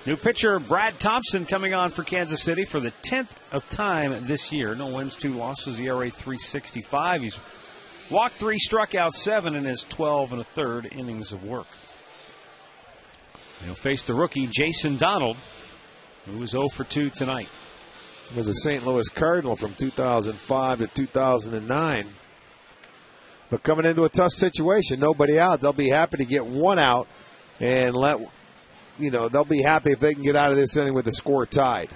New pitcher Brad Thompson coming on for Kansas City for the 10th of time this year. No wins, 2 losses, ERA 3.65. He's walked 3, struck out 7 in his 12 1/3 innings of work. He'll face the rookie Jason Donald, who was 0 for 2 tonight. He was a St. Louis Cardinal from 2005 to 2009. But coming into a tough situation, nobody out. They'll be happy to get 1 out and they'll be happy if they can get out of this inning with the score tied.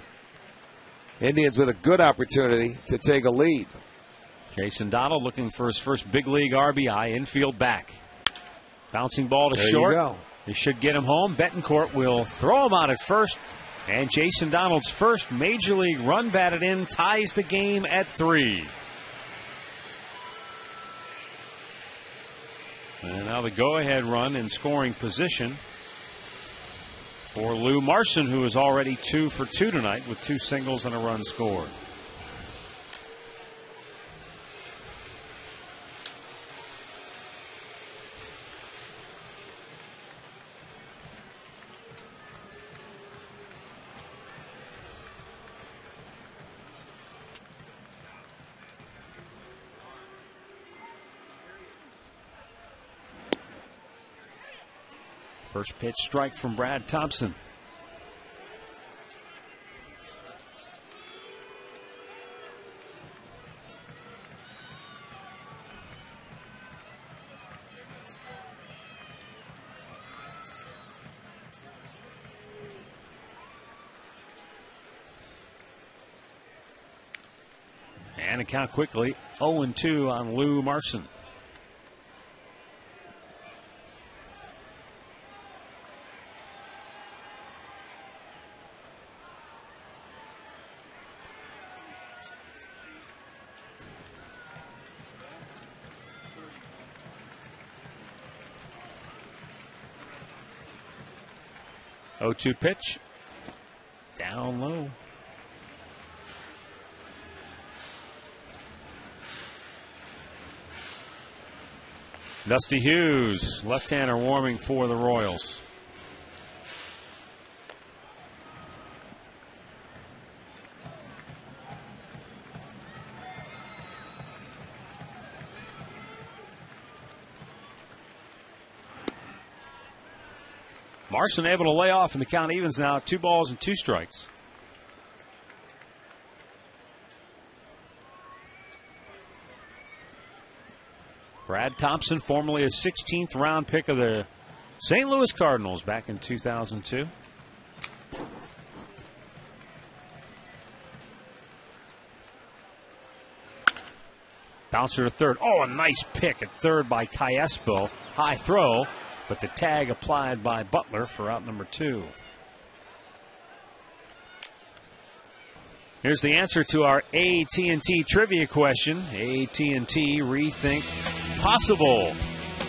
Indians with a good opportunity to take a lead. Jason Donald looking for his first big league RBI, infield back. Bouncing ball to There short. you go. This should get him home. Betancourt will throw him out at first. And Jason Donald's first major league run batted in ties the game at 3. And now the go-ahead run in scoring position for Lou Marson, who is already 2 for 2 tonight with 2 singles and a run scored. First pitch strike from Brad Thompson. And a count quickly, 0-2 on Lou Marson. Oh, 0-2 pitch. Down low. Dusty Hughes, left-hander warming for the Royals. Marson able to lay off, and the count evens now, 2 balls and 2 strikes. Brad Thompson, formerly a 16th round pick of the St. Louis Cardinals back in 2002. Bouncer to third. Oh, a nice pick at third by Cayespo. High throw, but the tag applied by Butler for out number 2. Here's the answer to our AT&T trivia question. AT&T rethink possible.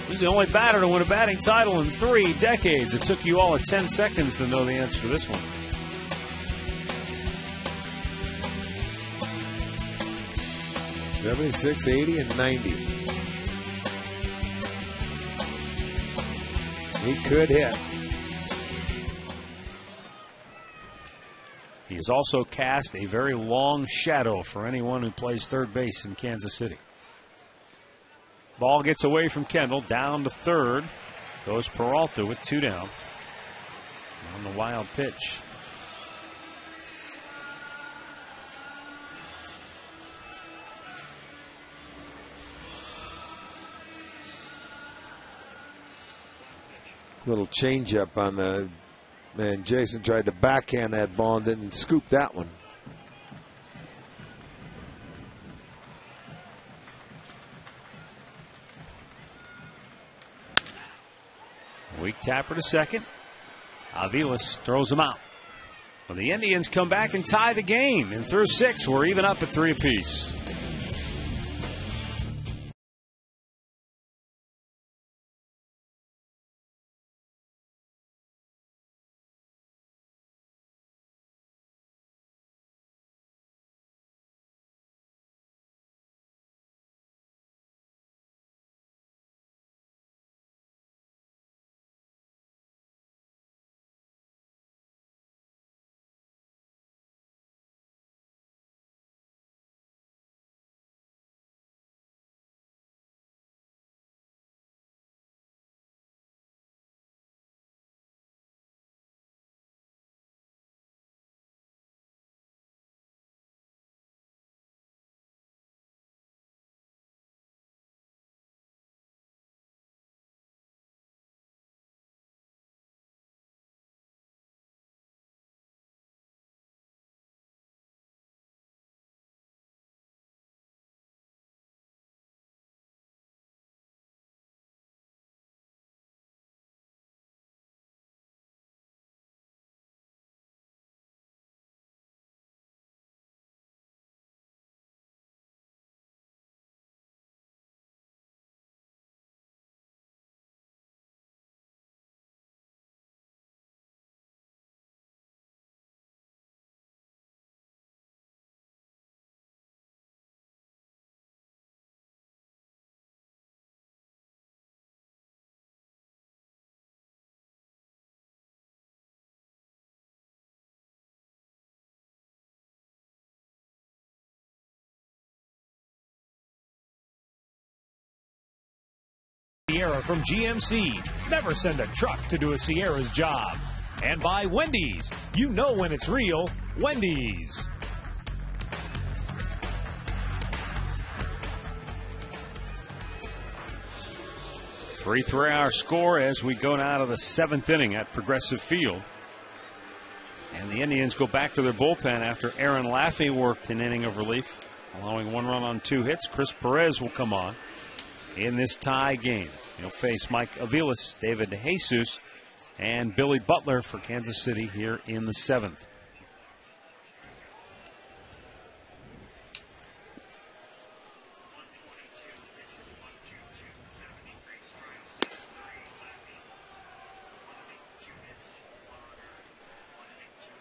Who's the only batter to win a batting title in 3 decades? It took you all of 10 seconds to know the answer to this one. '76, '80, and '90. He could hit. He has also cast a very long shadow for anyone who plays third base in Kansas City. Ball gets away from Kendall, down to third. Goes Peralta with 2 down. On the wild pitch. Little changeup on the. And Jason tried to backhand that ball and didn't scoop that one. Weak tapper to second. Aviles throws him out. Well, the Indians come back and tie the game. And through 6, we're even up at 3 apiece. Sierra from GMC. Never send a truck to do a Sierra's job. And by Wendy's. You know when it's real. Wendy's. 3-hour score as we go now to the 7th inning at Progressive Field. And the Indians go back to their bullpen after Aaron Laffey worked an inning of relief, allowing 1 run on 2 hits. Chris Perez will come on in this tie game. He'll face Mike Aviles, David DeJesus, and Billy Butler for Kansas City here in the 7th.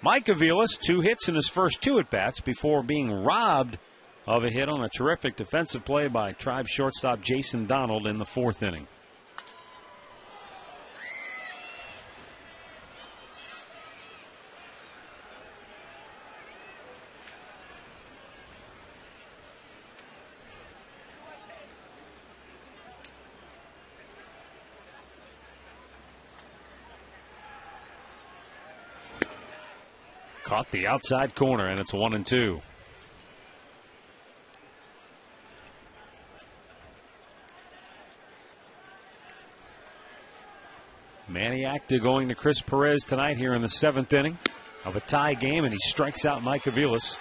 Mike Aviles, 2 hits in his first 2 at-bats before being robbed of a hit on a terrific defensive play by Tribe shortstop Jason Donald in the 4th inning. Caught the outside corner, and it's 1-2. Maniac going to Chris Perez tonight here in the 7th inning of a tie game, and he strikes out Mike Aviles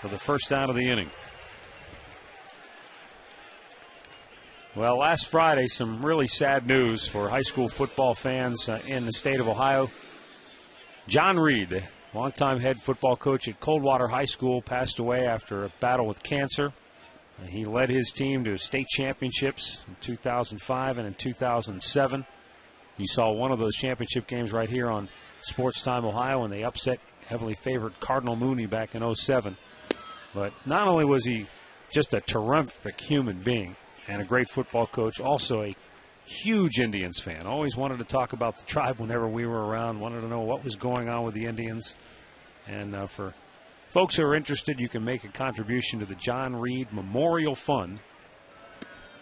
for the first out of the inning. Well, last Friday, some really sad news for high school football fans in the state of Ohio. John Reed, longtime head football coach at Coldwater High School, passed away after a battle with cancer. He led his team to state championships in 2005 and in 2007. You saw one of those championship games right here on Sports Time Ohio when they upset heavily favored Cardinal Mooney back in 2007. But not only was he just a terrific human being and a great football coach, also a huge Indians fan. Always wanted to talk about the Tribe whenever we were around, wanted to know what was going on with the Indians. And for folks who are interested, you can make a contribution to the John Reed Memorial Fund,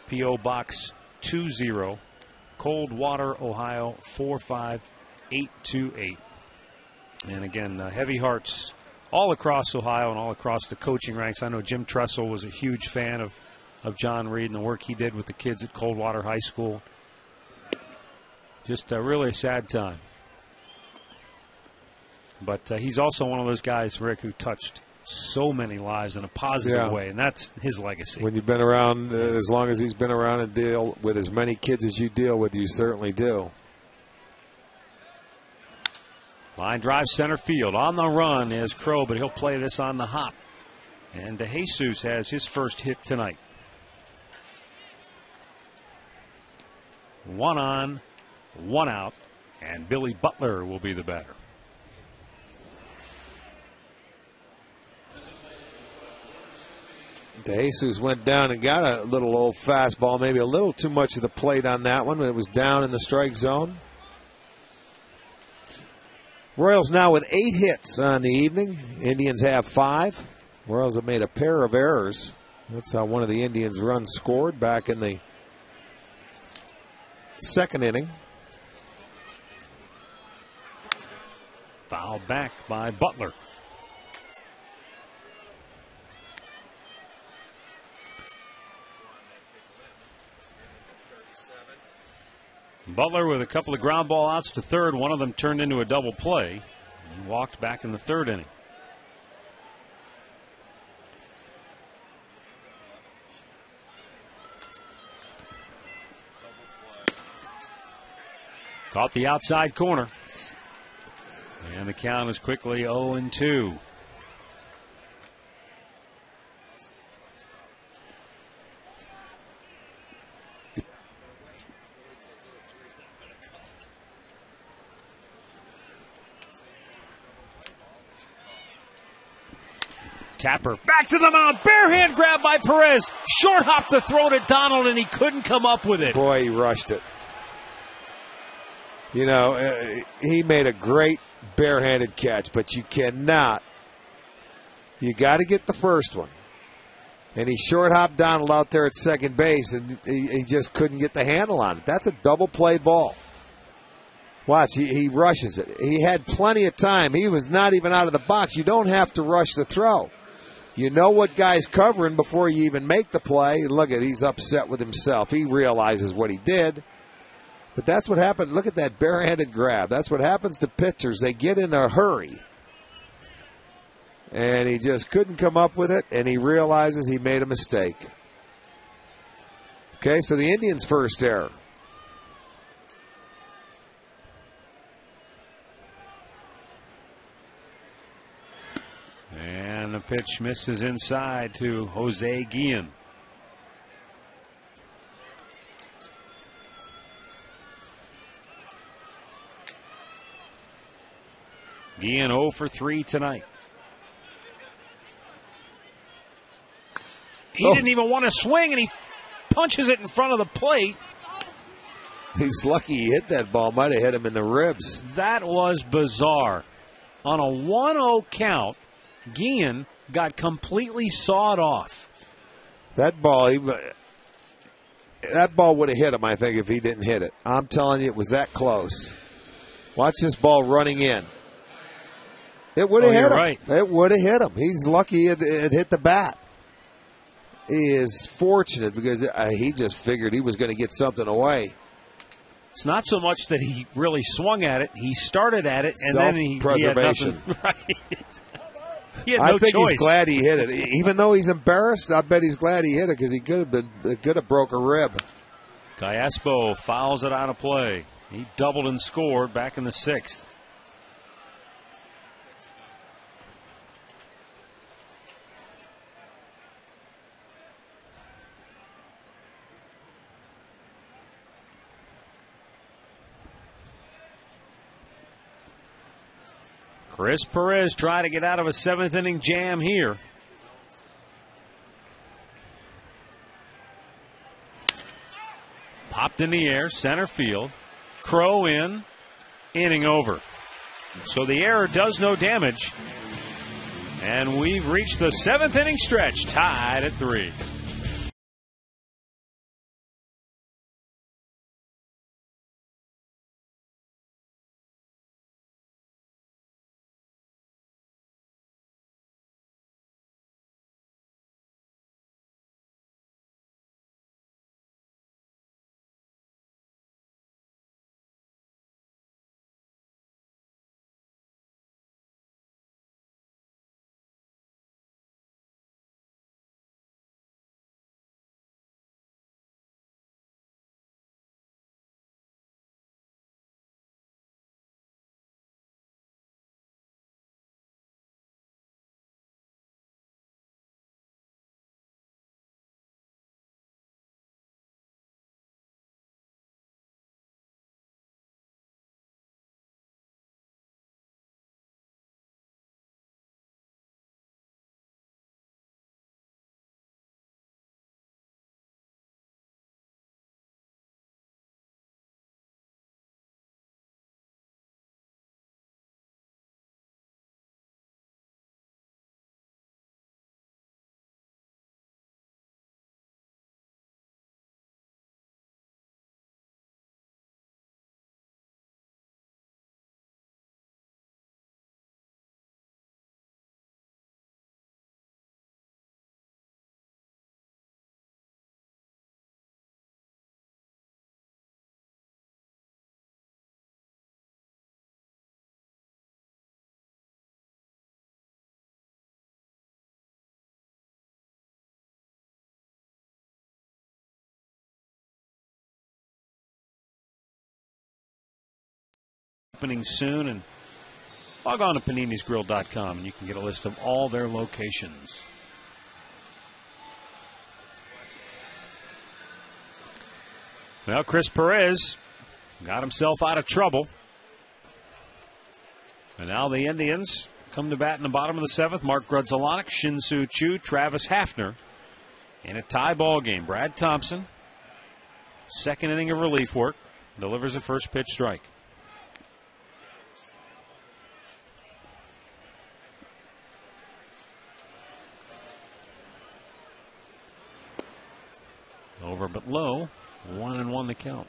P.O. Box 20, Coldwater, Ohio 45828. And again, heavy hearts all across Ohio and all across the coaching ranks. I know Jim Tressel was a huge fan of John Reed and the work he did with the kids at Coldwater High School. Just really a sad time. But he's also one of those guys, Rick, who touched so many lives in a positive way, and that's his legacy. When you've been around as long as he's been around and deal with as many kids as you deal with, you certainly do. Line drive center field. On the run is Crow, but he'll play this on the hop. And DeJesus has his first hit tonight. 1 on, 1 out, and Billy Butler will be the batter. DeJesus went down and got a little old fastball, maybe a little too much of the plate on that one, but it was down in the strike zone. Royals now with 8 hits on the evening. Indians have 5. Royals have made a pair of errors. That's how one of the Indians' runs scored back in the 2nd inning. Fouled back by Butler. Butler with a couple of ground ball outs to third. One of them turned into a double play and walked back in the 3rd inning. Caught the outside corner. And the count is quickly 0-2. Tapper back to the mound. Bare hand grab by Perez. Short hop the throw to Donald, and he couldn't come up with it. Boy, he rushed it. You know, he made a great barehanded catch, but you cannot. You got to get the first one. And he short hopped Donald out there at second base, and he just couldn't get the handle on it. That's a double play ball. Watch, he rushes it. He had plenty of time. He was not even out of the box. You don't have to rush the throw. You know what guy's covering before you even make the play. Look at, he's upset with himself. He realizes what he did. But that's what happened. Look at that barehanded grab. That's what happens to pitchers. They get in a hurry. And he just couldn't come up with it, and he realizes he made a mistake. Okay, so the Indians' first error. And the pitch misses inside to Jose Guillen. Guillen 0 for 3 tonight. He didn't even want to swing, and he punches it in front of the plate. He's lucky he hit that ball. Might have hit him in the ribs. That was bizarre. On a 1-0 count, Guillen got completely sawed off. That ball would have hit him, I think, if he didn't hit it. I'm telling you, it was that close. Watch this ball running in. It would have hit him. Right. It would have hit him. He's lucky it hit the bat. He is fortunate because he just figured he was going to get something away. It's not so much that he really swung at it. He started at it, and then he had nothing. Right. He had no I think choice. He's glad he hit it. Even though he's embarrassed, I bet he's glad he hit it because he could have broke a rib. Callaspo fouls it out of play. He doubled and scored back in the 6th. Chris Perez trying to get out of a 7th inning jam here. Popped in the air, center field. Crow in, inning over. So the error does no damage. And we've reached the 7th inning stretch, tied at 3. Opening soon, and log on to paninisgrill.com and you can get a list of all their locations. Well, Chris Perez got himself out of trouble. And now the Indians come to bat in the bottom of the 7th. Mark Grudzelanek, Shin-Soo Choo, Travis Hafner in a tie ball game. Brad Thompson, 2nd inning of relief work, delivers a first pitch strike. over but low. 1-1 the count.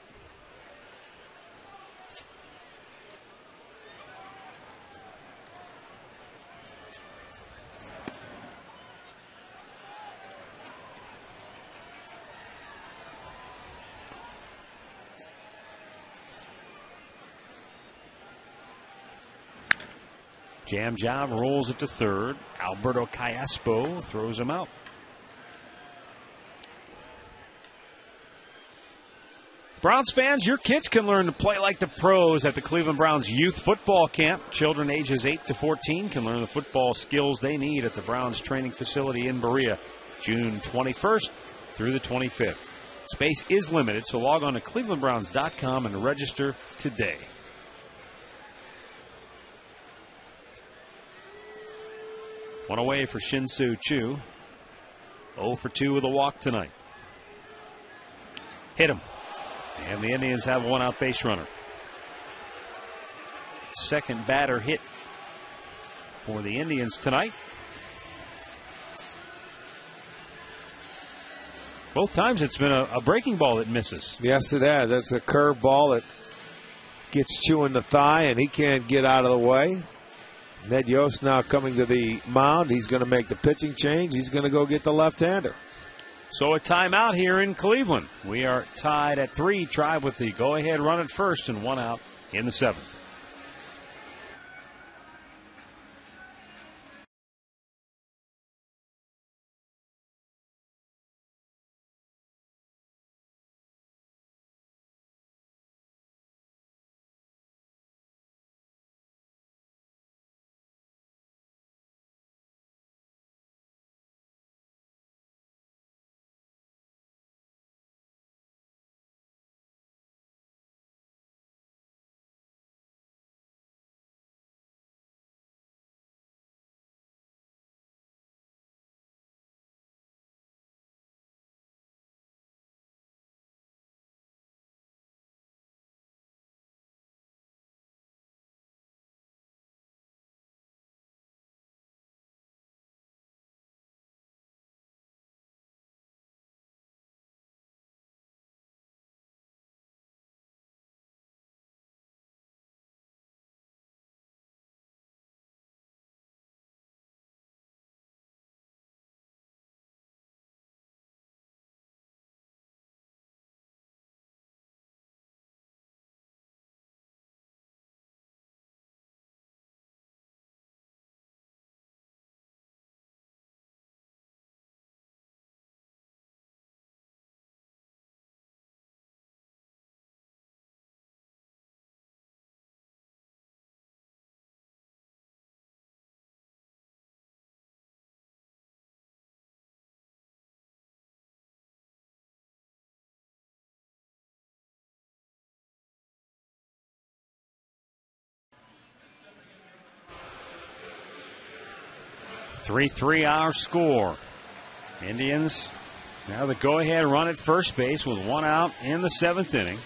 Jam job rolls it to third. Alberto Callaspo throws him out. Browns fans, your kids can learn to play like the pros at the Cleveland Browns Youth Football Camp. Children ages 8 to 14 can learn the football skills they need at the Browns training facility in Berea, June 21st through the 25th. Space is limited, so log on to clevelandbrowns.com and register today. One away for Shin-Soo Choo. 0 for 2 with a walk tonight. Hit him. And the Indians have a one-out base runner. Second batter hit for the Indians tonight. Both times it's been a breaking ball that misses. Yes, it has. That's a curve ball that gets Choo in the thigh, and he can't get out of the way. Ned Yost now coming to the mound. He's going to make the pitching change. He's going to go get the left-hander. So a timeout here in Cleveland. We are tied at 3. Tribe with the go-ahead run at first and 1 out in the 7th. Three our score. Indians now the go-ahead run at first base with 1 out in the 7th inning.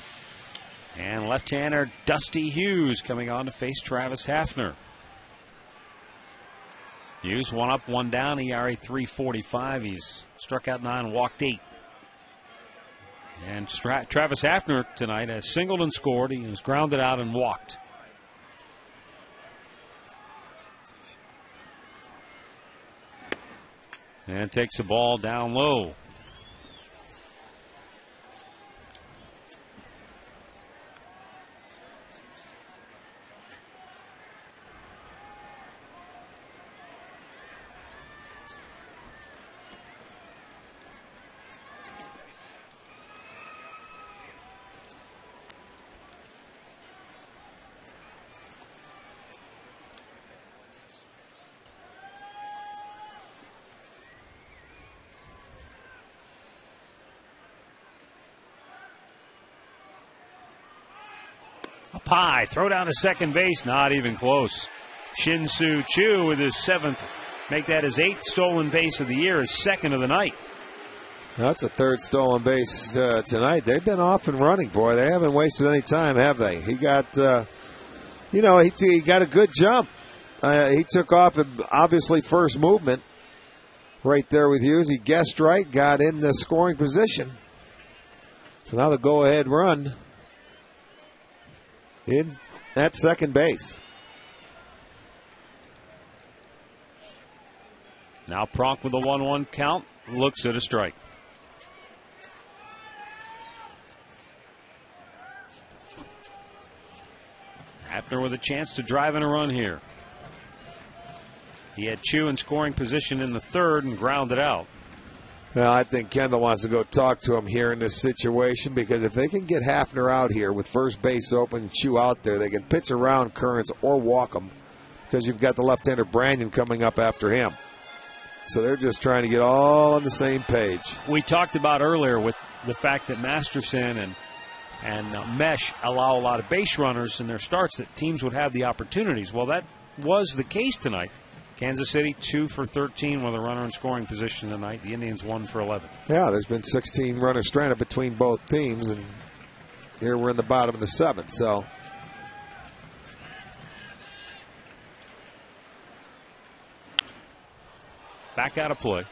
And left-hander Dusty Hughes coming on to face Travis Hafner. Hughes 1 up, 1 down, ERA 3.45. He's struck out 9, walked 8. And Travis Hafner tonight has singled and scored. He has grounded out and walked. And takes the ball down low. Up high, throw down to second base, not even close. Shin-Soo Choo with his 7th, make that his 8th stolen base of the year, his 2nd of the night. That's a 3rd stolen base tonight. They've been off and running, boy. They haven't wasted any time, have they? He got, he got a good jump. He took off, obviously, first movement right there with Hughes. He guessed right, got in the scoring position. So now the go-ahead run in at second base. Now Pronk with a 1-1 count, looks at a strike. Hafner with a chance to drive in a run here. He had Chu in scoring position in the third and grounded out. Well, I think Kendall wants to go talk to him here in this situation, because if they can get Hafner out here with first base open, Chu out there, they can pitch around Kearns or walk him, because you've got the left-hander Brandon coming up after him. So they're just trying to get all on the same page. We talked about earlier with the fact that Masterson and Mesh allow a lot of base runners in their starts, that teams would have the opportunities. Well, that was the case tonight. Kansas City 2 for 13 with a runner in scoring position tonight. The Indians 1 for 11. Yeah, there's been 16 runners stranded between both teams, and here we're in the bottom of the seventh. So back out of play.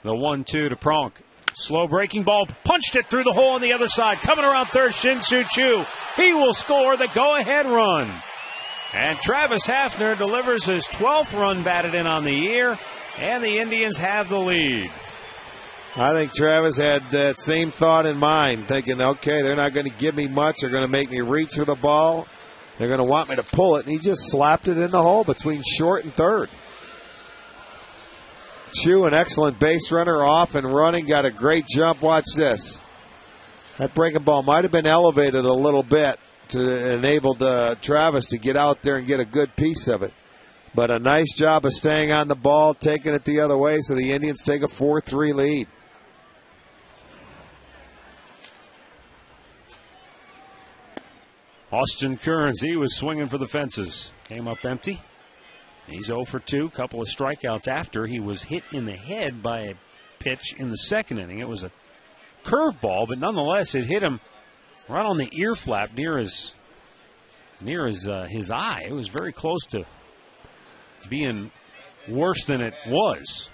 The 1-2 to Pronk. Slow breaking ball, punched it through the hole on the other side. Coming around third, Shin-Soo Choo. He will score the go-ahead run. And Travis Hafner delivers his 12th run batted in on the year, and the Indians have the lead. I think Travis had that same thought in mind, thinking, okay, they're not going to give me much. They're going to make me reach for the ball. They're going to want me to pull it. And he just slapped it in the hole between short and third. Chu, an excellent base runner, off and running, got a great jump. Watch this. That breaking ball might have been elevated a little bit to enable Travis to get out there and get a good piece of it. But a nice job of staying on the ball, taking it the other way, so the Indians take a 4-3 lead. Austin Kearns, he was swinging for the fences. Came up empty. He's 0 for 2, couple of strikeouts after he was hit in the head by a pitch in the second inning. It was a curveball, but nonetheless it hit him right on the ear flap near his eye. It was very close to being worse than it was.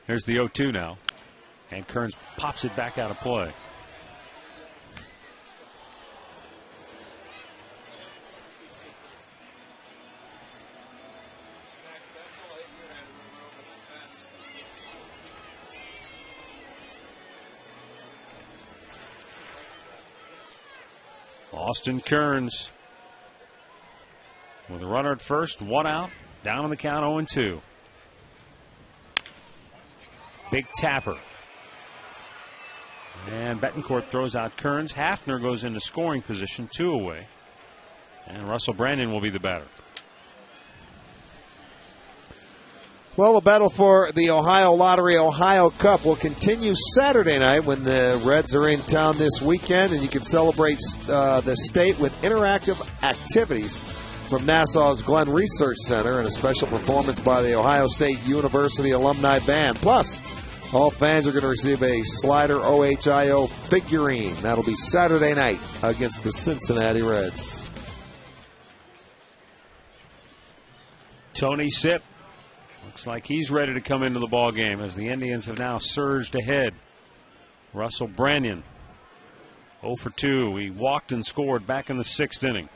There's the 0-2 now. And Kearns pops it back out of play. Austin Kearns with a runner at first, one out, down on the count 0-2. Big tapper. And Betancourt throws out Kearns. Hafner goes into scoring position, 2 away. And Russell Brandon will be the batter. Well, the battle for the Ohio Lottery Ohio Cup will continue Saturday night when the Reds are in town this weekend, and you can celebrate the state with interactive activities from Nassau's Glenn Research Center and a special performance by the Ohio State University Alumni Band. Plus, all fans are going to receive a Slider OHIO figurine. That'll be Saturday night against the Cincinnati Reds. Tony Sipp looks like he's ready to come into the ball game as the Indians have now surged ahead. Russell Brandon 0 for 2. He walked and scored back in the 6th inning.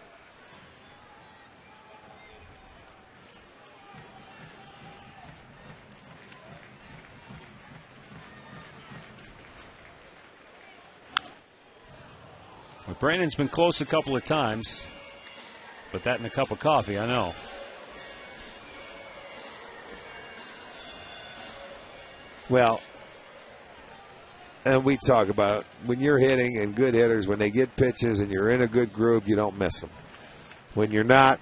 Well, Brandon's been close a couple of times, but that in a cup of coffee, I know. Well, and we talk about when you're hitting and good hitters, when they get pitches and you're in a good groove, you don't miss them. When you're not,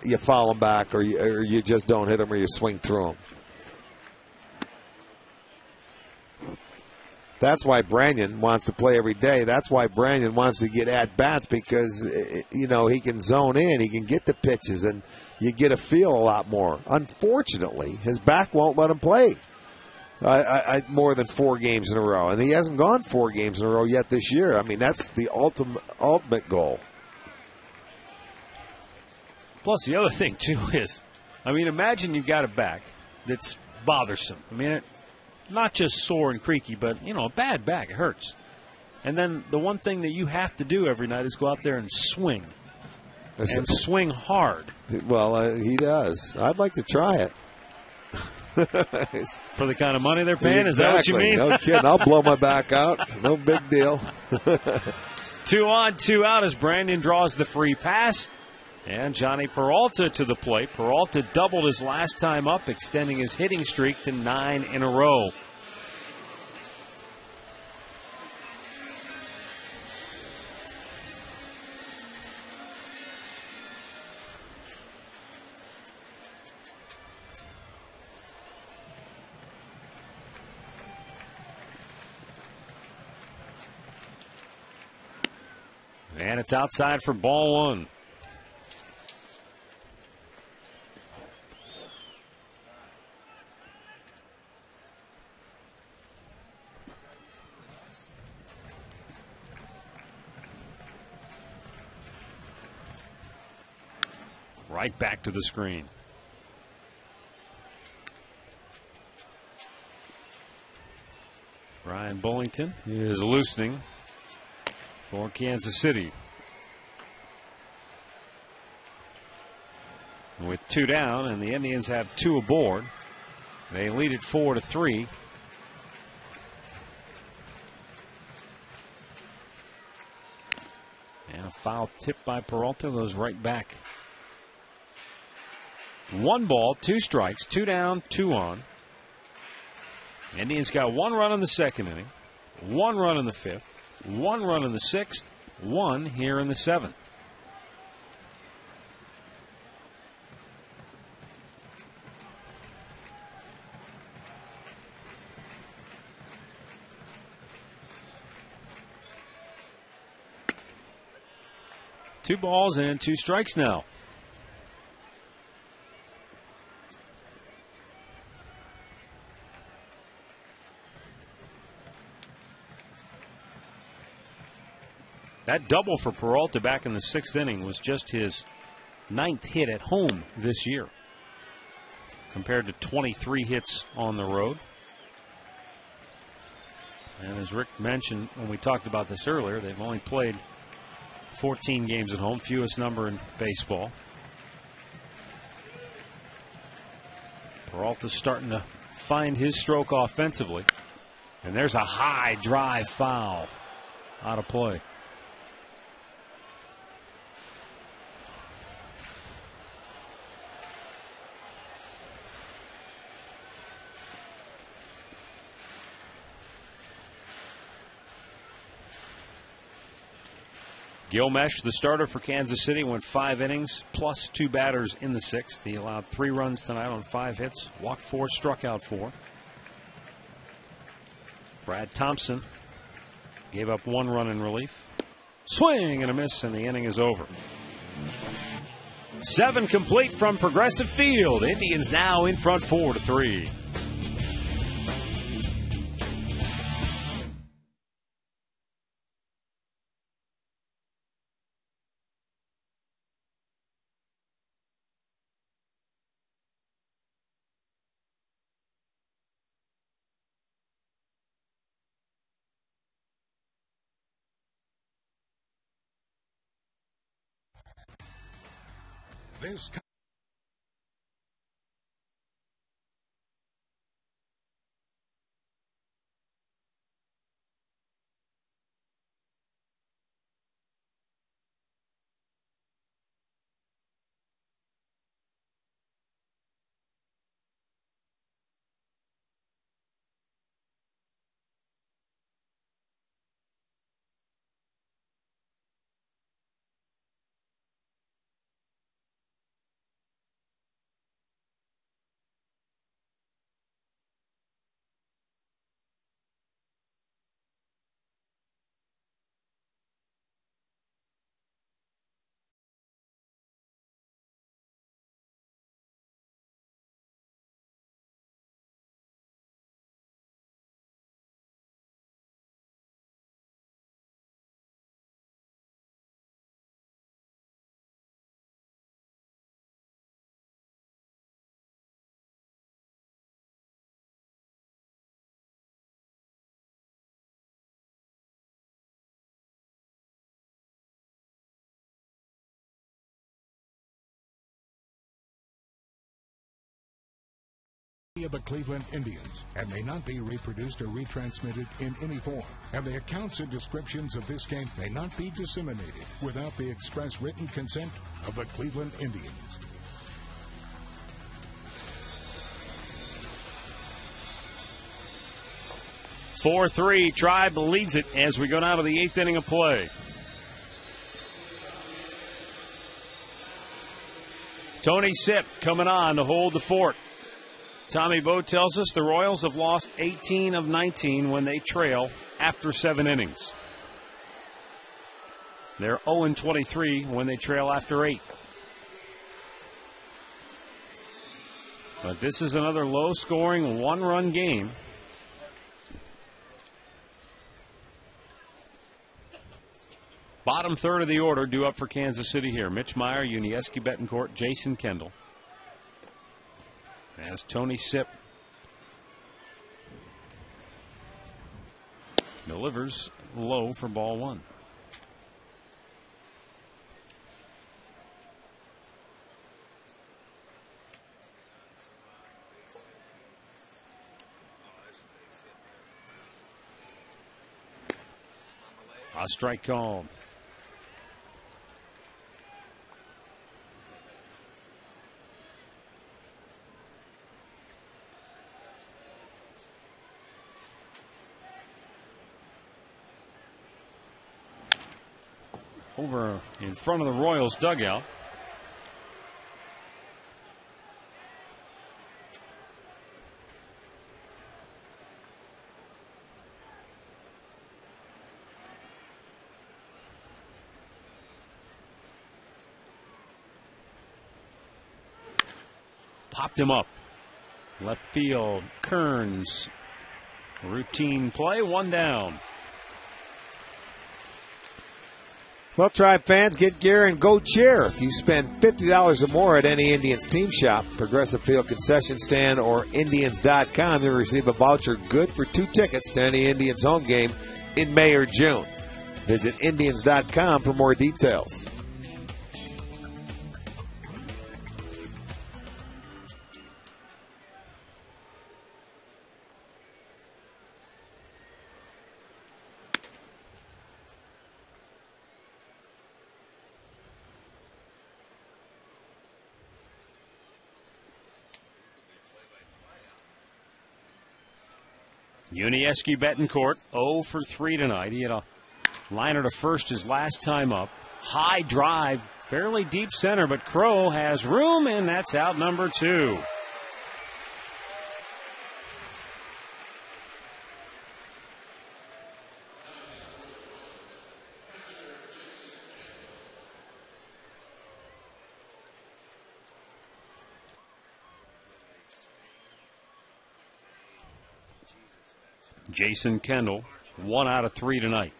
you foul them back, or you just don't hit them, or you swing through them. That's why Branyan wants to play every day. That's why Branyan wants to get at-bats, because, he can zone in. He can get the pitches, and you get a feel a lot more. Unfortunately, his back won't let him play more than 4 games in a row. And he hasn't gone 4 games in a row yet this year. I mean, that's the ultimate goal. Plus, the other thing, too, is, imagine you've got a back that's bothersome. Not just sore and creaky, but, a bad back. It hurts. And then the one thing that you have to do every night is go out there and swing. And swing hard. Well, he does. I'd like to try it. For the kind of money they're paying? Exactly. Is that what you mean? No kidding. I'll blow my back out. No big deal. 2 on, 2 out as Brandon draws the free pass. And Johnny Peralta to the plate. Peralta doubled his last time up, extending his hitting streak to 9 in a row. And it's outside for ball 1. Right back to the screen. Brian Bullington is loosening for Kansas City. With 2 down, and the Indians have 2 aboard. They lead it 4-3. And a foul tip by Peralta goes right back. 1 ball, 2 strikes, 2 down, 2 on. Indians got 1 run in the 2nd inning, 1 run in the 5th, 1 run in the 6th, 1 here in the 7th. Two balls and 2 strikes now. That double for Peralta back in the 6th inning was just his 9th hit at home this year, compared to 23 hits on the road. And as Rick mentioned when we talked about this earlier, they've only played 14 games at home, fewest number in baseball. Peralta's starting to find his stroke offensively. And there's a high drive foul out of play. Gilmesh, the starter for Kansas City, went 5 innings plus 2 batters in the 6th. He allowed 3 runs tonight on 5 hits, walked 4, struck out 4. Brad Thompson gave up 1 run in relief. Swing and a miss, and the inning is over. 7 complete from Progressive Field. Indians now in front 4-3. This of the Cleveland Indians and may not be reproduced or retransmitted in any form. And the accounts and descriptions of this game may not be disseminated without the express written consent of the Cleveland Indians. "4-3, Tribe leads it as we go down to the 8th inning of play. Tony Sipp coming on to hold the fort. Tommy Bowe tells us the Royals have lost 18 of 19 when they trail after 7 innings. They're 0-23 when they trail after 8. But this is another low-scoring, one-run game. Bottom third of the order due up for Kansas City here. Mitch Meyer, Unieski Betancourt, Jason Kendall. As Tony Sipp delivers low for ball 1. A strike called. Over in front of the Royals dugout. Popped him up. Left field, Kearns. Routine play, 1 down. Well, Tribe fans, get gear and go cheer. If you spend $50 or more at any Indians team shop, Progressive Field concession stand, or Indians.com, you'll receive a voucher good for 2 tickets to any Indians home game in May or June. Visit Indians.com for more details. Unieski Betancourt, 0 for 3 tonight. He had a liner to first his last time up. High drive, fairly deep center, but Crow has room, and that's out number 2. Jason Kendall, 1 out of 3 tonight.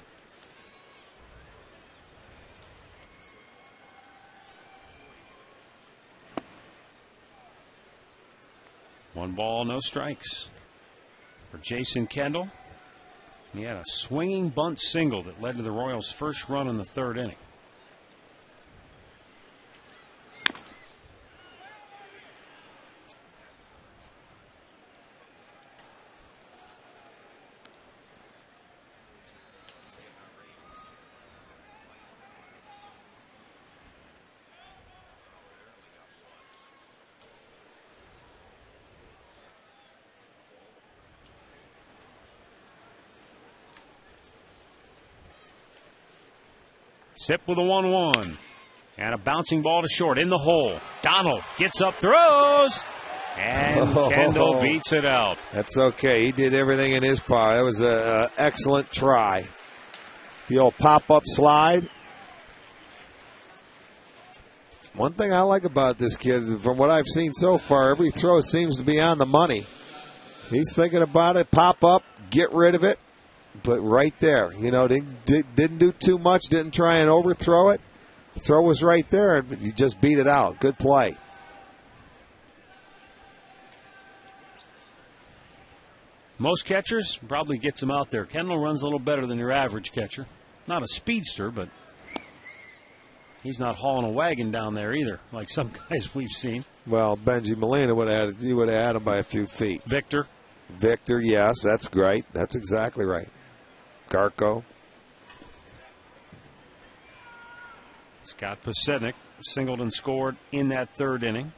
One ball, no strikes for Jason Kendall. He had a swinging bunt single that led to the Royals' first run in the 3rd inning. Sipp with a 1-1. And a bouncing ball to short in the hole. Donald gets up, throws, and Kendall beats it out. That's okay. He did everything in his power. That was an excellent try. The old pop-up slide. One thing I like about this kid, from what I've seen so far, every throw seems to be on the money. He's thinking about it, pop up, get rid of it. But right there, you know, didn't do too much, didn't try and overthrow it. The throw was right there, but you just beat it out. Good play. Most catchers probably gets him out there. Kendall runs a little better than your average catcher. Not a speedster, but he's not hauling a wagon down there either, like some guys we've seen. Well, Benji Molina would have had him by a few feet. Victor, yes, that's great. That's exactly right. Garko. Scott Pasetnik singled and scored in that third inning.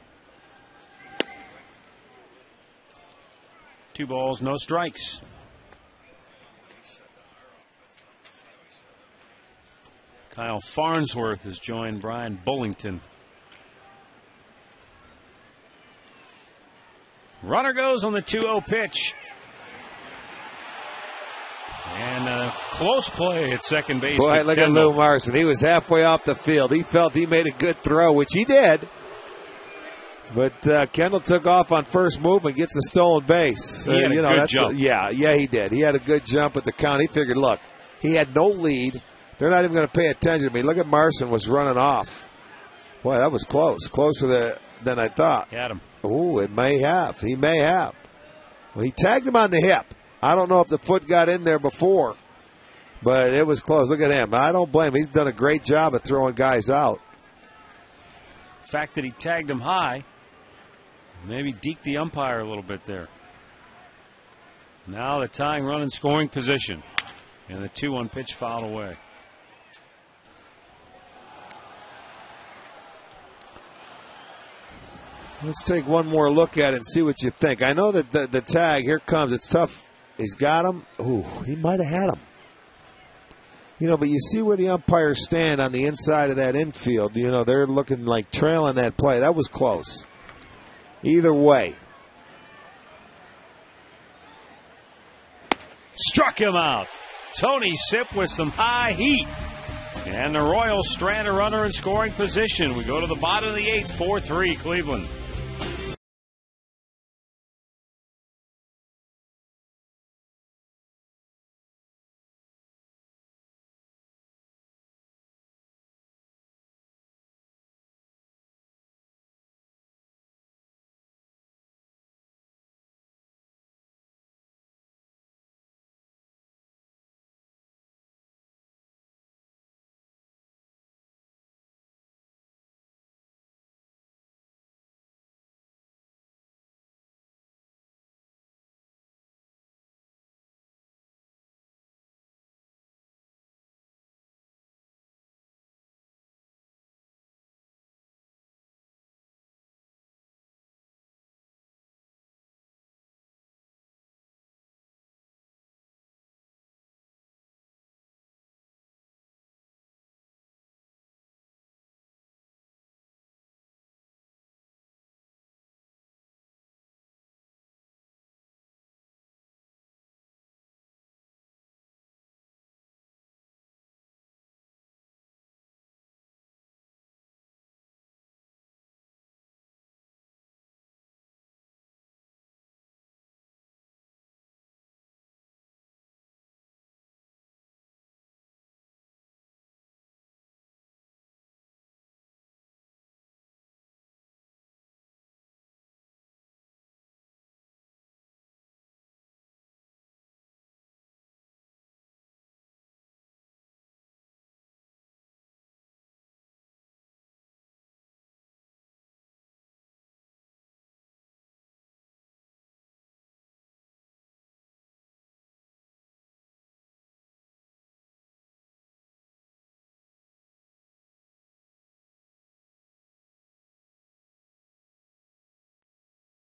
2 balls, no strikes. Kyle Farnsworth has joined Brian Bullington. Runner goes on the 2-0 pitch. And a close play at second base. Boy, look at Lou Marson. He was halfway off the field. He felt he made a good throw, which he did. But Kendall took off on first move and gets a stolen base. He had a good jump. Yeah, he did. He had a good jump at the count. He figured, look, he had no lead. They're not even going to pay attention to me. Look at Marson was running off. Boy, that was close. Closer than I thought. He had him. Ooh, it may have. He may have. Well, he tagged him on the hip. I don't know if the foot got in there before, but it was close. Look at him. I don't blame him. He's done a great job of throwing guys out. The fact that he tagged him high maybe deked the umpire a little bit there. Now the tying run in scoring position. And the 2-1 pitch fouled away. Let's take one more look at it and see what you think. I know that the tag, here comes. It's tough. He's got him. Ooh, he might have had him. But you see where the umpires stand on the inside of that infield. They're looking like trailing that play. That was close. Either way. Struck him out. Tony Sipp with some high heat. And the Royals strand a runner in scoring position. We go to the bottom of the 8th, 4-3 Cleveland.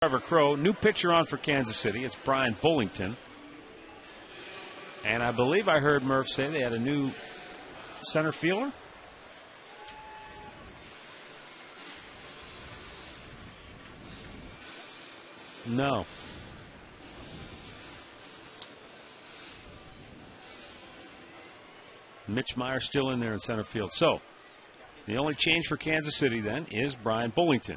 Trevor Crow, new pitcher on for Kansas City. It's Brian Bullington. And I believe I heard Murph say they had a new center fielder. No. Mitch Meyer still in there in center field. So the only change for Kansas City then is Brian Bullington.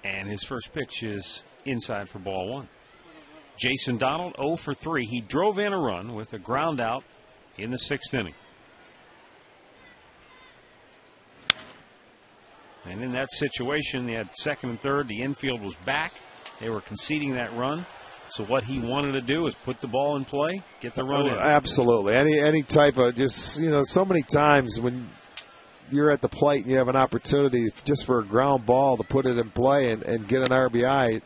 And his first pitch is inside for ball 1. Jason Donald 0 for 3. He drove in a run with a ground out in the 6th inning. And in that situation, they had second and third. The infield was back. They were conceding that run. So what he wanted to do is put the ball in play, get the run in. Absolutely. Any type of just, so many times when you're at the plate and you have an opportunity just for a ground ball to put it in play and get an RBI,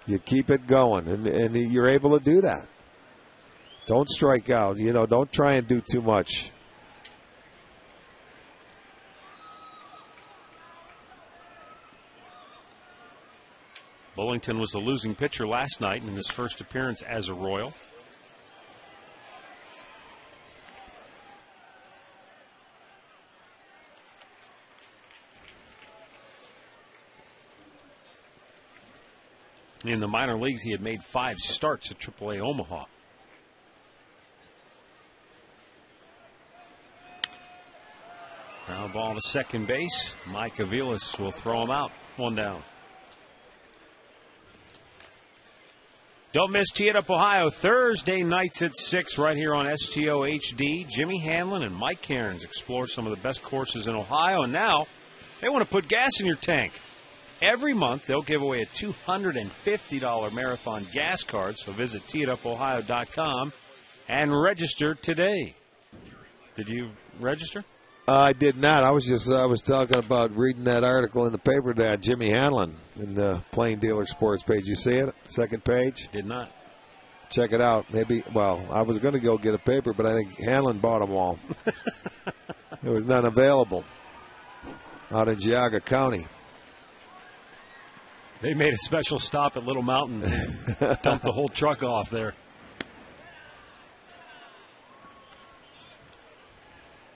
you keep it going, and you're able to do that. Don't strike out. Don't try and do too much. Bullington was the losing pitcher last night in his first appearance as a Royal. In the minor leagues, he had made 5 starts at AAA Omaha. Ground ball to second base. Mike Aviles will throw him out. 1 down. Don't miss Tee It Up Ohio Thursday nights at 6 right here on STO HD. Jimmy Hanlon and Mike Cairns explore some of the best courses in Ohio, and now they want to put gas in your tank. Every month, they'll give away a $250 marathon gas card, so visit teeitupohio.com and register today. Did you register? I did not. I was talking about reading that article in the paper today, Jimmy Hanlon in the Plain Dealer Sports page. You see it? Second page? Did not. Check it out. I was going to go get a paper, but I think Hanlon bought them all. There was none available out in Geauga County. They made a special stop at Little Mountain and dumped the whole truck off there.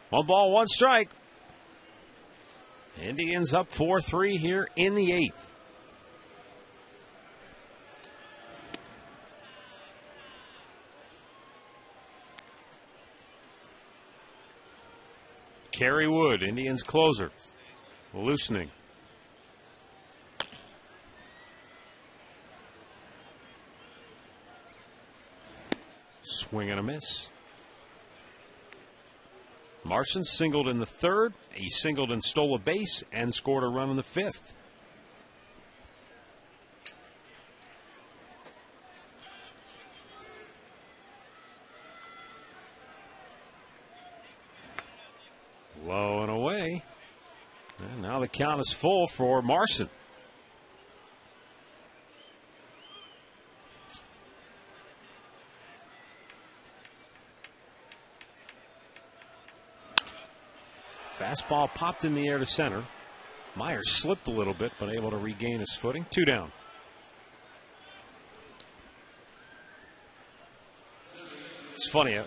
1 ball, 1 strike. Indians up 4-3 here in the 8th. Kerry Wood, Indians closer, loosening. Swing and a miss. Marson singled in the 3rd. He singled and stole a base and scored a run in the 5th. Low and away. And now the count is full for Marson. Fastball popped in the air to center. Myers slipped a little bit, but able to regain his footing. 2 down. It's funny,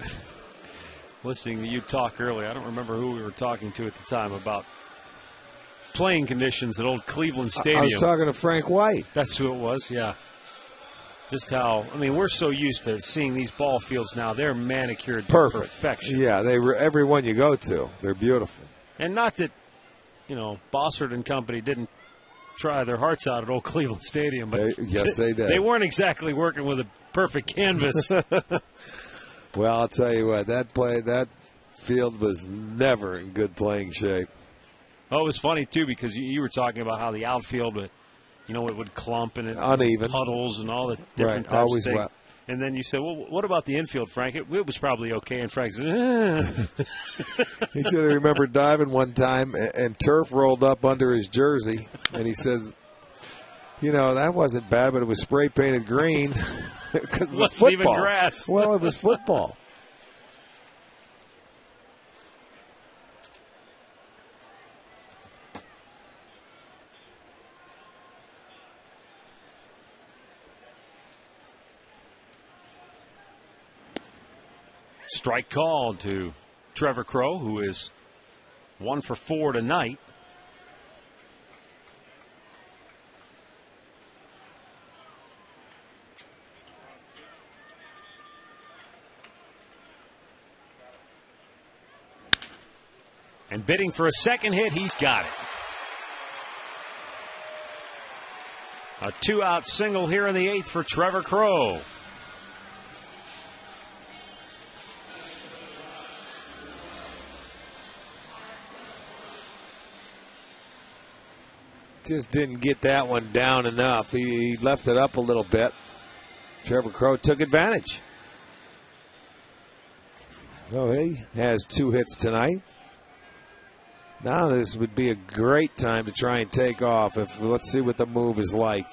listening to you talk earlier, I don't remember who we were talking to at the time about playing conditions at old Cleveland Stadium. I was talking to Frank White. That's who it was, yeah. Just how, we're so used to seeing these ball fields now. They're manicured to perfection. Yeah, every one you go to, they're beautiful. And not that, Bossert and company didn't try their hearts out at old Cleveland Stadium, but yes, they did. They weren't exactly working with a perfect canvas. Well, I'll tell you what, that field was never in good playing shape. Oh, it was funny too because you were talking about how the outfield, it would clump and uneven puddles and all the different types always of things. wet. And then you said, well, what about the infield, Frank? It was probably okay. And Frank said, He said he remembered diving one time and turf rolled up under his jersey. And he says, that wasn't bad, but it was spray painted green because of the football. Even grass. Well, it was football. Strike called to Trevor Crow, who is 1 for 4 tonight. And bidding for a second hit, he's got it. A 2-out single here in the 8th for Trevor Crow. Just didn't get that one down enough. He left it up a little bit. Trevor Crow took advantage. So he has 2 hits tonight. Now this would be a great time to try and take off. Let's see what the move is like.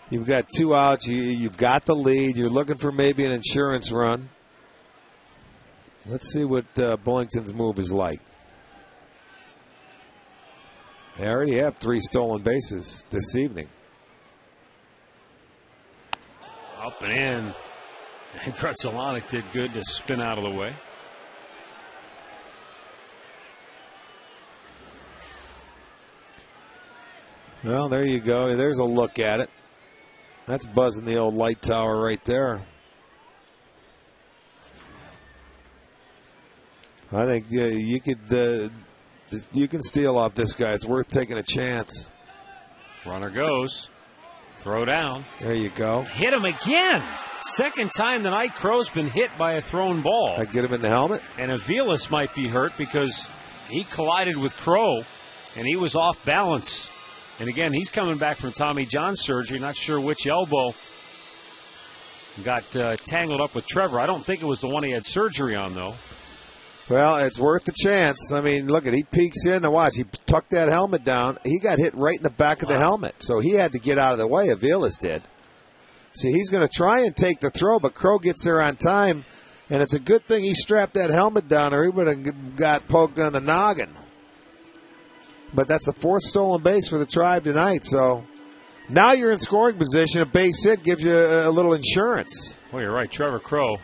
You've got 2 outs. You've got the lead. You're looking for maybe an insurance run. Let's see what Bullington's move is like. They already have 3 stolen bases this evening. Up and in. And Grudzielanek did good to spin out of the way. Well, there you go. There's a look at it. That's buzzing the old light tower right there. I think you can steal off this guy. It's worth taking a chance. Runner goes. Throw down. There you go. Hit him again. Second time tonight Crow's been hit by a thrown ball. I get him in the helmet. And Aviles might be hurt because he collided with Crow and he was off balance. And again, he's coming back from Tommy John surgery. Not sure which elbow got tangled up with Trevor. I don't think it was the one he had surgery on, though. Well, it's worth the chance. I mean, look, he peeks in and watch. He tucked that helmet down. He got hit right in the back of the helmet. So he had to get out of the way. Aviles did. See, he's going to try and take the throw, but Crow gets there on time. And it's a good thing he strapped that helmet down or he would have got poked on the noggin. But that's the 4th stolen base for the Tribe tonight. So now you're in scoring position. A base hit gives you a little insurance. Well, you're right. Trevor Crow,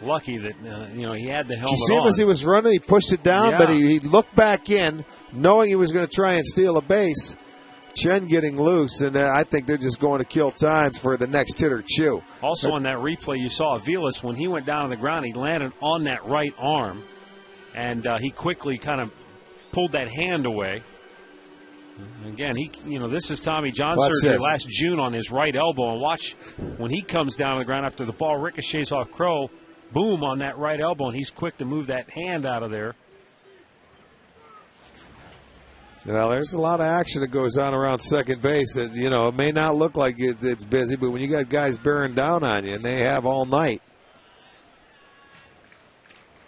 lucky that he had the helmet on. Did you see him as he was running? He pushed it down, but he looked back in, knowing he was going to try and steal a base. Chen getting loose, and I think they're just going to kill time for the next hit or chew. Also on that replay, you saw Aviles, when he went down on the ground, he landed on that right arm, and he quickly kind of pulled that hand away. Again, this is Tommy John surgery last June on his right elbow. And watch when he comes down on the ground after the ball ricochets off Crow, boom on that right elbow, and he's quick to move that hand out of there. Well, there's a lot of action that goes on around second base. That it may not look like it's busy, but when you got guys bearing down on you, and they have all night.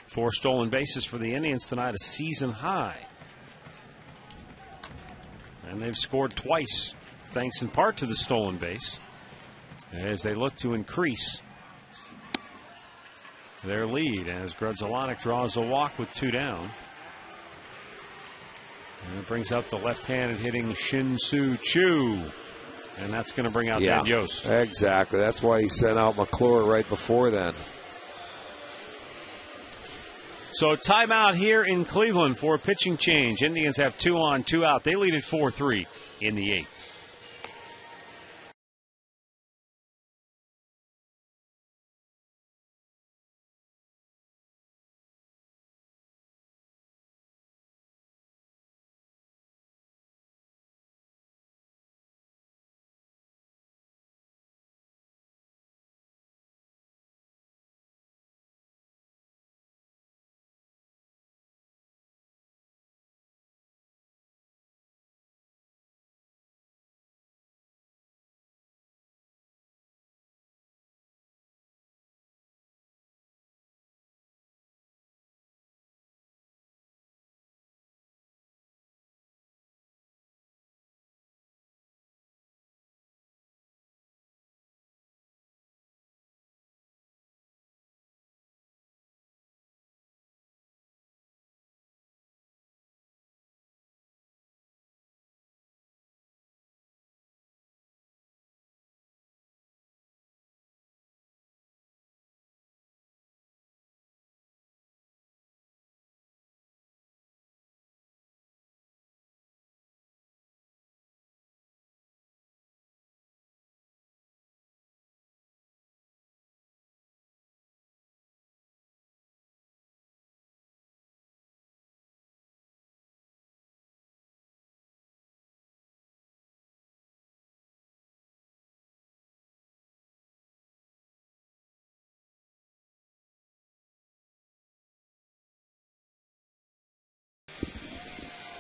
4 stolen bases for the Indians tonight, a season high. And they've scored twice, thanks in part to the stolen base, as they look to increase their lead as Grudzielanek draws a walk with 2 down. And it brings up the left-handed hitting Shin-Soo Choo. And that's going to bring out Ned Yost. Exactly. That's why he sent out McClure right before then. So timeout here in Cleveland for a pitching change. Indians have 2 on, 2 out. They lead at 4-3 in the 8th.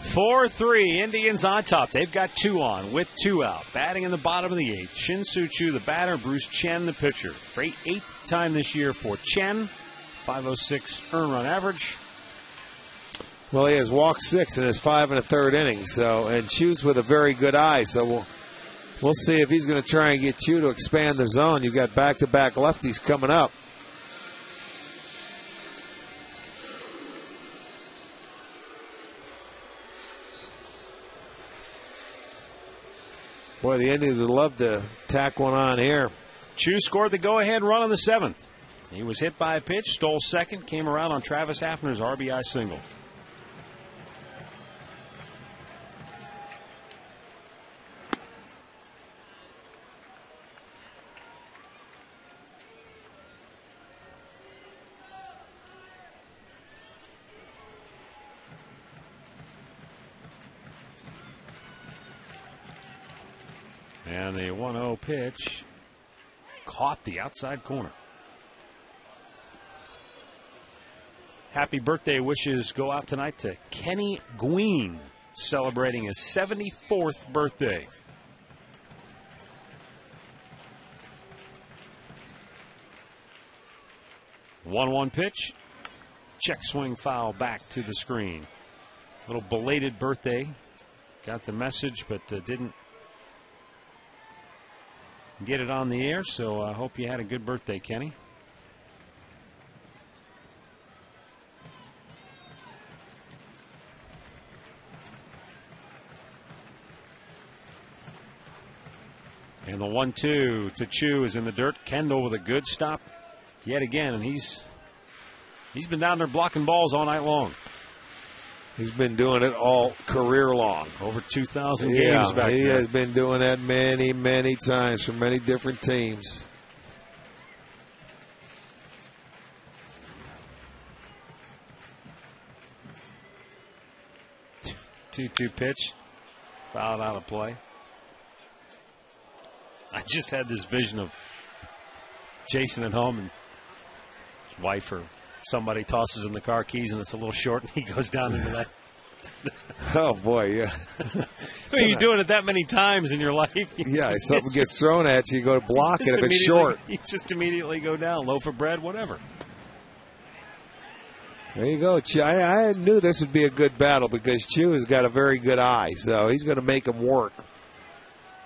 Four-3, Indians on top. They've got 2 on with 2 out. Batting in the bottom of the 8th. Shin-Soo Choo, the batter. Bruce Chen, the pitcher. Great 8th time this year for Chen. .506 earned run average. Well, he has walked 6 in his 5 1/3 innings. So, and Chu's with a very good eye. So we'll see if he's going to try and get Chu to expand the zone. You've got back-to-back lefties coming up. Boy, the Indians would love to tack one on here. Chu scored the go-ahead run in the 7th. He was hit by a pitch, stole second, came around on Travis Hafner's RBI single. And the 1-0 pitch caught the outside corner. Happy birthday wishes go out tonight to Kenny Gween, celebrating his 74th birthday. One pitch. Check swing foul back to the screen. Little belated birthday. Got the message, but didn't get it on the air, so I hope you had a good birthday, Kenny. And the 1-2 to Chu is in the dirt. Kendall with a good stop yet again, and he's been down there blocking balls all night long. He's been doing it all career long. Over 2,000 games back there. He has been doing that many, many times for many different teams. Two pitch. Fouled out of play. I just had this vision of Jason at home and his wife or somebody tosses him the car keys and it's a little short and he goes down into that. Oh, boy, yeah. Well, you're doing it that many times in your life. Yeah, if something gets thrown at you, you go to block it if it's short. You just immediately go down, loaf of bread, whatever. There you go. I knew this would be a good battle because Chu has got a very good eye, so he's going to make him work.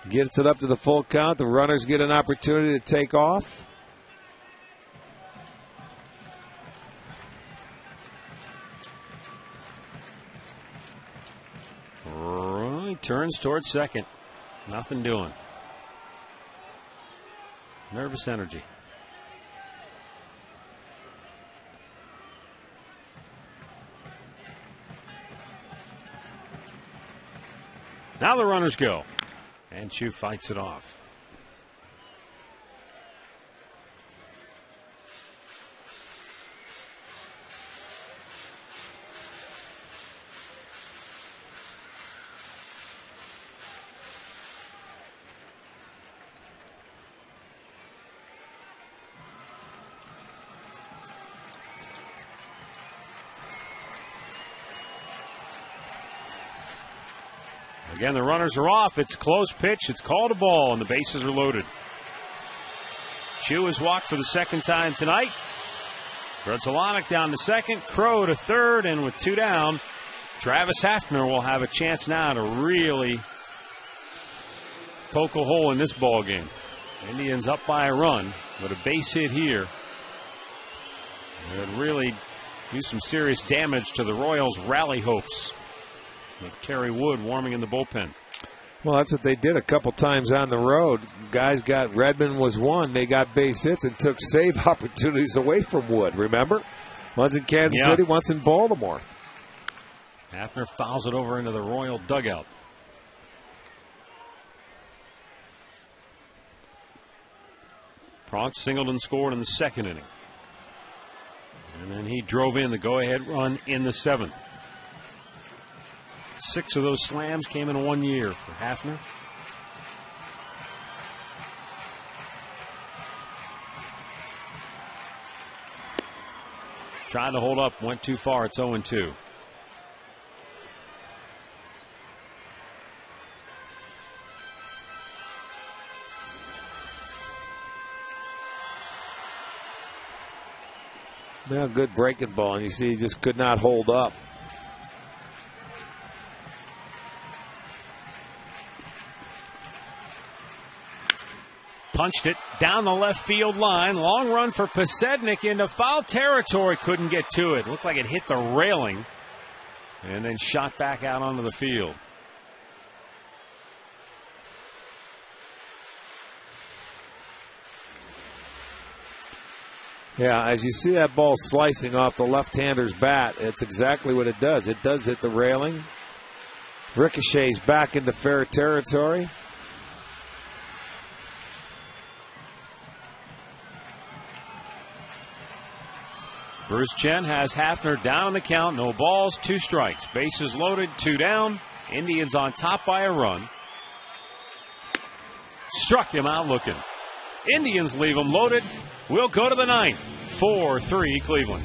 Gets it up to the full count. The runners get an opportunity to take off. He turns towards second. Nothing doing. Nervous energy. Now the runners go. And Chu fights it off. Again, the runners are off. It's a close pitch. It's called a ball, and the bases are loaded. Chu has walked for the second time tonight. Grudzelanek down to second. Crow to third, and with 2 down, Travis Hafner will have a chance now to really poke a hole in this ball game. Indians up by a run, but a base hit here would really do some serious damage to the Royals' rally hopes, with Kerry Wood warming in the bullpen. Well, that's what they did a couple times on the road. Guys got, Redmond was one. They got base hits and took save opportunities away from Wood, remember? Once in Kansas City, once in Baltimore. Hafner fouls it over into the Royal dugout. Pronk Singleton scored in the second inning. And then he drove in the go-ahead run in the 7th. 6 of those slams came in 1 year for Hafner. Tried to hold up, went too far. It's 0-2. Yeah, good breaking ball, and you see he just could not hold up. punched it down the left field line. Long run for Posednik into foul territory. Couldn't get to it. Looked like it hit the railing and then shot back out onto the field. Yeah, as you see that ball slicing off the left-hander's bat, it's exactly what it does. It does hit the railing, ricochets back into fair territory. Bruce Chen has Hafner down on the count. No balls, 2 strikes. Bases loaded, 2 down. Indians on top by a run. Struck him out looking. Indians leave him loaded. We'll go to the 9th. 4-3 Cleveland.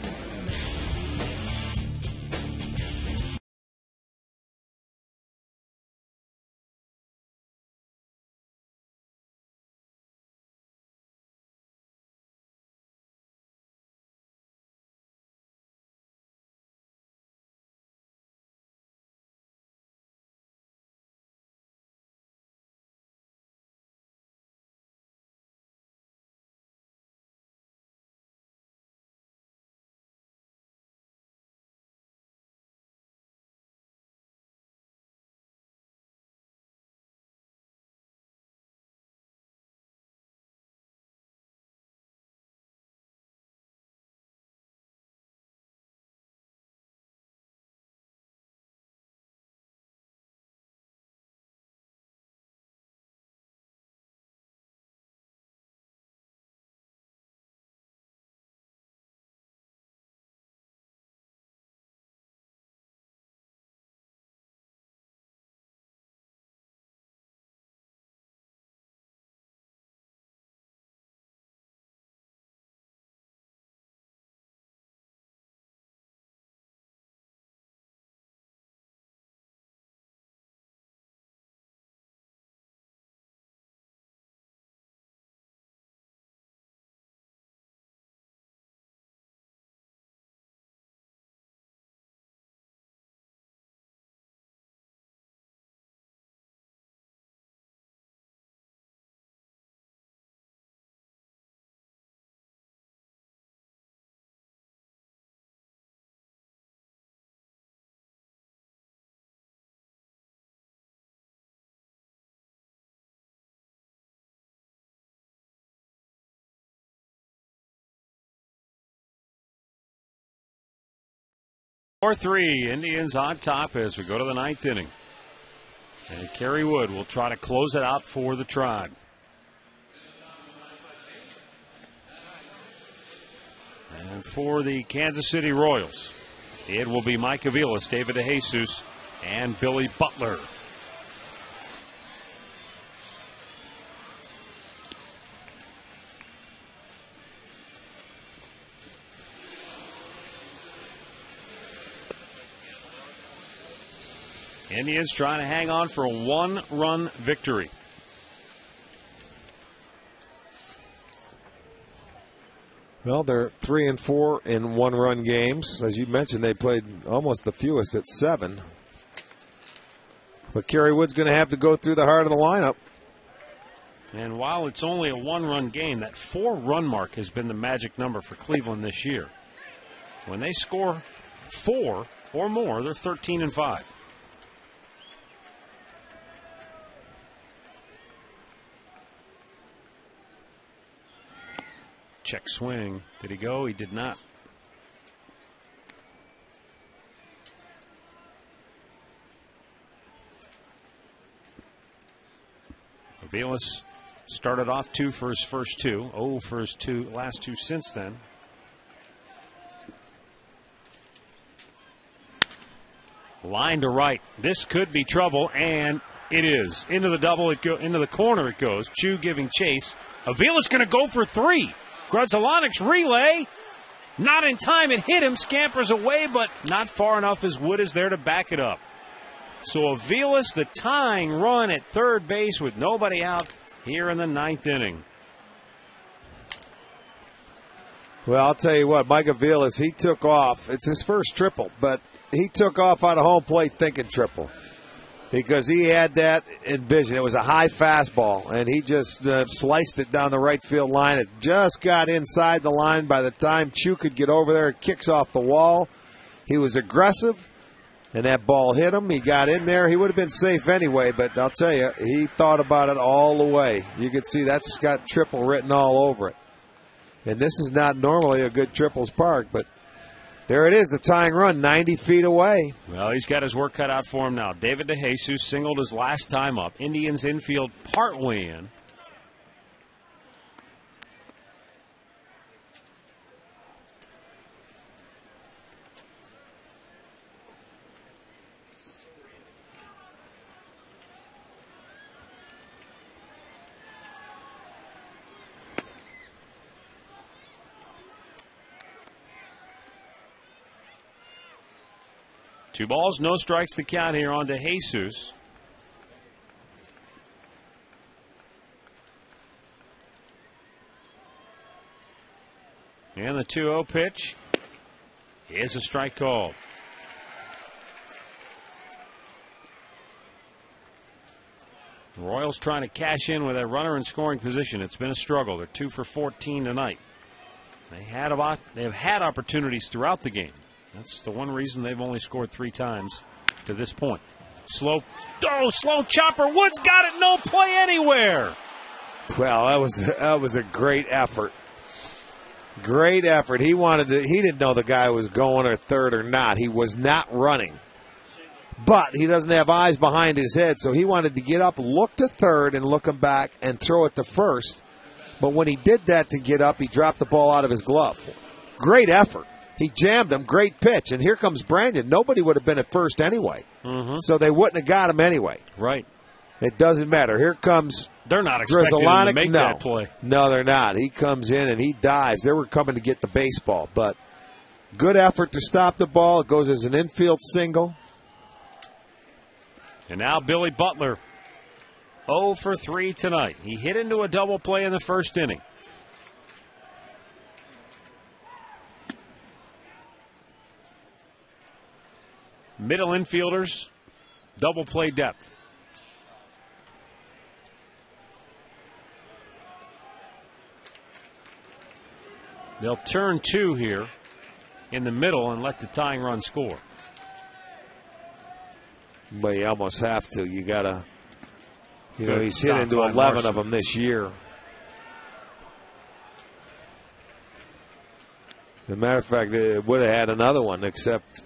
Four 3, Indians on top as we go to the 9th inning. And Kerry Wood will try to close it out for the Tribe. And for the Kansas City Royals, it will be Mike Aviles, David DeJesus, and Billy Butler. Indians trying to hang on for a 1-run victory. Well, they're 3-4 in 1-run games. As you mentioned, they played almost the fewest at 7. But Kerry Wood's going to have to go through the heart of the lineup. And while it's only a 1-run game, that 4-run mark has been the magic number for Cleveland this year. When they score 4 or more, they're 13-5. Check swing. Did he go? He did not. Aviles started off 2 for his first 2. 0 for his last 2 since then. Line to right. This could be trouble, and it is. Into the double, into the corner it goes. Chu giving chase. Aviles going to go for 3. Grudzielanic's relay, not in time. It hit him, scampers away, but not far enough as Wood is there to back it up. So Aviles, the tying run at third base with nobody out here in the 9th inning. Well, I'll tell you what, Mike Aviles, he took off. It's his first triple, but he took off out of home plate thinking triple. because he had that in vision. It was a high fastball, and he just sliced it down the right field line. It just got inside the line by the time Chu could get over there. It kicks off the wall. He was aggressive, and that ball hit him. He got in there. He would have been safe anyway, but I'll tell you, he thought about it all the way. You can see that's got triple written all over it. And this is not normally a good triples park, but there it is, the tying run, 90 feet away. Well, he's got his work cut out for him now. David DeJesus singled his last time up. Indians infield partway in. Two balls, no strikes to count here on DeJesus. And the 2-0 pitch is a strike called. The Royals trying to cash in with a runner in scoring position. It's been a struggle. They're 2 for 14 tonight. They have had opportunities throughout the game. That's the one reason they've only scored 3 times to this point. Slow chopper. Woods got it. No play anywhere. Well, that was a great effort. Great effort. He didn't know the guy was going or third or not. He was not running. But he doesn't have eyes behind his head, so he wanted to get up, look to third, and look him back and throw it to first. But when he did that to get up, he dropped the ball out of his glove. Great effort. He jammed him. Great pitch. And here comes Brandon. Nobody would have been at first anyway. Mm-hmm. So they wouldn't have got him anyway. Right. It doesn't matter. Here comes They're not expecting him to make that play. No, they're not. He comes in and he dives. They were coming to get the baseball. But good effort to stop the ball. It goes as an infield single. And now Billy Butler, 0 for 3 tonight. He hit into a double play in the first inning. Middle infielders, double play depth. They'll turn 2 here in the middle and let the tying run score. But you almost have to. You got to, he's hit into 11 of them this year. As a matter of fact, it would have had another one, except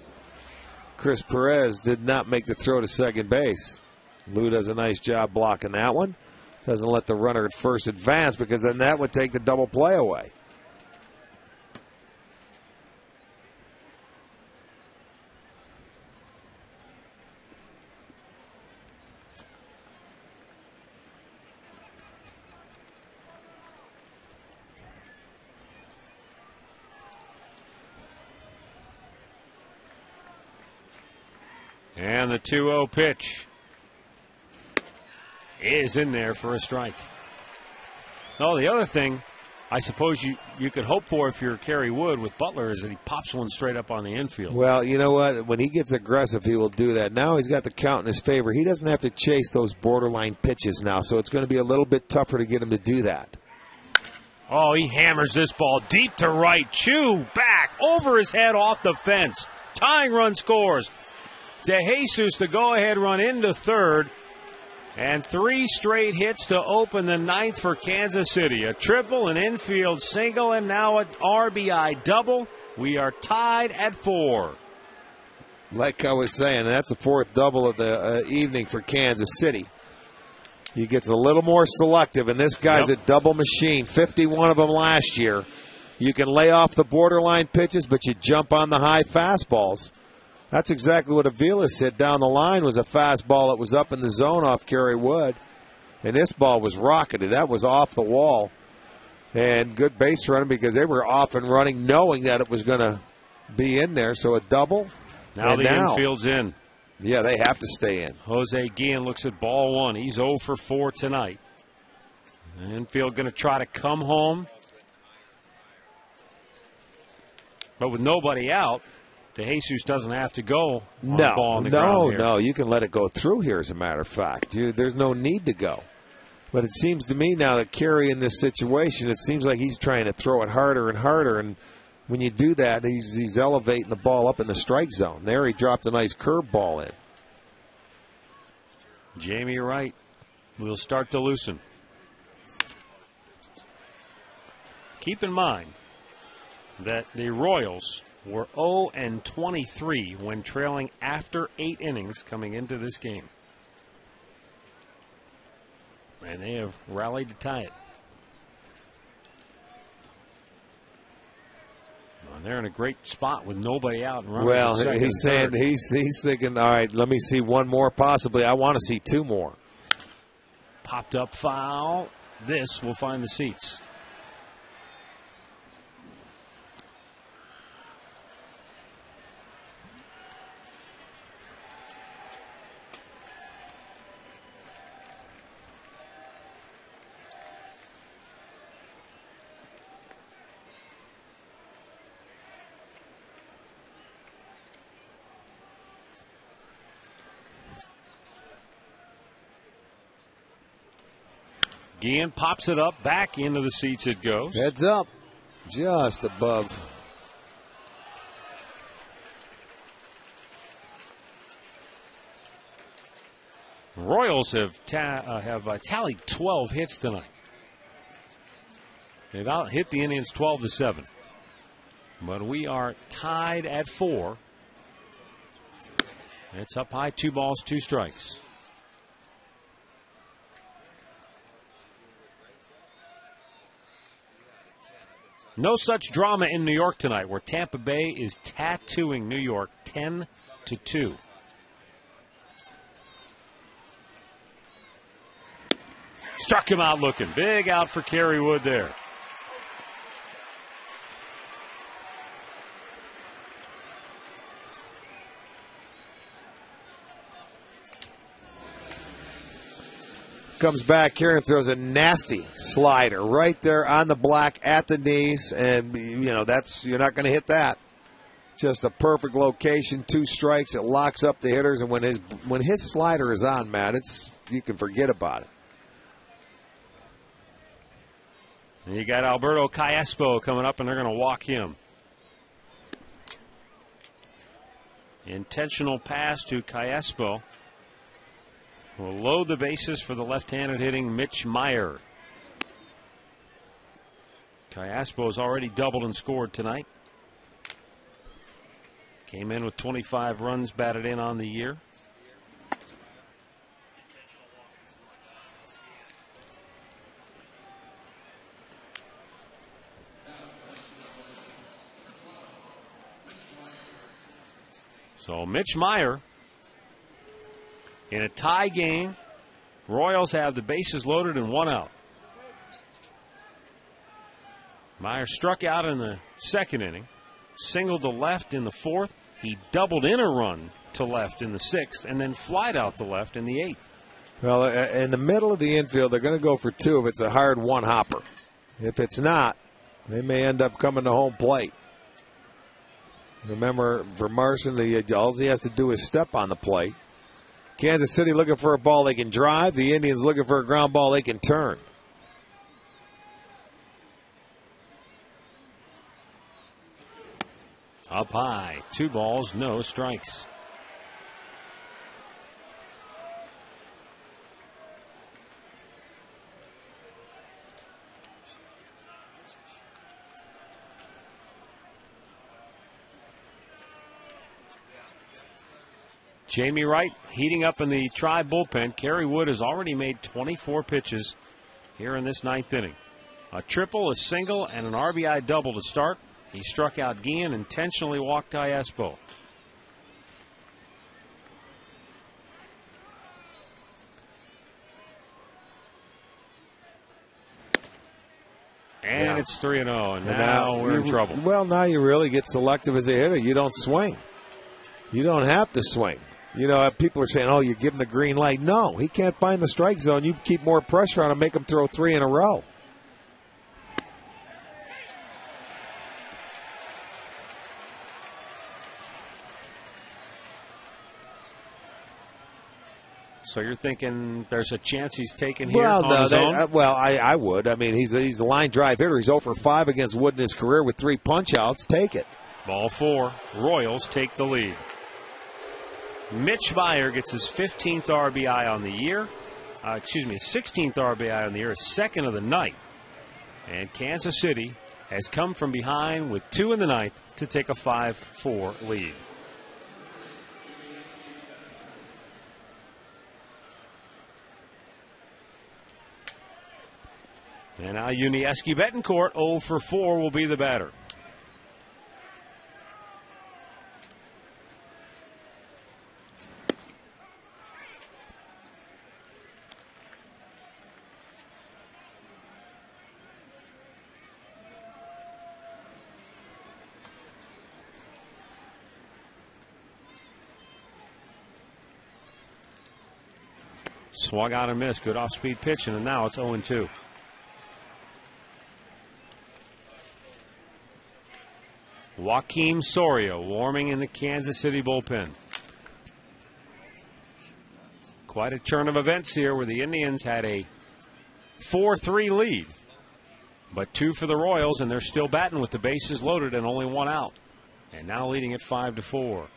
Chris Perez did not make the throw to second base. Lou does a nice job blocking that one. Doesn't let the runner at first advance, because then that would take the double play away. And the 2-0 pitch is in there for a strike. Oh, the other thing I suppose you could hope for if you're Kerry Wood with Butler is that he pops one straight up on the infield. Well, you know what? When he gets aggressive, he will do that. Now he's got the count in his favor. He doesn't have to chase those borderline pitches now, so it's going to be a little bit tougher to get him to do that. Oh, he hammers this ball deep to right. Chu back over his head off the fence. Tying run scores. DeJesus the go-ahead run into third. And 3 straight hits to open the 9th for Kansas City. A triple, an infield single, and now an RBI double. We are tied at 4. Like I was saying, that's the 4th double of the evening for Kansas City. He gets a little more selective, and this guy's a double machine. 51 of them last year. You can lay off the borderline pitches, but you jump on the high fastballs. That's exactly what Aviles hit down the line, was a fastball that was up in the zone off Kerry Wood. And this ball was rocketed. That was off the wall. And good base running because they were off and running knowing that it was going to be in there. So a double. Now the infield's in. Yeah, they have to stay in. Jose Guillen looks at ball 1. He's 0 for 4 tonight. The infield going to try to come home. But with nobody out, DeJesus doesn't have to go on the ball on the ground here. No, you can let it go through here, as a matter of fact. There's no need to go. But it seems to me now that Carey in this situation, it seems like he's trying to throw it harder and harder. And when you do that, he's elevating the ball up in the strike zone. There he dropped a nice curve ball in. Jamie Wright will start to loosen. Keep in mind that the Royals were 0-23 when trailing after 8 innings coming into this game. And they have rallied to tie it. And they're in a great spot with nobody out. And well, he's saying he's thinking, all right, let me see one more possibly. I want to see 2 more. Popped up foul. This will find the seats. Guillen pops it up, back into the seats it goes. Heads up, just above. The Royals have tallied 12 hits tonight. They've hit the Indians 12-7. But we are tied at 4. It's up high, 2 balls, 2 strikes. No such drama in New York tonight, where Tampa Bay is tattooing New York 10-2. Struck him out looking. Big out for Kerry Wood there. Comes back here and throws a nasty slider right there on the black at the knees, and you're not going to hit that. Just a perfect location, 2 strikes. It locks up the hitters, and when his slider is on, Matt, you can forget about it. And you got Alberto Callaspo coming up, and they're going to walk him. Intentional pass to Callaspo. Will load the bases for the left-handed hitting Mitch Meyer. Callaspo has already doubled and scored tonight. Came in with 25 runs batted in on the year. So Mitch Meyer, in a tie game, Royals have the bases loaded and 1 out. Meyer struck out in the 2nd inning, singled to left in the 4th. He doubled in a run to left in the 6th, and then flied out the left in the 8th. Well, in the middle of the infield, they're going to go for 2 if it's a hard 1-hopper. If it's not, they may end up coming to home plate. Remember, for Marson, all he has to do is step on the plate. Kansas City looking for a ball they can drive. The Indians looking for a ground ball they can turn. Up high, 2 balls, no strikes. Jamie Wright heating up in the Tribe bullpen. Kerry Wood has already made 24 pitches here in this 9th inning. A triple, a single, and an RBI double to start. He struck out Guillen, intentionally walked Callaspo. And it's 3-0, and now we're in trouble. Well, now you really get selective as a hitter. You don't swing. You don't have to swing. People are saying, oh, you give him the green light. No, he can't find the strike zone. You keep more pressure on him, make him throw 3 in a row. So you're thinking there's a chance he's taken here Well, on no, his own? I would. I mean, he's a line drive hitter. He's 0 for 5 against Wood in his career with 3 punch-outs. Take it. Ball 4. Royals take the lead. Mitch Meyer gets his 15th RBI on the year. His 16th RBI on the year, his second of the night. And Kansas City has come from behind with 2 in the ninth to take a 5-4 lead. And now Unieski Betancourt, 0 for 4, will be the batter. Swung out and missed. Good off-speed pitch, and now it's 0-2. Joaquim Soria warming in the Kansas City bullpen. Quite a turn of events here where the Indians had a 4-3 lead. But 2 for the Royals, and they're still batting with the bases loaded and only 1 out. And now leading at 5-4.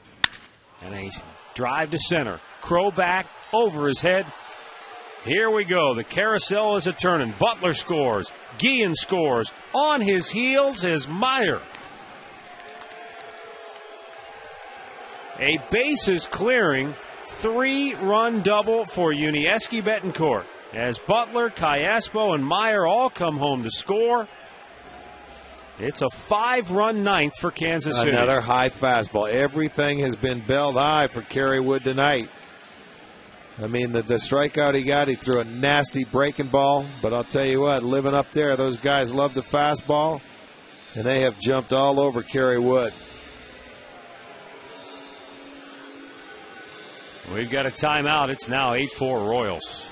And a drive to center. Crow back over his head. Here we go. The carousel is a-turning. Butler scores. Guillen scores. On his heels is Meyer. A bases clearing 3-run double for Unieski Betancourt as Butler, Callaspo, and Meyer all come home to score. It's a 5-run ninth for Kansas City. Another high fastball. Everything has been belled high for Kerry Wood tonight. I mean, the strikeout he got, he threw a nasty breaking ball. But I'll tell you what, living up there, those guys love the fastball. And they have jumped all over Kerry Wood. We've got a timeout. It's now 8-4 Royals.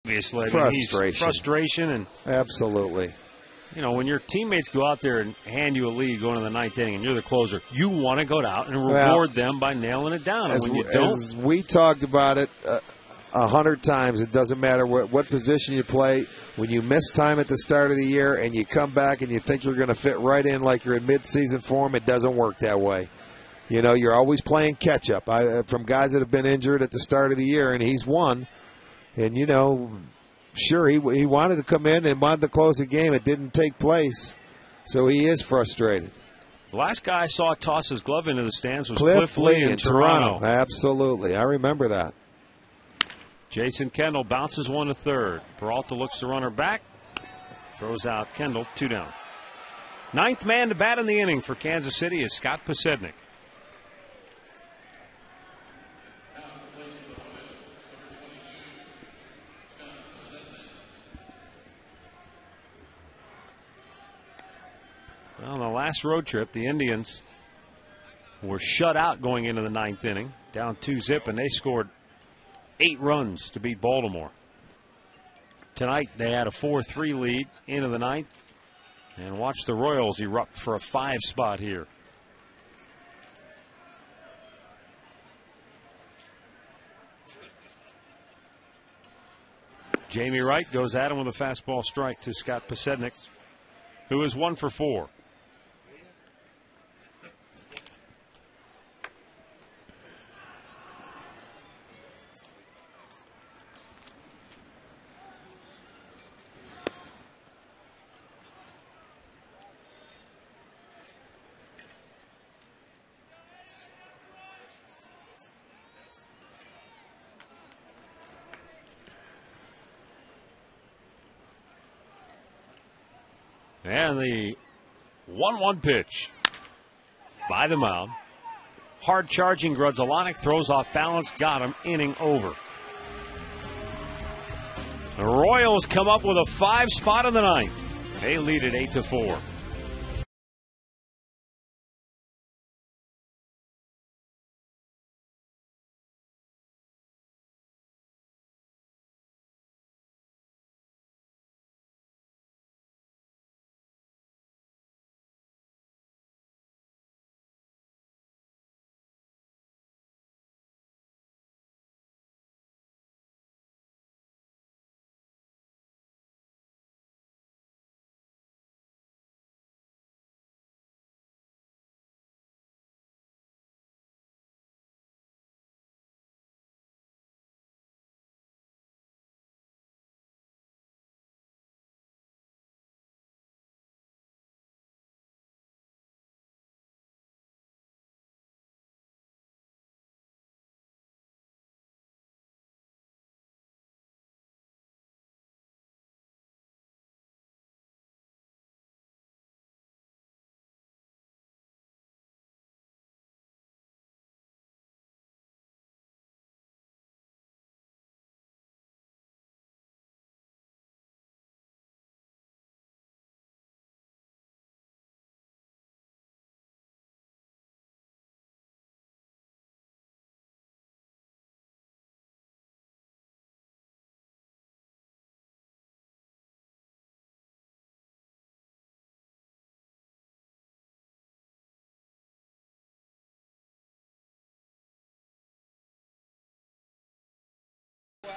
Obviously, frustration and absolutely. You know, when your teammates go out there and hand you a lead going to the ninth inning and you're the closer, you want to go out and reward them by nailing it down. And when you don't, as we talked about it 100 times, it doesn't matter what position you play. When you miss time at the start of the year and you come back and you think you're going to fit right in like you're in midseason form, it doesn't work that way. You know, you're always playing catch-up. From guys that have been injured at the start of the year, and he's won. And, you know, sure, he wanted to come in and wanted to close the game. It didn't take place, so he is frustrated. The last guy I saw toss his glove into the stands was Cliff Lee in Toronto. Absolutely. I remember that. Jason Kendall bounces one to third. Peralta looks the runner back. Throws out Kendall, 2 down. Ninth man to bat in the inning for Kansas City is Scott Posednik. Well, on the last road trip, the Indians were shut out going into the 9th inning, down 2-0, and they scored 8 runs to beat Baltimore. Tonight, they had a 4-3 lead into the 9th, and watch the Royals erupt for a 5 spot here. Jamie Wright goes at him with a fastball strike to Scott Posednik, who is 1 for 4. And the 1-1 pitch by the mound. Hard charging Grudzielanek throws off balance, got him, inning over. The Royals come up with a 5 spot in the 9th. They lead it 8-4.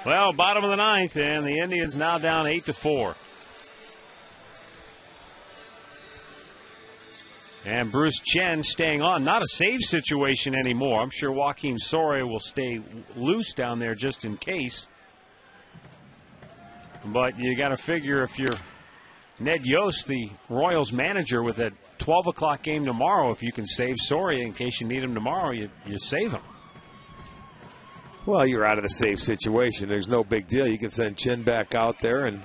Well, bottom of the 9th, and the Indians now down 8-4. And Bruce Chen staying on. Not a save situation anymore. I'm sure Joaquin Soria will stay loose down there just in case. But you got to figure if you're Ned Yost, the Royals manager, with a 12 o'clock game tomorrow, if you can save Soria in case you need him tomorrow, you save him. Well, you're out of the save situation. There's no big deal. You can send Chen back out there, and,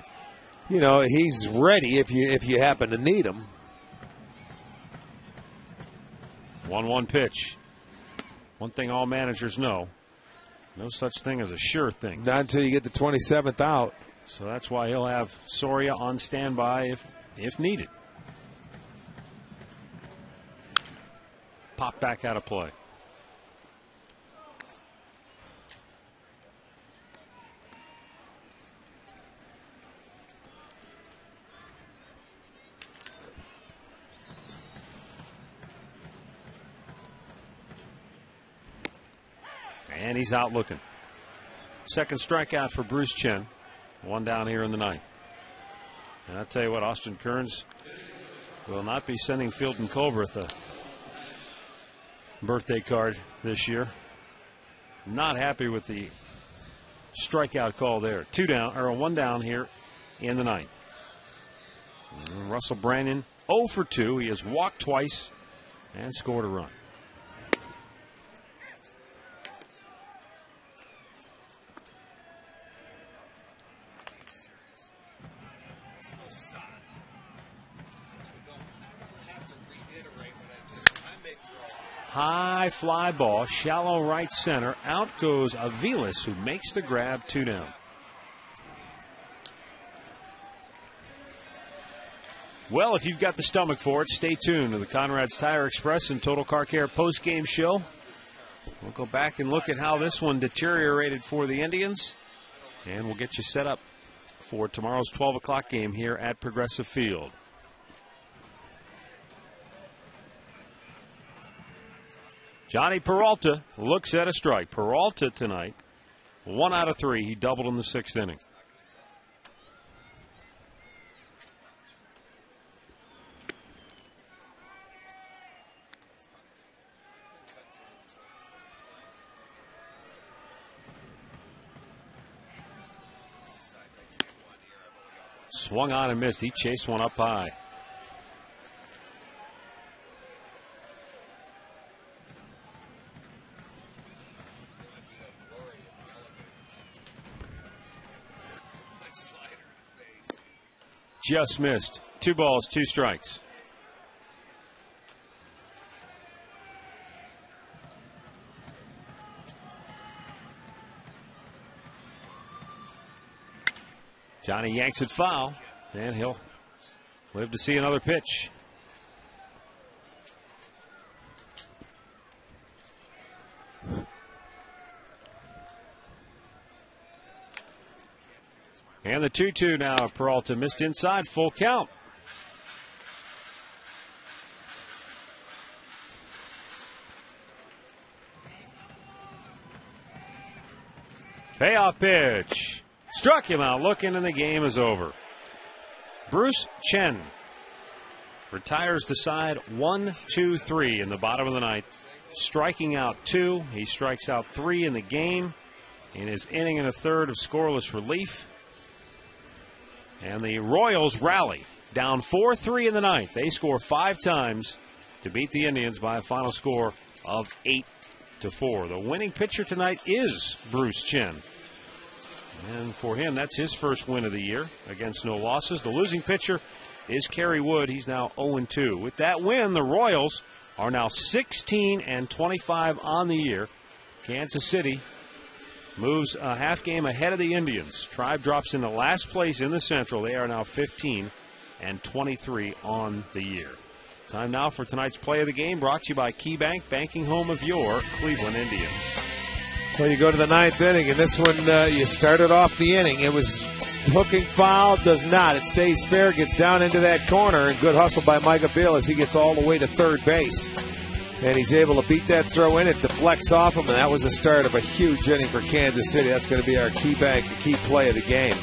you know, he's ready if you happen to need him. 1-1 pitch. One thing all managers know, no such thing as a sure thing. Not until you get the 27th out. So that's why he'll have Soria on standby if needed. Pop back out of play. And he's out looking. Second strikeout for Bruce Chen. One down here in the 9th. And I'll tell you what, Austin Kearns will not be sending Fielden Colbert a birthday card this year. Not happy with the strikeout call there. One down here in the 9th. And Russell Brandon 0 for 2. He has walked twice and scored a run. High fly ball, shallow right center. Out goes Aviles, who makes the grab, 2 down. Well, if you've got the stomach for it, stay tuned to the Conrad's Tire Express and Total Car Care post-game show. We'll go back and look at how this one deteriorated for the Indians, and we'll get you set up for tomorrow's 12 o'clock game here at Progressive Field. Johnny Peralta looks at a strike. Peralta tonight, 1 out of 3. He doubled in the 6th inning. Swung on and missed. He chased one up high. Just missed. 2 balls, 2 strikes. Johnny yanks it foul, and he'll live to see another pitch. And the 2-2 now. Peralta missed inside, full count. Payoff pitch. Struck him out looking, and the game is over. Bruce Chen retires the side 1-2-3 in the bottom of the ninth. Striking out 2. He strikes out 3 in the game in his inning and a third of scoreless relief. And the Royals rally, down 4-3 in the ninth. They score 5 times to beat the Indians by a final score of 8-4. The winning pitcher tonight is Bruce Chen. And for him, that's his first win of the year against no losses. The losing pitcher is Kerry Wood. He's now 0-2. With that win, the Royals are now 16-25 on the year. Kansas City moves a half game ahead of the Indians. Tribe drops into last place in the Central. They are now 15-23 on the year. Time now for tonight's play of the game, brought to you by KeyBank, banking home of your Cleveland Indians. Well, you go to the 9th inning, and this one, you started off the inning. It was hooking foul, does not. It stays fair, gets down into that corner, and good hustle by Micah Beal as he gets all the way to third base. And he's able to beat that throw in. It deflects off him, and that was the start of a huge inning for Kansas City. That's going to be our key play of the game.